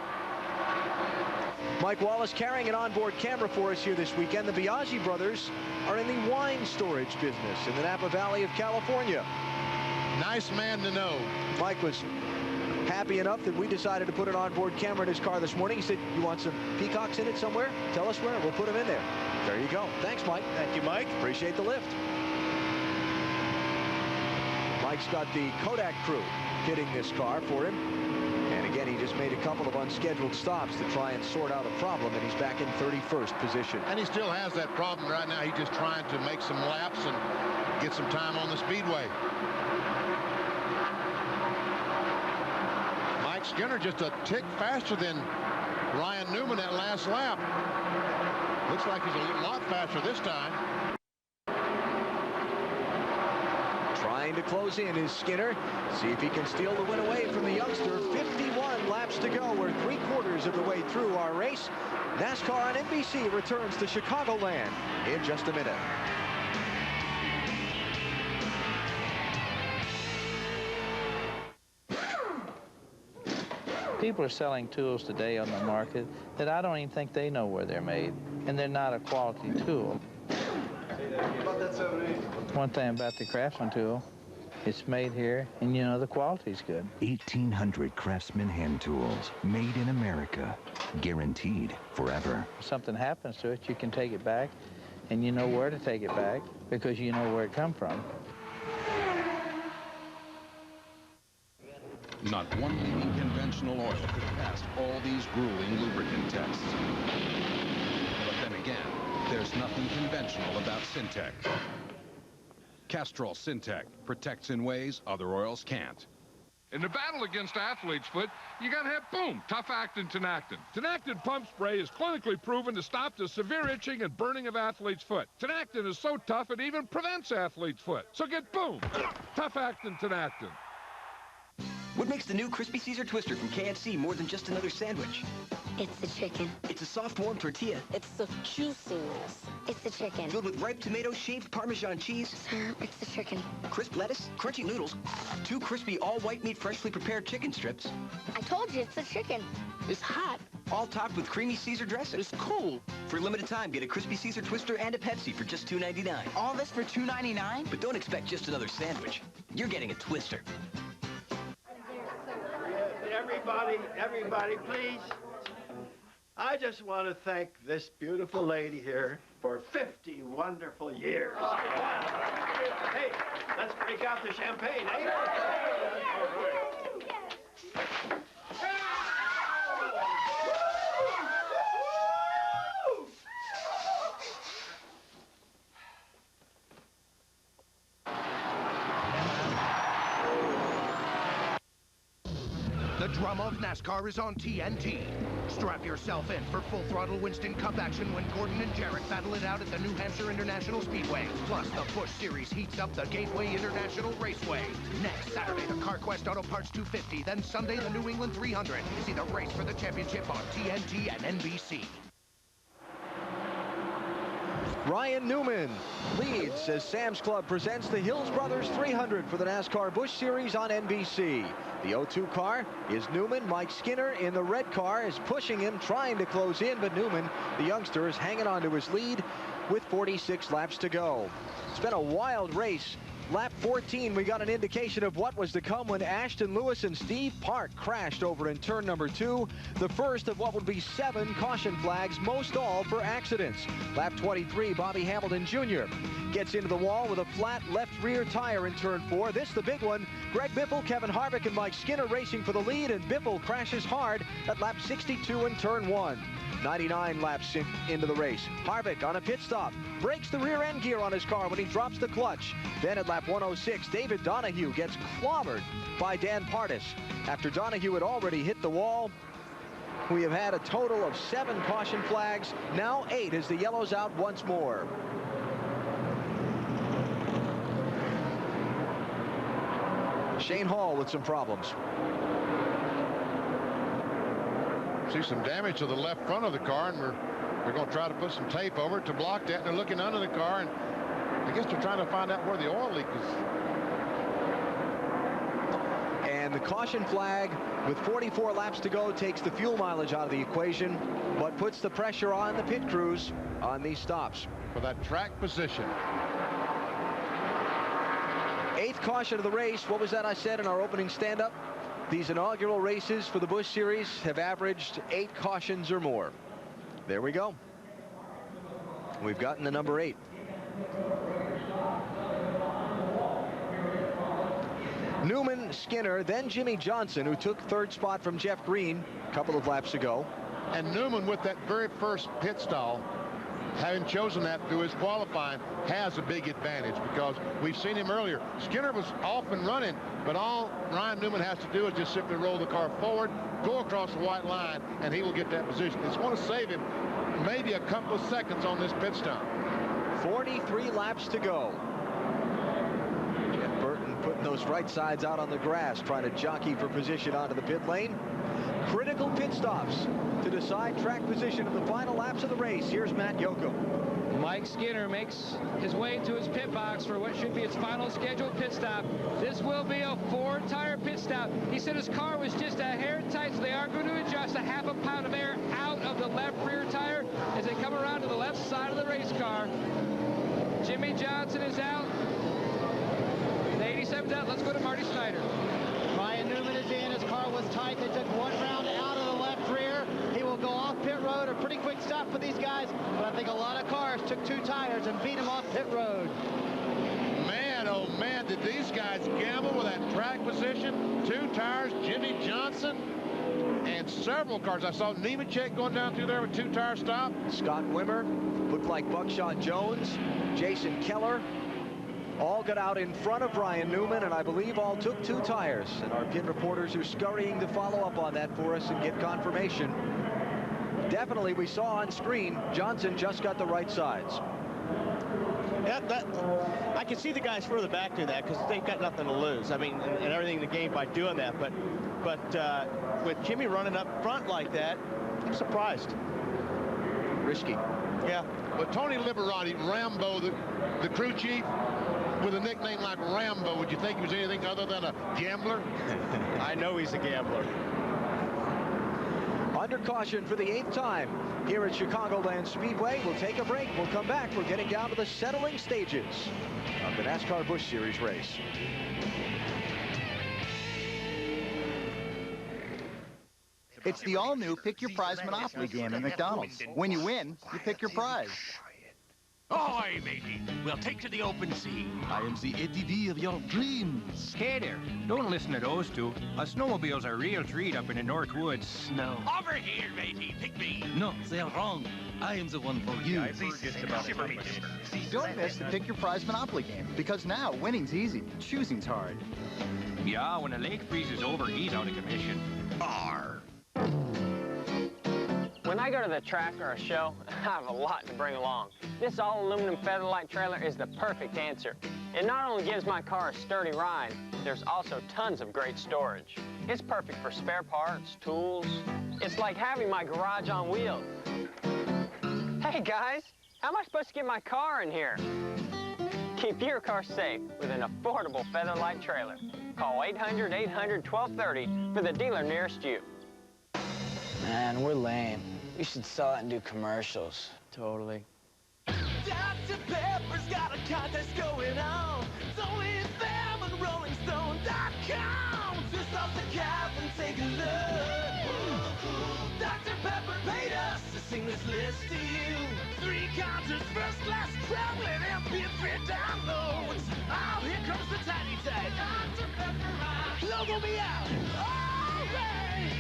Mike Wallace carrying an onboard camera for us here this weekend. The Biaggi brothers are in the wine storage business in the Napa Valley of California. Nice man to know. Mike was happy enough that we decided to put an onboard camera in his car this morning. He said, you want some peacocks in it somewhere? Tell us where. We'll put them in there. There you go. Thanks, Mike. Thank you, Mike. Appreciate the lift. Mike's got the Kodak crew kitting this car for him. And again, he just made a couple of unscheduled stops to try and sort out a problem, and he's back in 31st position. And he still has that problem right now. He's just trying to make some laps and get some time on the speedway. Mike Skinner just a tick faster than Ryan Newman that last lap. Looks like he's a lot faster this time. Trying to close in is Skinner. See if he can steal the win away from the youngster. 51 laps to go. We're 3/4 of the way through our race. NASCAR on NBC returns to Chicagoland in just a minute. People are selling tools today on the market that I don't even think they know where they're made, and they're not a quality tool. One thing about the Craftsman tool, it's made here, and you know the quality's good. 1,800 Craftsman hand tools, made in America, guaranteed forever. If something happens to it, you can take it back, and you know where to take it back because you know where it come from. Not one leading conventional oil could pass all these grueling lubricant tests. But then again, there's nothing conventional about Syntec. Castrol Syntec protects in ways other oils can't. In the battle against athlete's foot, you gotta have, boom, tough-actin Tenactin. Tenactin pump spray is clinically proven to stop the severe itching and burning of athlete's foot. Tenactin is so tough it even prevents athlete's foot. So get, boom, tough-actin Tenactin. What makes the new Crispy Caesar Twister from KFC more than just another sandwich? It's the chicken. It's a soft, warm tortilla. It's the juiciness. It's the chicken. Filled with ripe tomato, shaved Parmesan cheese. Sir, it's the chicken. Crisp lettuce, crunchy noodles, 2 crispy all-white meat freshly prepared chicken strips. I told you, it's the chicken. It's hot. All topped with creamy Caesar dressing. It's cool. For a limited time, get a Crispy Caesar Twister and a Pepsi for just $2.99. All this for $2.99? But don't expect just another sandwich. You're getting a Twister. Everybody, please. I just want to thank this beautiful lady here for 50 wonderful years. Hey, let's break out the champagne, eh? The drama of NASCAR is on TNT. Strap yourself in for full-throttle Winston Cup action when Gordon and Jarrett battle it out at the New Hampshire International Speedway. Plus, the Busch Series heats up the Gateway International Raceway. Next Saturday, the CarQuest Auto Parts 250. Then Sunday, the New England 300. See the race for the championship on TNT and NBC. Ryan Newman leads as Sam's Club presents the Hills Brothers 300 for the NASCAR Busch Series on NBC. The 02 car is Newman. Mike Skinner in the red car is pushing him, trying to close in, but Newman, the youngster, is hanging on to his lead with 46 laps to go. It's been a wild race. Lap 14, we got an indication of what was to come when Ashton Lewis and Steve Park crashed over in turn number 2. The first of what would be 7 caution flags, most all for accidents. Lap 23, Bobby Hamilton Jr. gets into the wall with a flat left rear tire in turn 4. This the big one. Greg Biffle, Kevin Harvick, and Mike Skinner racing for the lead, and Biffle crashes hard at lap 62 in turn 1. 99 laps into the race. Harvick on a pit stop breaks the rear end gear on his car when he drops the clutch. Then at lap 106, David Donahue gets clobbered by Dan Pardis. After Donahue had already hit the wall, we have had a total of 7 caution flags, now 8 as the yellow's out once more. Shane Hall with some problems. See some damage to the left front of the car, and we're going to try to put some tape over it to block that. And they're looking under the car, and I guess they're trying to find out where the oil leak is. And the caution flag with 44 laps to go takes the fuel mileage out of the equation, but puts the pressure on the pit crews on these stops. For that track position. 8th caution of the race. What was that I said in our opening stand-up? These inaugural races for the Busch Series have averaged 8 cautions or more. There we go. We've gotten the number 8. Newman, Skinner, then Jimmy Johnson, who took 3rd spot from Jeff Green a couple of laps ago. And Newman, with that very first pit stall, having chosen that through his qualifying, has a big advantage because we've seen him earlier. Skinner was off and running, but all Ryan Newman has to do is just simply roll the car forward, go across the white line, and he will get that position. It's going to save him maybe a couple of seconds on this pit stop. 43 laps to go. Jeff Burton putting those right sides out on the grass, trying to jockey for position onto the pit lane. Critical pit stops to decide track position in the final laps of the race. Here's Matt Yocum. Mike Skinner makes his way to his pit box for what should be his final scheduled pit stop. This will be a 4-tire pit stop. He said his car was just a hair tight, so they are going to adjust a half a pound of air out of the left rear tire as they come around to the left side of the race car. Jimmy Johnson is out. The 87's out. Let's go to Marty Snyder. Ryan Newman is in. His car was tight. They took 1 round out of the left rear. He will go off pit road. A pretty quick stop for these guys, but I think a lot of cars took 2 tires and beat him off pit road. Man, oh man, did these guys gamble with that track position? 2 tires, Jimmy Johnson, and several cars. I saw Nemechek going down through there with 2-tire stop. Scott Wimmer, looked like Buckshot Jones, Jason Keller, all got out in front of Ryan Newman, and I believe all took 2 tires. And our pit reporters are scurrying to follow up on that for us and get confirmation. Definitely, we saw on screen, Johnson just got the right sides. Yeah, I can see the guys further back do that because they've got nothing to lose. I mean, and everything in the game by doing that. But with Jimmy running up front like that, I'm surprised. Risky. Yeah. But Tony Liberati, Rambo, the crew chief, with a nickname like Rambo, would you think he was anything other than a gambler? I know he's a gambler. Under caution for the 8th time here at Chicagoland Speedway. We'll take a break. We'll come back. We're getting down to the settling stages of the NASCAR Busch Series race. It's the all-new Pick Your Prize Monopoly game at McDonald's. When you win, you pick your prize. Ahoy, matey! We'll take to the open sea. I am the ATV of your dreams. Hey there, don't listen to those two. A snowmobile's a real treat up in the North Woods. Snow. Over here, matey, pick me. No, they are wrong. I am the one for you. Don't miss the Pick Your Prize Monopoly game, because now winning's easy, choosing's hard. Yeah, when the lake freezes over, he's out of commission. Arr. When I go to the track or a show, I have a lot to bring along. This all-aluminum Featherlight trailer is the perfect answer. It not only gives my car a sturdy ride, there's also tons of great storage. It's perfect for spare parts, tools. It's like having my garage on wheels. Hey guys, how am I supposed to get my car in here? Keep your car safe with an affordable Featherlight trailer. Call 800-800-1230 for the dealer nearest you. Man, we're lame. We should sell it and do commercials. Totally. Dr. Pepper's got a contest going on. So is them on RollingStone.com. Twist off the cap and take a look. Dr. Pepper paid us to sing this list to you. 3 concerts, first class traveling, MP3 downloads. Oh, here comes the tiny type. Dr. Pepper, logo me out. All right.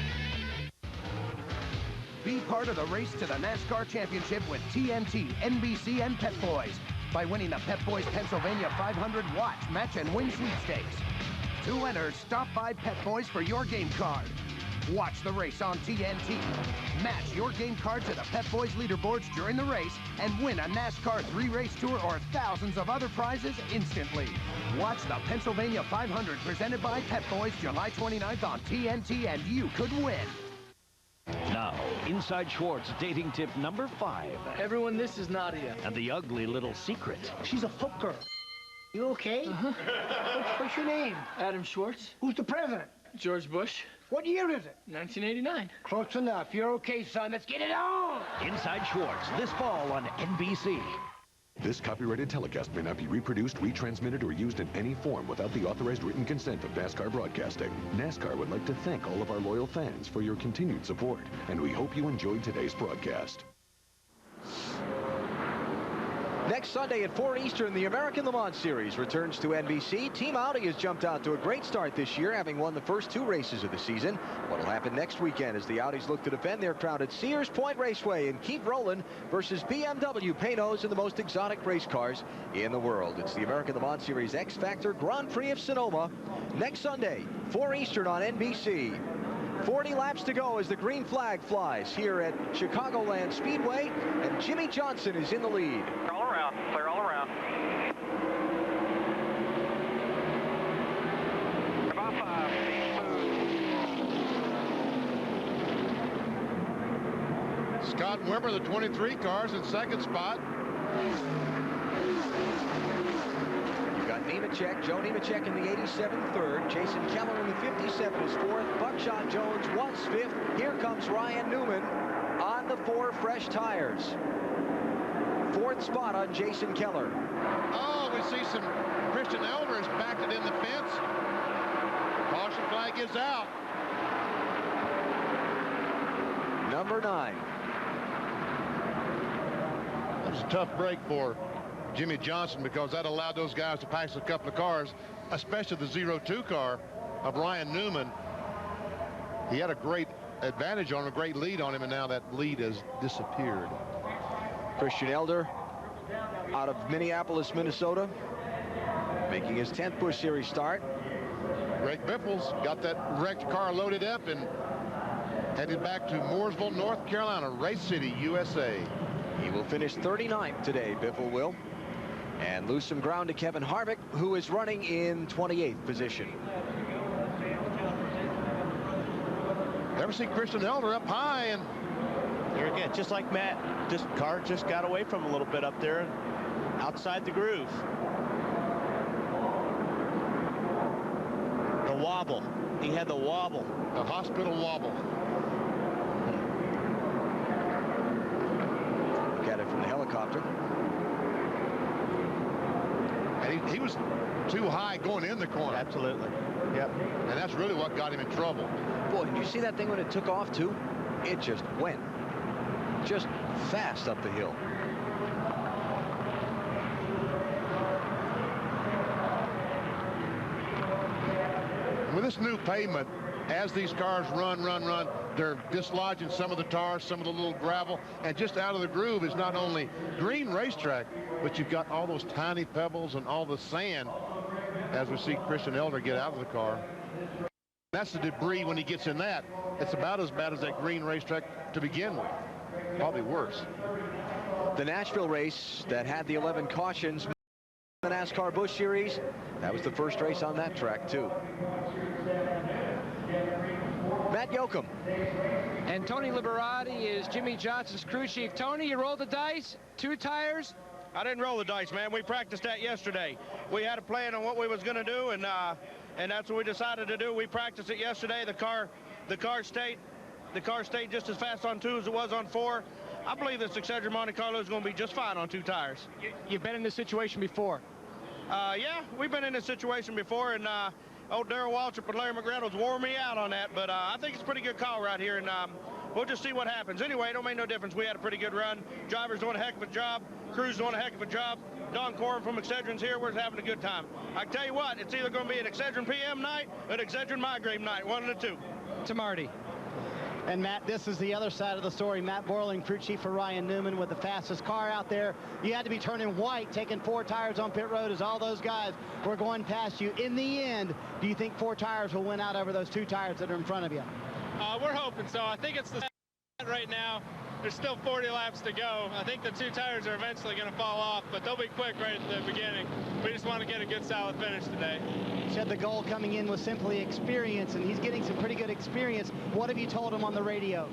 Be part of the race to the NASCAR Championship with TNT, NBC, and Pet Boys by winning the Pet Boys Pennsylvania 500 Watch Match and Win Sweepstakes. To enter, stop by Pet Boys for your game card. Watch the race on TNT. Match your game card to the Pet Boys leaderboards during the race and win a NASCAR 3-race tour or thousands of other prizes instantly. Watch the Pennsylvania 500 presented by Pet Boys July 29th on TNT and you could win. Now, inside Schwartz dating tip number 5. Everyone, this is Nadia. And the ugly little secret. She's a hooker. You okay? Uh-huh. What's your name? Adam Schwartz. Who's the president? George Bush. What year is it? 1989. Close enough. You're okay, son. Let's get it on! Inside Schwartz, this fall on NBC. This copyrighted telecast may not be reproduced, retransmitted, or used in any form without the authorized written consent of NASCAR Broadcasting. NASCAR would like to thank all of our loyal fans for your continued support, and we hope you enjoyed today's broadcast. Next Sunday at 4 Eastern, the American Le Mans Series returns to NBC. Team Audi has jumped out to a great start this year, having won the first 2 races of the season. What will happen next weekend as the Audis look to defend their crown at Sears Point Raceway and keep rolling versus BMW, Panoz, and the most exotic race cars in the world. It's the American Le Mans Series X Factor Grand Prix of Sonoma next Sunday, 4 Eastern on NBC. 40 laps to go as the green flag flies here at Chicagoland Speedway, and Jimmy Johnson is in the lead. All around, clear all around. About 5, smooth. Scott Wimmer, the 23 cars in second spot. Got Nemechek, Joe Nemechek in the 87 third. Jason Keller in the 57 is fourth. Buckshot Jones was fifth. Here comes Ryan Newman on the 4 fresh tires. 4th spot on Jason Keller. Oh, we see some Christian Elder has backed it in the fence. Caution flag is out. Number 9. That was a tough break for Jimmy Johnson because that allowed those guys to pass a couple of cars, especially the 02 car of Ryan Newman. He had a great advantage on him, a great lead on him, and now that lead has disappeared. Christian Elder out of Minneapolis, Minnesota, making his 10th Busch Series start. Greg Biffles got that wrecked car loaded up and headed back to Mooresville, North Carolina, Race City, USA. He will finish 39th today, Biffle will. And lose some ground to Kevin Harvick, who is running in 28th position. Never see Christian Elder up high, and here again, just like Matt, this car just got away from him a little bit up there outside the groove. The wobble. He had the wobble. The hospital wobble. Look at it from the helicopter. And he was too high going in the corner. Absolutely. Yep, and that's really what got him in trouble. Boy, did you see that thing when it took off, too? It just went just fast up the hill. With this new pavement, as these cars run, they're dislodging some of the tar, some of the little gravel, and just out of the groove is not only green racetrack, but you've got all those tiny pebbles and all the sand as we see Christian Elder get out of the car. That's the debris when he gets in that. It's about as bad as that green racetrack to begin with. Probably worse. The Nashville race that had the 11 cautions, the NASCAR Busch Series, that was the first race on that track, too. Matt Yoakum. And Tony Liberati is Jimmy Johnson's crew chief. Tony, you rolled the dice, 2 tires. I didn't roll the dice, man. We practiced that yesterday. We had a plan on what we was going to do, and that's what we decided to do. We practiced it yesterday. The car stayed just as fast on 2 as it was on 4. I believe this Excedrin Monte Carlo is going to be just fine on 2 tires. You've been in this situation before. Yeah, we've been in this situation before, and old Darrell Waltrip and Larry McReynolds wore me out on that, but I think it's a pretty good call right here, and we'll just see what happens. Anyway, it don't make no difference. We had a pretty good run. Driver's doing a heck of a job. Crew's doing a heck of a job. Don Corum from Excedrin's here. We're having a good time. I can tell you what, it's either going to be an Excedrin PM night or an Excedrin migraine night, one of the two. To Marty. And Matt, this is the other side of the story. Matt Borland, crew chief for Ryan Newman, with the fastest car out there. You had to be turning white, taking 4 tires on pit road as all those guys were going past you. In the end, do you think 4 tires will win out over those 2 tires that are in front of you? We're hoping so. I think it's the right now. There's still 40 laps to go. I think the 2 tires are eventually going to fall off, but they'll be quick right at the beginning. We just want to get a good, solid finish today. Said the goal coming in was simply experience, and he's getting some pretty good experience. What have you told him on the radio?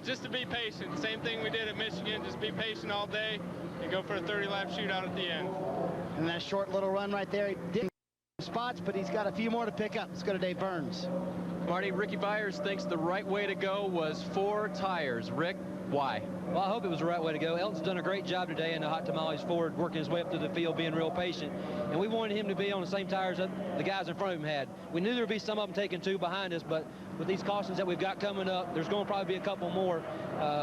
Just to be patient. Same thing we did at Michigan. Just be patient all day and go for a 30-lap shootout at the end. And that short little run right there, he didn't spots, but he's got a few more to pick up. Let's go to Dave Burns. Marty, Ricky Byers thinks the right way to go was 4 tires. Rick, why? Well, I hope it was the right way to go. Elton's done a great job today in the Hot Tamales Ford, working his way up to the field, being real patient. And we wanted him to be on the same tires that the guys in front of him had. We knew there would be some of them taking 2 behind us, but with these cautions that we've got coming up, there's going to probably be a couple more.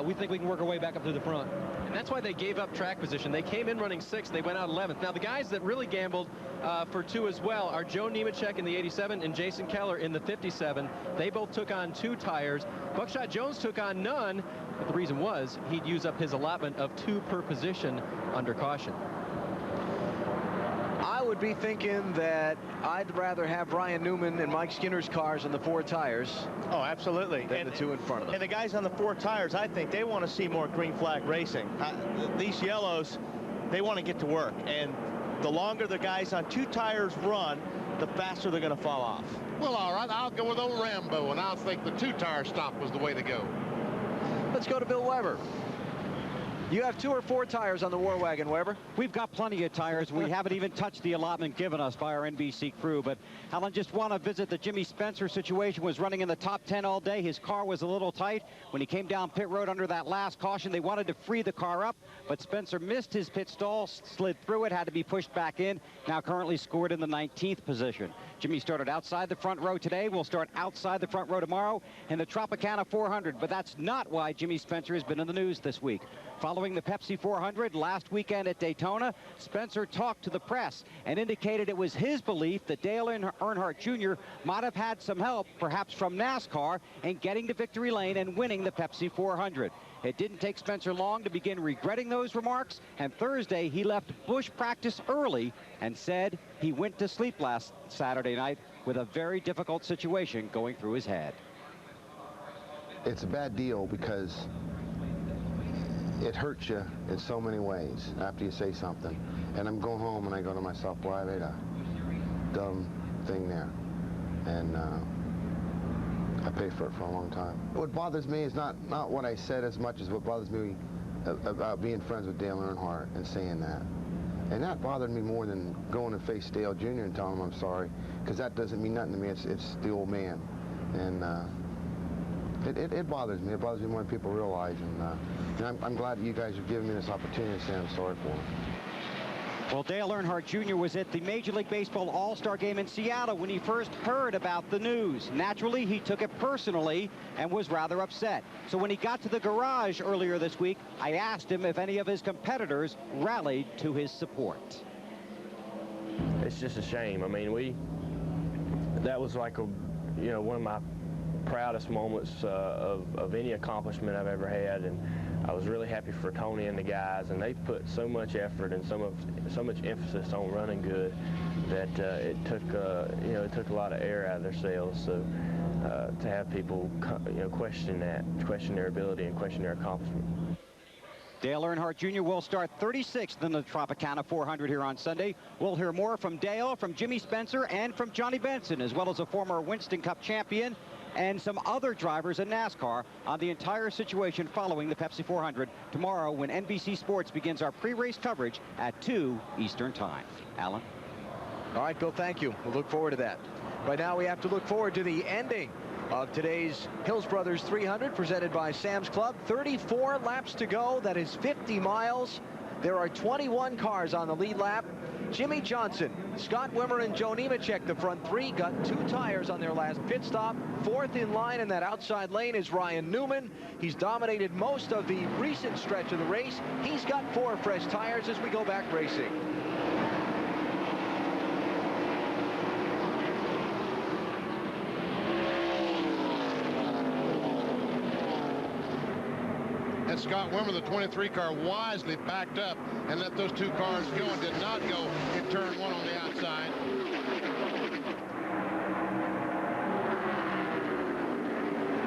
We think we can work our way back up to the front. And that's why they gave up track position. They came in running 6th. They went out 11th. Now, the guys that really gambled for 2 as well are Joe Nemechek in the 87 and Jason Keller in the 57. They both took on 2 tires. Buckshot Jones took on none, but the reason was he'd use up his allotment of 2 per position under caution. I would be thinking that I'd rather have Ryan Newman and Mike Skinner's cars in the 4 tires. Oh, absolutely. Than the 2 in front of them. And the guys on the 4 tires, I think they want to see more green flag racing. These yellows, they want to get to work. And the longer the guys on 2 tires run, the faster they're going to fall off. Well, all right, I'll go with old Rambo, and I'll think the 2-tire stop was the way to go. Let's go to Bill Weber. You have 2 or 4 tires on the War Wagon, Weber. We've got plenty of tires. We haven't even touched the allotment given us by our NBC crew. But Alan, just want to visit the Jimmy Spencer situation. Was running in the top 10 all day. His car was a little tight. When he came down pit road under that last caution, they wanted to free the car up, but Spencer missed his pit stall, slid through it, had to be pushed back in. Now currently scored in the 19th position. Jimmy started outside the front row today. Will start outside the front row tomorrow in the Tropicana 400. But that's not why Jimmy Spencer has been in the news this week. Following the Pepsi 400 last weekend at Daytona, Spencer talked to the press and indicated it was his belief that Dale Earnhardt Jr. might have had some help, perhaps from NASCAR, in getting to victory lane and winning the Pepsi 400. It didn't take Spencer long to begin regretting those remarks, and Thursday he left Busch practice early and said he went to sleep last Saturday night with a very difficult situation going through his head. It's a bad deal because it hurts you in so many ways after you say something. And I'm going home and I go to myself, boy, I made a dumb thing there. And I paid for it for a long time. What bothers me is not what I said as much as what bothers me about being friends with Dale Earnhardt and saying that. And that bothered me more than going to face Dale Jr. and telling him I'm sorry, because that doesn't mean nothing to me. It's the old man. And it bothers me. It bothers me more than people realize. And I'm glad that you guys have given me this opportunity to say I'm sorry for him. Well, Dale Earnhardt Jr. was at the Major League Baseball All-Star Game in Seattle when he first heard about the news. Naturally, he took it personally and was rather upset. So when he got to the garage earlier this week, I asked him if any of his competitors rallied to his support. It's just a shame. I mean, that was like one of my proudest moments of any accomplishment I've ever had, and I was really happy for Tony and the guys, and they put so much effort and so much emphasis on running good that it took a lot of air out of their sails. So to have people question their ability and question their accomplishment. Dale Earnhardt Jr. will start 36th in the Tropicana 400 here on Sunday. We'll hear more from Dale, from Jimmy Spencer, and from Johnny Benson, as well as a former Winston Cup champion and some other drivers in NASCAR on the entire situation following the Pepsi 400 tomorrow when NBC Sports begins our pre-race coverage at 2 Eastern Time. Alan? All right, Bill, thank you. We'll look forward to that. Right now, we have to look forward to the ending of today's Hills Brothers 300 presented by Sam's Club. 34 laps to go. That is 50 miles. There are 21 cars on the lead lap. Jimmy Johnson, Scott Wimmer, and Joe Nemechek, the front three, got 2 tires on their last pit stop. Fourth in line in that outside lane is Ryan Newman. He's dominated most of the recent stretch of the race. He's got 4 fresh tires as we go back racing. And Scott Wimmer, the 23 car, wisely backed up and let those 2 cars go and did not go in turn 1 on the outside.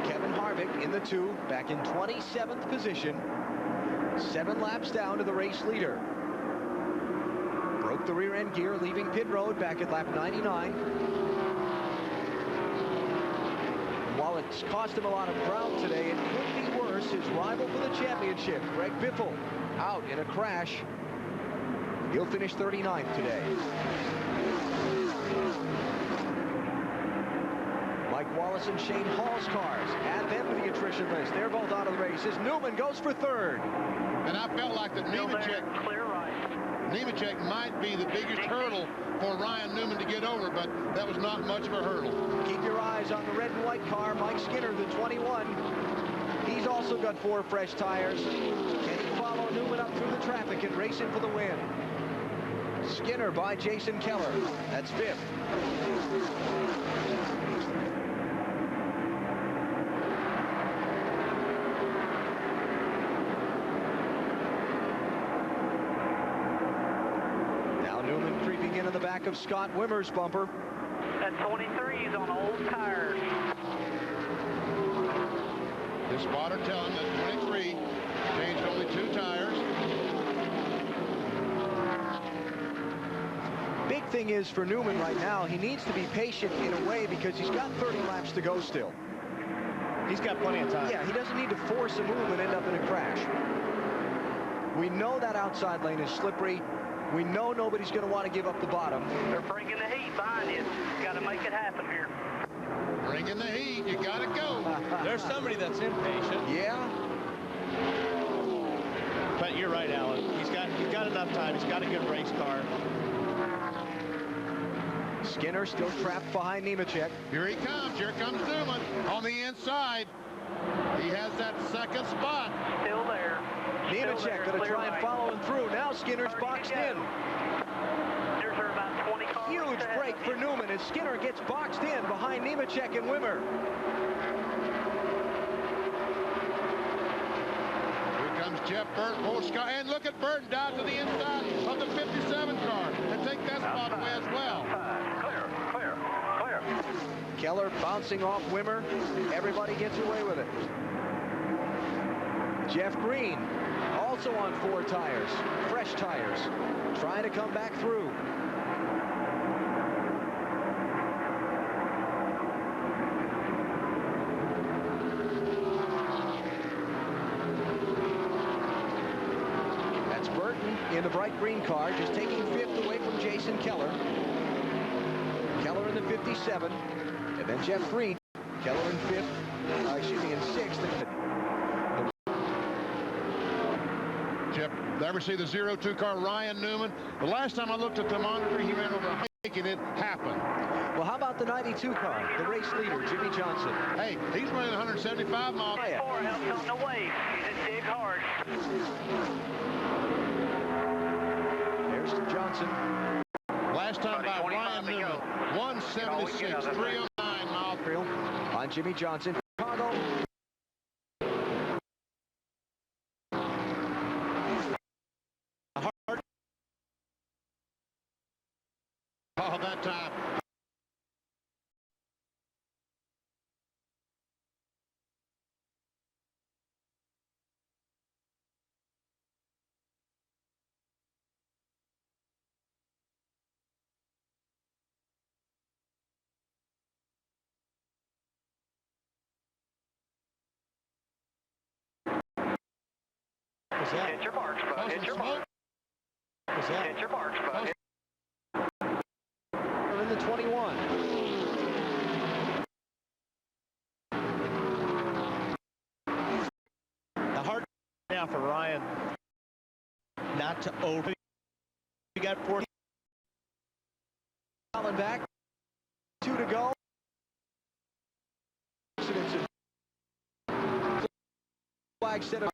Kevin Harvick in the 2, back in 27th position. 7 laps down to the race leader. Broke the rear end gear, leaving pit road back at lap 99. While it's cost him a lot of ground today, it could be worse. His rival for the championship, Greg Biffle, out in a crash. He'll finish 39th today. Mike Wallace and Shane Hall's cars, add them to the attrition list. They're both out of the race as Newman goes for 3rd. And I felt like that Nemechek might be the biggest hurdle for Ryan Newman to get over, but that was not much of a hurdle. Keep your eyes on the red and white car. Mike Skinner, the 21. He's also got 4 fresh tires. Can he follow Newman up through the traffic and race him for the win? Skinner by Jason Keller. That's 5th. Now Newman creeping into the back of Scott Wimmer's bumper. That 23 is on old tires. The spotter telling that 23 changed only 2 tires. Big thing is for Newman right now, he needs to be patient in a way because he's got 30 laps to go still. He's got plenty of time. Yeah, he doesn't need to force a move and end up in a crash. We know that outside lane is slippery. We know nobody's going to want to give up the bottom. They're bringing the heat behind you. Got to make it happen here. Bringing the heat, you got to go. There's somebody that's impatient. Yeah. But you're right, Alan. He's got enough time. He's got a good race car. Skinner still trapped behind Nemechek. Here he comes. Here comes Newman on the inside. He has that 2nd spot. Still there. Nemechek going to try and follow him through. Now Skinner's boxed in. There's about 20 cars. Huge break for Newman as Skinner gets boxed in behind Nemechek and Wimmer. Here comes Jeff Burton. Oh, Scott, and look at Burton down to the inside of the 57 car and take that spot away as well. Clear. Keller bouncing off Wimmer. Everybody gets away with it. Jeff Green also on 4 tires, fresh tires, trying to come back through. That's Burton in the bright green car, just taking 5th away from Jason Keller. Keller in the 57, and then Jeff Green. Keller in 5th, in 6th. Jeff Ever see the 02 car, Ryan Newman? The last time I looked at the monitor, he ran over a hike, and it happened. Well, how about the 92 car, the race leader, Jimmy Johnson? Hey, he's running 175 miles. Four helps on the way. It dig hard. There's Johnson. Last time by Ryan Newman, 176, 309 miles. On Jimmy Johnson, Chicago. Oh, that time. Hit your marks, bud. Hit your marks. Hit your marks, bud. We're in the 21. The hard now for Ryan not to over. We got 40. Allen back. 2 to go. Flag set up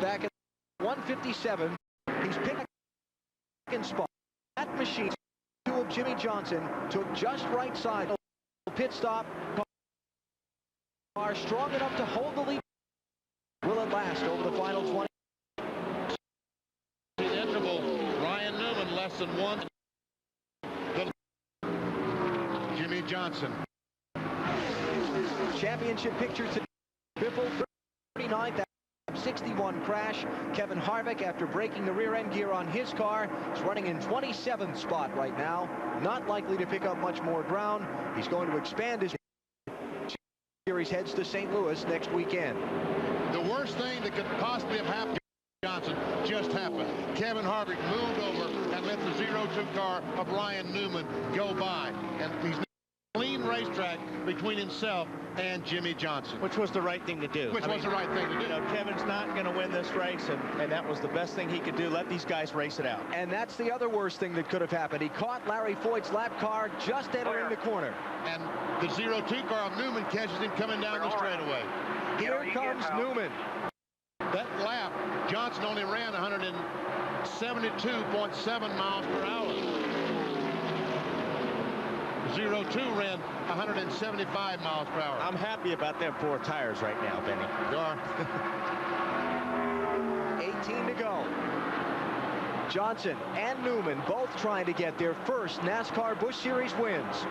back at 157. He's picked second spot. That machine, two of Jimmy Johnson, took just right side. Pit stop. Are strong enough to hold the lead. Will it last over the final 20? The interval, Ryan Newman less than one. Jimmy Johnson. Championship picture to Biffle, 39th. 61 crash. Kevin Harvick, after breaking the rear end gear on his car, is running in 27th spot right now. Not likely to pick up much more ground. He's going to expand his series, heads to St. Louis next weekend. The worst thing that could possibly have happened to Johnson just happened. Kevin Harvick moved over and let the 02 car of Ryan Newman go by. And he's clean racetrack between himself and Jimmy Johnson. Which was the right thing to do. Which was the right thing to do. You know, Kevin's not going to win this race, and that was the best thing he could do. Let these guys race it out. And that's the other worst thing that could have happened. He caught Larry Foyt's lap car just entering the corner. And the 02 car of Newman catches him coming down the straightaway. Here comes Newman. That lap, Johnson only ran 172.7 miles per hour. 02 ran 175 miles per hour. I'm happy about them 4 tires right now, Benny. You are. 18 to go. Johnson and Newman both trying to get their first NASCAR Busch Series wins.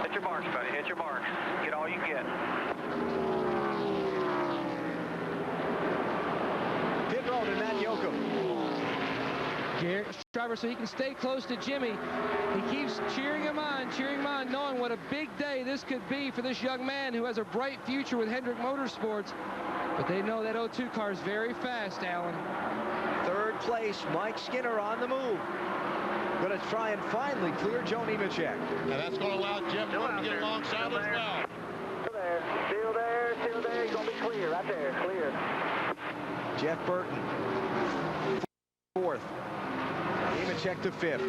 Hit your marks, buddy. Hit your marks. Get all you get. Pit road and Matt Yoakum. Garrett driver, so he can stay close to Jimmy. He keeps cheering him on, knowing what a big day this could be for this young man who has a bright future with Hendrick Motorsports. But they know that 02 car is very fast, Alan. Third place, Mike Skinner on the move. Going to try and finally clear Joe Nemechek. And that's going to allow Jeff Burton to get alongside as well. Still there. He's going to be clear right there. Clear. Jeff Burton, 4th. Nemechek to 5th.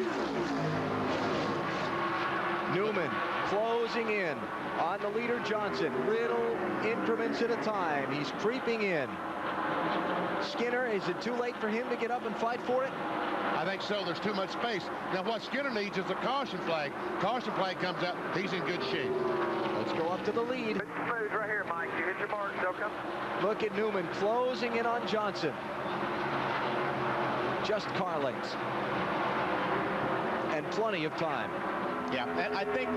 Newman closing in on the leader Johnson. Little increments at a time. He's creeping in. Skinner, is it too late for him to get up and fight for it? I think so. There's too much space. Now what Skinner needs is a caution flag. Caution flag comes out. He's in good shape. Let's go up to the lead. Smooth right here, Mike. You hit your marks, they'll come. Look at Newman closing in on Johnson. Just car lengths. And plenty of time. Yeah, and I think,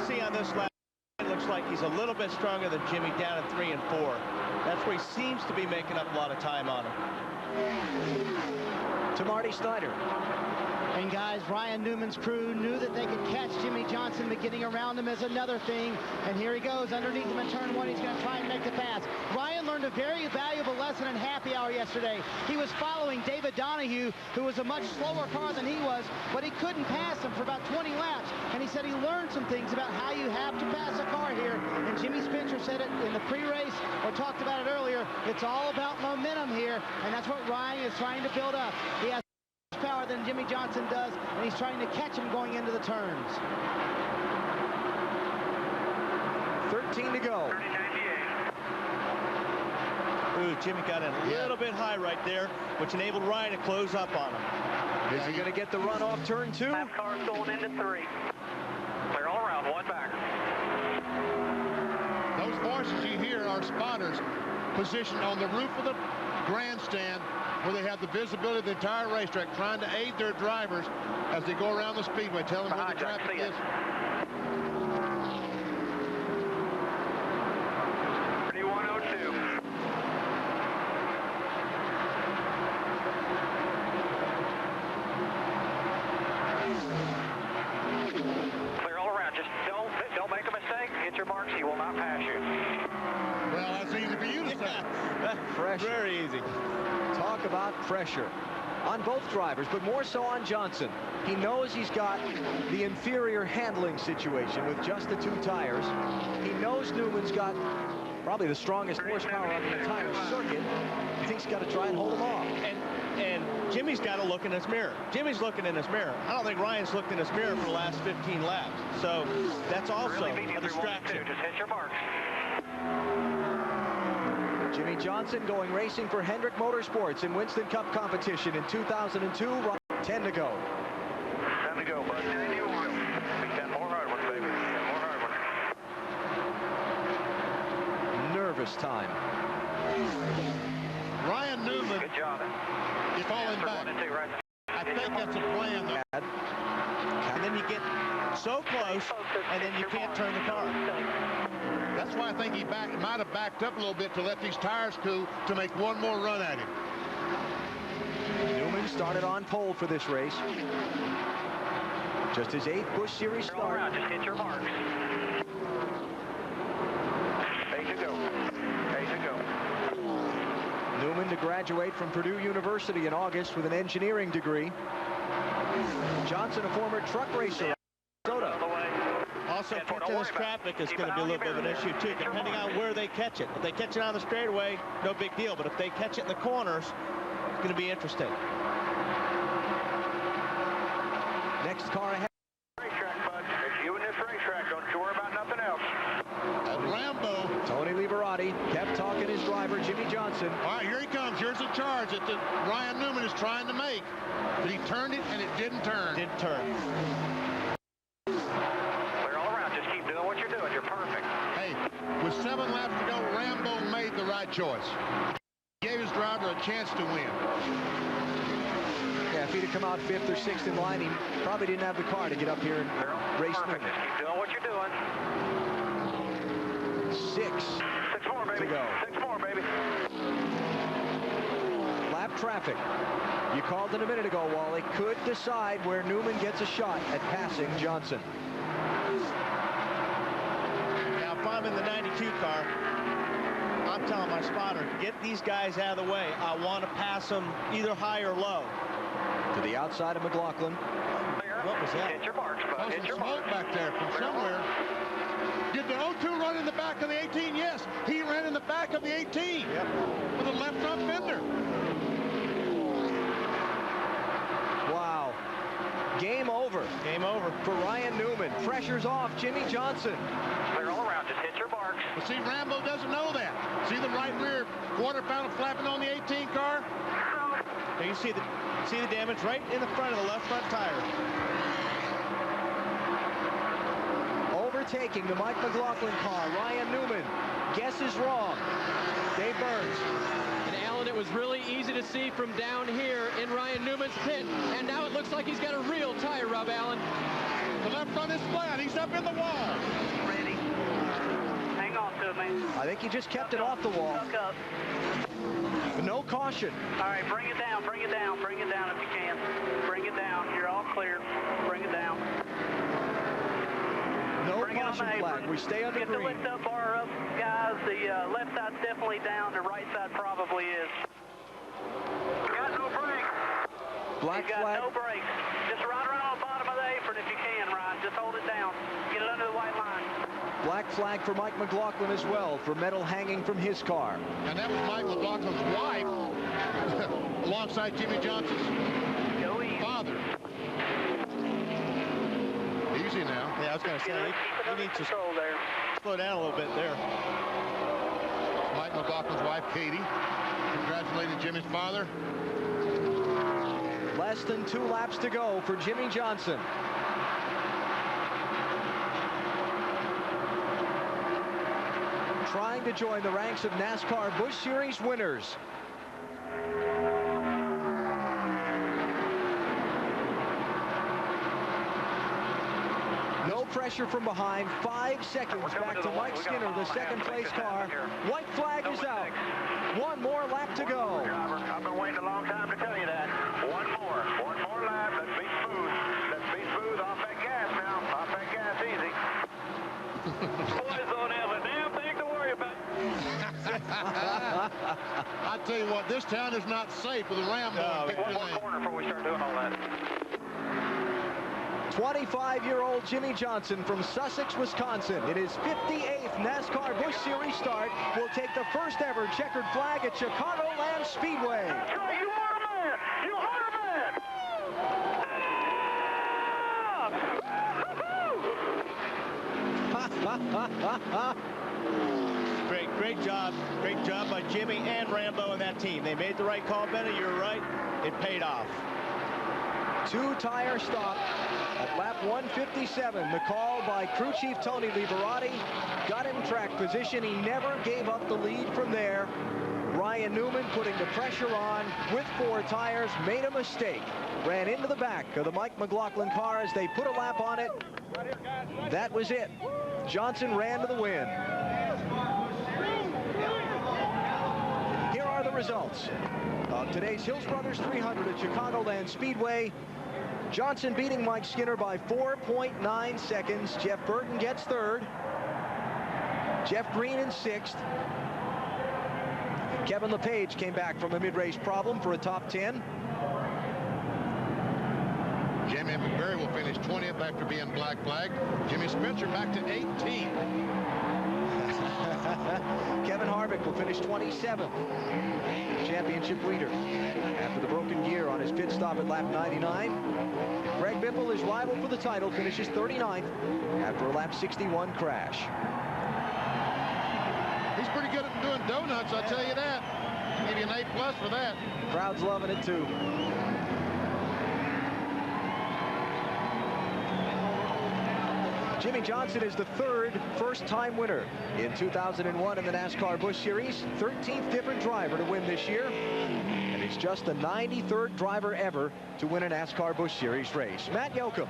see on this lap, it looks like he's a little bit stronger than Jimmy down in 3 and 4. That's where he seems to be making up a lot of time on him. To Marty Snyder. And guys, Ryan Newman's crew knew that they could catch Jimmy Johnson, but getting around him is another thing. And here he goes underneath him in turn 1. He's going to try and make the pass. Ryan learned a very valuable lesson in happy hour yesterday. He was following David Donahue, who was a much slower car than he was, but he couldn't pass him for about 20 laps. And he said he learned some things about how you have to pass a car here. And Jimmy Spencer said it in the pre-race, or talked about it earlier. together. It's all about momentum here, and that's what Ryan is trying to build up. He has more power than Jimmy Johnson does, and he's trying to catch him going into the turns. 13 to go. Ooh, Jimmy got in a little bit high right there, which enabled Ryan to close up on him. Is he going to get the run off turn 2? Lap car's going into 3. Clear all around, one back. Those voices you hear are spotters positioned on the roof of the grandstand where they have the visibility of the entire racetrack, trying to aid their drivers as they go around the speedway, telling them where the traffic is. Clear all around. Just don't make a mistake. Hit your marks. He will not pass you. Well, that's easy for you to say. Pressure. Very easy. Talk about pressure on both drivers, but more so on Johnson. He knows he's got the inferior handling situation with just the 2 tires. He knows Newman's got probably the strongest horsepower on the entire circuit. He thinks he's got to try and hold him off. And Jimmy's got to look in his mirror. Jimmy's looking in his mirror. I don't think Ryan's looked in his mirror for the last 15 laps. So that's also a distraction. Just hit your marks. Jimmy Johnson going racing for Hendrick Motorsports in Winston Cup competition in 2002. 10 to go. 10 to go, bud. 10 more hard ones, baby. 10 more hard ones. Nervous time. Ryan Newman. Good job. You're falling back. I think that's a plan, though. And then you get so close, and then you can't turn the car. That's why I think he might have backed up a little bit to let these tires cool to make one more run at him. Newman started on pole for this race. Just his 8th Busch Series start. Just hit your marks. 8 to go. 8 to go. Newman to graduate from Purdue University in August with an engineering degree. Johnson, a former truck racer. Also, catching this traffic is going to be a little bit of an issue, too, depending on where they catch it. If they catch it on the straightaway, no big deal. But if they catch it in the corners, it's going to be interesting. Next car ahead. Racetrack, bud. It's you in this racetrack. Don't you worry about nothing else. Lambo. Tony Liberati kept talking his driver, Jimmy Johnson. All right, here he comes. Here's the charge that Ryan Newman is trying to make. But he turned it, and it didn't turn. Didn't turn. Clear all around. Just keep doing what you're doing. You're perfect. Hey, with 7 laps to go, Rambo made the right choice. He gave his driver a chance to win. Yeah, if he'd have come out 5th or 6th in line, he probably didn't have the car to get up here and race Newman. Just keep doing what you're doing. 6 more, baby. to go. 6 more, baby. Lap traffic. You called it a minute ago, Wally. Could decide where Newman gets a shot at passing Johnson. Now, if I'm in the 92 car, I'm telling my spotter, get these guys out of the way. I want to pass them either high or low. To the outside of McLaughlin. What was that? Hit your marks, bud. Hit your smoke back there from somewhere. Did the 02 run in the back of the 18? Yes, he ran in the back of the 18. Yep. With a left front fender. Wow. Game over. Game over. For Ryan Newman. Pressure's off Jimmy Johnson. Clear all around. Just hit your marks. But see, Rambo doesn't know that. See the right rear quarter panel flapping on the 18 car? Now you see the damage right in the front of the left front tire. Overtaking the Mike McLaughlin car. Ryan Newman guesses wrong. Dave Burns. And Alan, it was really easy to see from down here in Ryan Newman's pit, and now it looks like he's got a real tire rub, Alan. The left front is flat. He's up in the wall. Ready. Hang on to me. I think he just kept it off the wall. Suck up. No caution. All right, bring it down, bring it down, bring it down if you can. Bring it down. You're all clear. Bring it down. No bring caution flag. We stay on the green. green. Get the lift up bar up, guys. The left side's definitely down. The right side probably is. Got no brakes. Black got flag. no brakes. Just ride around on the bottom of the apron if you can, Ryan. Just hold it down. Get it under the white line. Black flag for Mike McLaughlin as well for metal hanging from his car. And that was Mike McLaughlin's wife alongside Jimmy Johnson's father. Easy now. Yeah, I was going to say, he needs to slow down a little bit there. Mike McLaughlin's wife, Katie, congratulated Jimmy's father. Less than 2 laps to go for Jimmy Johnson. Trying to join the ranks of NASCAR Busch Series winners. No pressure from behind. 5 seconds back to Mike Skinner, the second-place car. White flag is out. 1 more lap to go. I've been waiting a long time to tell you that. One more lap. Let's be smooth. Let's be smooth. Off that gas now. Off that gas easy. Boys don't have a damn thing to worry about. I tell you what, this town is not safe with a Rambo. One more corner before we start doing all that. 25-year-old Jimmy Johnson from Sussex, Wisconsin, in his 58th NASCAR Busch Series start, will take the first ever checkered flag at Chicagoland Speedway. That's right, you are a man! You are a man! Great job. Great job by Jimmy and Rambo and that team. They made the right call, Benny. You're right. It paid off. 2-tire stop at lap 157. The call by crew chief Tony Liberati got in track position. He never gave up the lead from there. Ryan Newman putting the pressure on with 4 tires, made a mistake. Ran into the back of the Mike McLaughlin car as they put a lap on it. That was it. Johnson ran to the win. Here are the results of today's Hills Brothers 300 at Chicagoland Speedway. Johnson beating Mike Skinner by 4.9 seconds. Jeff Burton gets 3rd. Jeff Green in 6th. Kevin LePage came back from a mid-race problem for a top 10. Jimmy McBurry will finish 20th after being black flag. Jimmy Spencer back to 18th. Kevin Harvick will finish 27th. Championship leader after the broken gear on his pit stop at lap 99. Greg Biffle, his rival for the title, finishes 39th after a lap 61 crash. He's pretty good at doing donuts, I'll tell you that. Give you an A+ for that. Crowd's loving it too. Jimmy Johnson is the 3rd first-time winner in 2001 in the NASCAR Busch Series. 13th different driver to win this year. And he's just the 93rd driver ever to win a NASCAR Busch Series race. Matt Yoakum.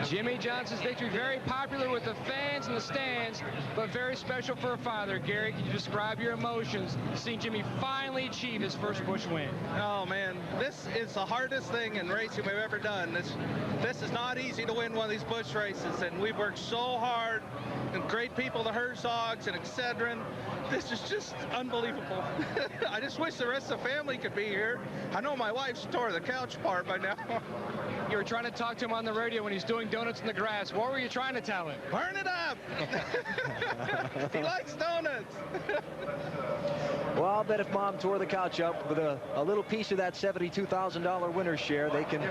Jimmy Johnson's victory, very popular with the fans in the stands, but very special for a father. Gary, can you describe your emotions seeing Jimmy finally achieve his first Busch win? Oh, man, this is the hardest thing in racing we've ever done. This is not easy to win one of these Busch races, and we've worked so hard, and great people, the Herzogs and Excedrin. This is just unbelievable. I just wish the rest of the family could be here. I know my wife's tore the couch apart by now. You were trying to talk to him on the radio when he's doing donuts in the grass. What were you trying to tell him? Burn it up! He likes donuts. Well, I'll bet if Mom tore the couch up with a little piece of that $72,000 winner's share, they can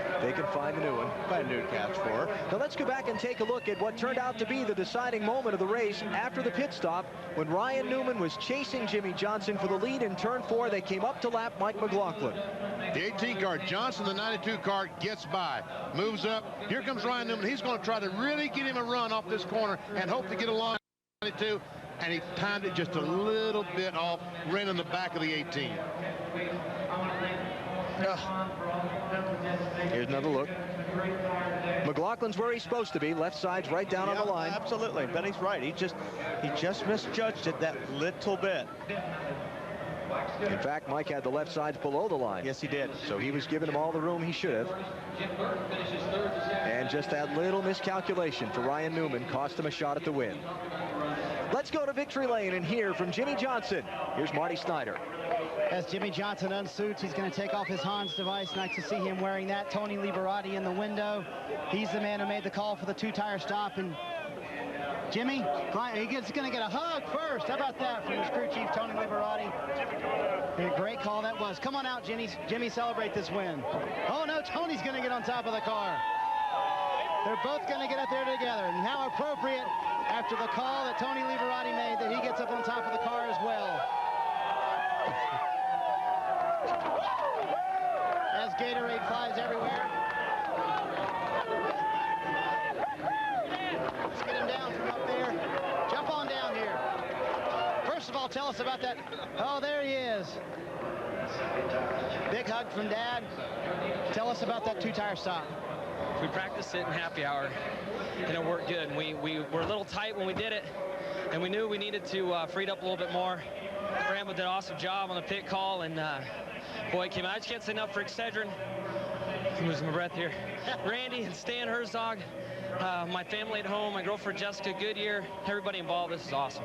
find a new one. Find a new couch for her. Now let's go back and take a look at what turned out to be the deciding moment of the race after the pit stop when Ryan Newman was chasing Jimmy Johnson for the lead in turn 4. They came up to lap Mike McLaughlin. The 18 car, Johnson, the 92 car, gets by, moves up. Here comes Ryan Newman. He's going to try to really get him a run off this corner and hope to get along 92. And he timed it just a little bit off, ran in the back of the 18. Here's another look. McLaughlin's where he's supposed to be. Left side's right down on the line. Absolutely. Benny's right. He just misjudged it that little bit. In fact, Mike had the left sides below the line. Yes, he did. So he was giving him all the room he should have. And just that little miscalculation for Ryan Newman cost him a shot at the win. Let's go to victory lane and hear from Jimmy Johnson. Here's Marty Snyder. As Jimmy Johnson unsuits, he's going to take off his Hans device. Nice to see him wearing that. Tony Liberati in the window. He's the man who made the call for the 2-tire stop, and Jimmy, he's going to get a hug first. How about that from his crew chief, Tony Liberati? A great call that was. Come on out, Jimmy, celebrate this win. Oh, no, Tony's going to get on top of the car. They're both going to get up there together. And how appropriate, after the call that Tony Liberati made, that he gets up on top of the car as well. As Gatorade flies everywhere. Let's get him down from up there. Jump on down here. First of all, tell us about that. Oh, there he is. Big hug from Dad. Tell us about that two-tire stop. We practiced it in happy hour, and it worked good. We were a little tight when we did it, and we knew we needed to free it up a little bit more. Bramble did an awesome job on the pit call, and boy, it came out. I just can't say enough for Excedrin. I'm losing my breath here. Randy and Stan Herzog, my family at home, my girlfriend Jessica, Goodyear, everybody involved. This is awesome.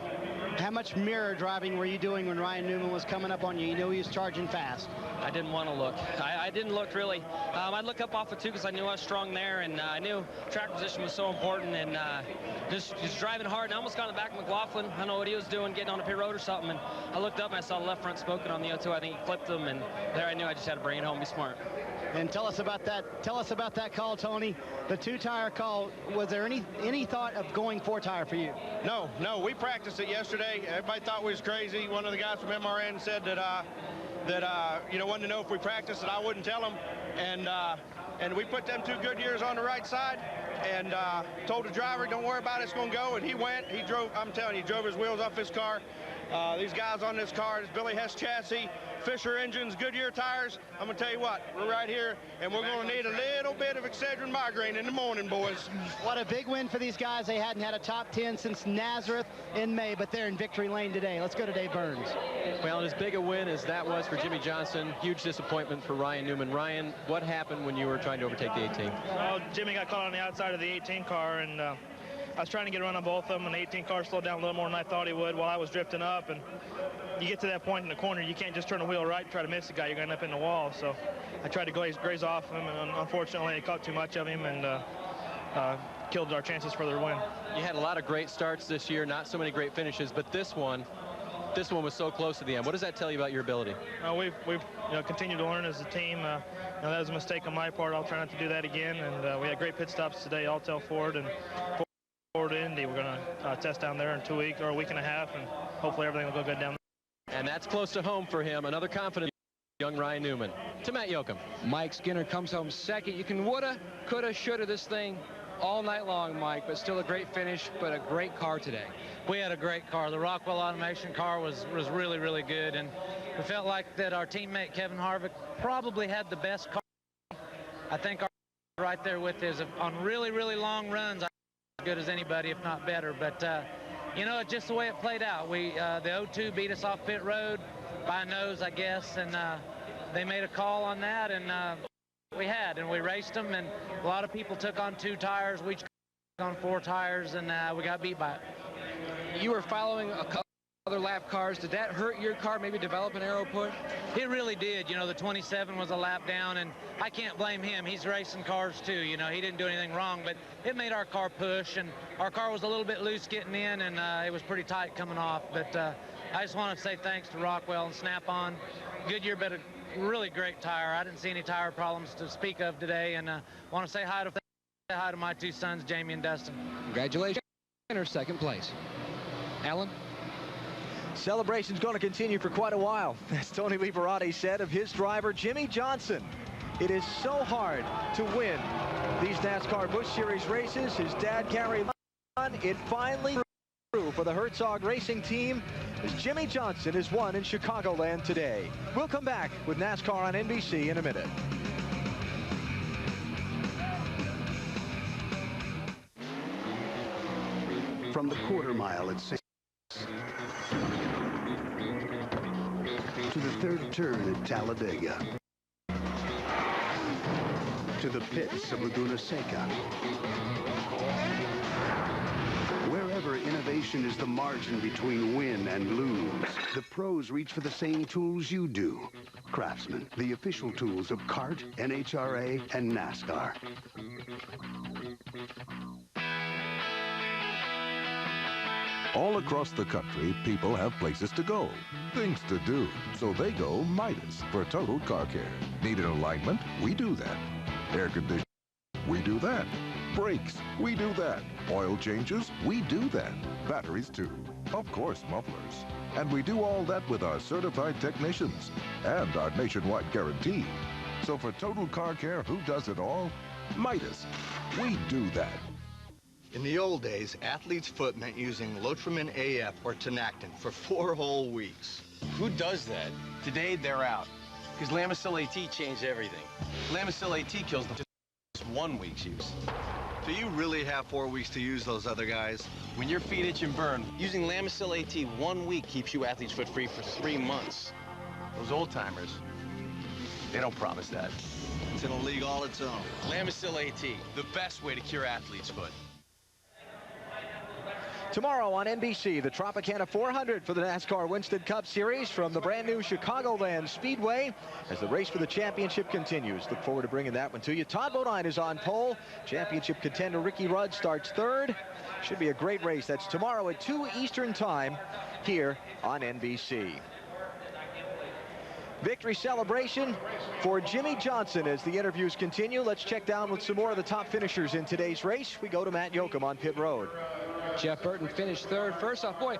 How much mirror driving were you doing when Ryan Newman was coming up on you? You knew he was charging fast. I didn't want to look. I didn't look really. I'd look up off of two because I knew I was strong there, and I knew track position was so important, and just driving hard. And I almost got in the back of McLaughlin. I don't know what he was doing, getting on a pit road or something, and I looked up and I saw the left front smoking on the O2. I think he clipped him, and there I knew I just had to bring it home, be smart. And tell us about that. Tell us about that call, Tony. The two-tire call. Was there any thought of going four-tire for you? No. We practiced it yesterday. Everybody thought we was crazy. One of the guys from MRN said that wanted to know if we practiced it. I wouldn't tell him. And we put them 2 Goodyears on the right side and told the driver, don't worry about it, it's going to go. And he went. He drove. I'm telling you, he drove his wheels off his car. These guys on this car, this Billy Hess chassis, Fisher engines, Goodyear tires. I'm going to tell you what, we're right here, and we're going to need a little bit of Excedrin migraine in the morning, boys. What a big win for these guys. They hadn't had a top 10 since Nazareth in May, but they're in victory lane today. Let's go to Dave Burns. Well, as big a win as that was for Jimmy Johnson, huge disappointment for Ryan Newman. Ryan, what happened when you were trying to overtake the 18? Well, Jimmy got caught on the outside of the 18 car, and I was trying to get a run on both of them, and the 18 car slowed down a little more than I thought he would while I was drifting up. And you get to that point in the corner, you can't just turn the wheel right and try to miss the guy. You're going to end up in the wall. So I tried to graze off him, and unfortunately, I caught too much of him and killed our chances for the win. You had a lot of great starts this year, not so many great finishes, but this one was so close to the end. What does that tell you about your ability? We've continued to learn as a team. That was a mistake on my part. I'll try not to do that again. And we had great pit stops today, Alltel Ford and Ford Indy. We're going to test down there in 2 weeks or a week and a half, and hopefully everything will go good down there. And that's close to home for him. Another confident young Ryan Newman. To Matt Yoakum. Mike Skinner comes home second. You can woulda, coulda, shoulda this thing all night long, Mike, but still a great finish, but a great car today. We had a great car. The Rockwell Automation car was really, really good, and we felt like that our teammate Kevin Harvick probably had the best car. I think our right there with is on really, really long runs, as good as anybody, if not better. But it's just the way it played out. The O2 beat us off pit road by a nose, I guess, and they made a call on that, and we raced them, and a lot of people took on 2 tires. We took on 4 tires, and we got beat by it. You were following a couple other lap cars. Did that hurt your car, maybe develop an aero push? It really did. The 27 was a lap down, and I can't blame him. He's racing cars too. He didn't do anything wrong, but it made our car push, and our car was a little bit loose getting in, and it was pretty tight coming off. But I just want to say thanks to Rockwell and Snap-on. Goodyear bet a really great tire. I didn't see any tire problems to speak of today, and want to say hi to my 2 sons, Jamie and Dustin. Congratulations in second place. Alan? Celebration's going to continue for quite a while, as Tony Liberati said of his driver, Jimmy Johnson. It is so hard to win these NASCAR Busch Series races. His dad carried on. It finally grew for the Herzog Racing Team as Jimmy Johnson has won in Chicagoland today. We'll come back with NASCAR on NBC in a minute. From the quarter mile at St. to the third turn at Talladega, to the pits of Laguna Seca. Wherever innovation is the margin between win and lose, the pros reach for the same tools you do. Craftsman, the official tools of CART, NHRA, and NASCAR. All across the country, people have places to go, things to do. So they go Midas for total car care. Need an alignment? We do that. Air conditioning? We do that. Brakes? We do that. Oil changes? We do that. Batteries too. Of course, mufflers. And we do all that with our certified technicians and our nationwide guarantee. So for total car care, who does it all? Midas. We do that. In the old days, athlete's foot meant using Lotrimin AF or Tenactin for 4 whole weeks. Who does that? Today, they're out. Because Lamisil AT changed everything. Lamisil AT kills them just 1 week's use. Do you really have 4 weeks to use those other guys? When your feet itch and burn, using Lamisil AT 1 week keeps you athlete's foot free for 3 months. Those old-timers, they don't promise that. It's in a league all its own. Lamisil AT, the best way to cure athlete's foot. Tomorrow on NBC, the Tropicana 400 for the NASCAR Winston Cup Series from the brand new Chicagoland Speedway as the race for the championship continues. Look forward to bringing that one to you. Todd Bodine is on pole. Championship contender Ricky Rudd starts third. Should be a great race. That's tomorrow at 2 Eastern Time here on NBC. Victory celebration for Jimmy Johnson as the interviews continue. Let's check down with some more of the top finishers in today's race. We go to Matt Yoakum on pit road. Jeff Burton finished third. First off, boy,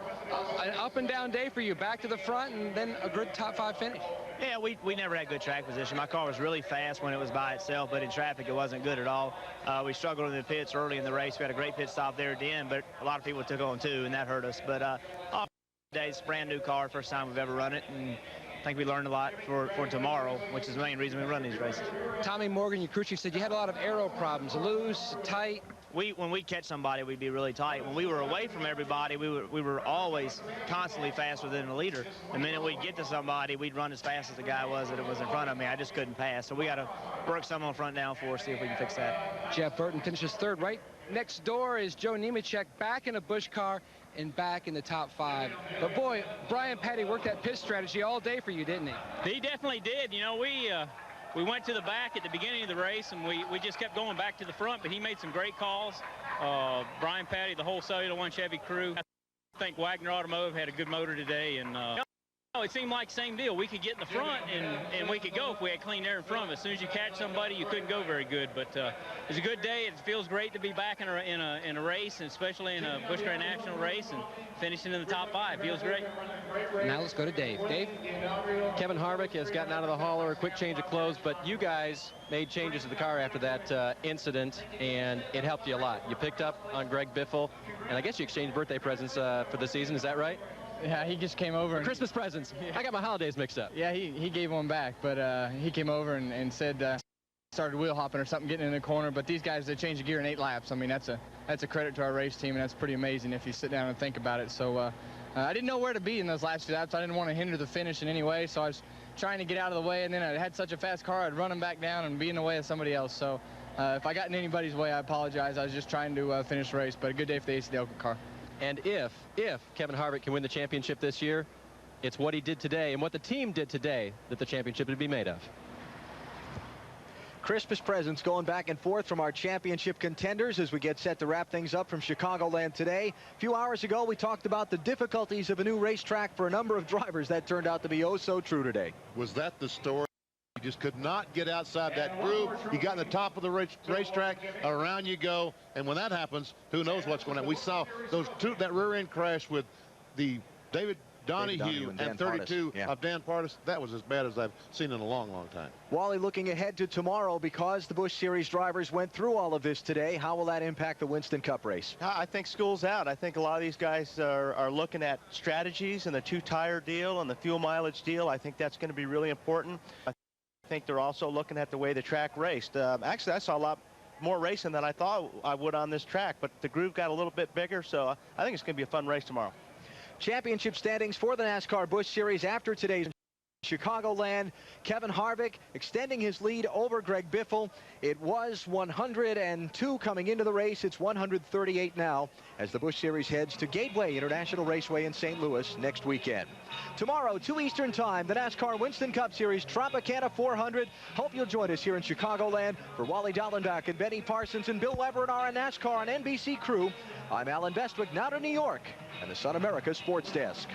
an up and down day for you. Back to the front and then a good top 5 finish. Yeah, we never had good track position. My car was really fast when it was by itself, but in traffic it wasn't good at all. We struggled in the pits early in the race. We had a great pit stop there at the end, but a lot of people took on too, and that hurt us. But off days, brand new car, first time we've ever run it, and I think we learned a lot for tomorrow, which is the main reason we run these races. Tommy Morgan, your crew chief, said you had a lot of aero problems, loose, tight. When we catch somebody, we'd be really tight. When we were away from everybody, we were always constantly faster than the leader. The minute we'd get to somebody, we'd run as fast as the guy was that was in front of me. I just couldn't pass. So we got to work some on front down for us, see if we can fix that. Jeff Burton finishes third. Right next door is Joe Nemechek, back in a Busch car and back in the top 5. But boy, Brian Petty worked that pit strategy all day for you, didn't he? He definitely did. You know, we went to the back at the beginning of the race, and we just kept going back to the front, but he made some great calls. Brian Patty, the whole Cellular One Chevy crew. I think Wagner Automotive had a good motor today, and it seemed like the same deal. We could get in the front, and we could go if we had clean air in front of us. As soon as you catch somebody, you couldn't go very good. But it's a good day. It feels great to be back in a race, and especially in a Busch Grand National race, and finishing in the top 5. Feels great. Now let's go to Dave. Dave? Kevin Harvick has gotten out of the hauler, a quick change of clothes, but you guys made changes to the car after that incident, and it helped you a lot. You picked up on Greg Biffle, and I guess you exchanged birthday presents for the season. Is that right? Yeah, he just came over. Christmas presents. I got my holidays mixed up. Yeah, he gave one back, but he came over and said started wheel hopping or something, getting in the corner. But these guys, they changed the gear in 8 laps. I mean, that's a credit to our race team, and that's pretty amazing if you sit down and think about it. So I didn't know where to be in those last few laps. I didn't want to hinder the finish in any way, so I was trying to get out of the way, and then I had such a fast car, I'd run them back down and be in the way of somebody else. So if I got in anybody's way, I apologize. I was just trying to finish the race, but a good day for the ACDL car. And if Kevin Harvick can win the championship this year, it's what he did today and what the team did today that the championship would be made of. Christmas presents going back and forth from our championship contenders as we get set to wrap things up from Chicagoland today. A few hours ago, we talked about the difficulties of a new racetrack for a number of drivers. That turned out to be oh so true today. Was that the story? You just could not get outside that groove. You got in the top of the racetrack, around you go, and when that happens, who knows what's going to happen. We saw that rear end crash with the David Donahue and 32 of Dan Pardis. That was as bad as I've seen in a long, long time. Wally, looking ahead to tomorrow, because the Busch Series drivers went through all of this today, how will that impact the Winston Cup race? I think school's out. I think a lot of these guys are looking at strategies and the 2-tire deal and the fuel mileage deal. I think that's going to be really important. I think they're also looking at the way the track raced. Actually, I saw a lot more racing than I thought I would on this track, but the groove got a little bit bigger, so I think it's going to be a fun race tomorrow. Championship standings for the NASCAR Busch Series after today's Chicagoland, Kevin Harvick extending his lead over Greg Biffle. It was 102 coming into the race. It's 138 now as the Busch Series heads to Gateway International Raceway in St. Louis next weekend. Tomorrow, 2 Eastern Time, the NASCAR Winston Cup Series Tropicana 400. Hope you'll join us here in Chicagoland. For Wally Dallenbach and Benny Parsons and Bill Weber and our NASCAR and NBC crew, I'm Alan Bestwick, now to New York and the Sun America Sports Desk.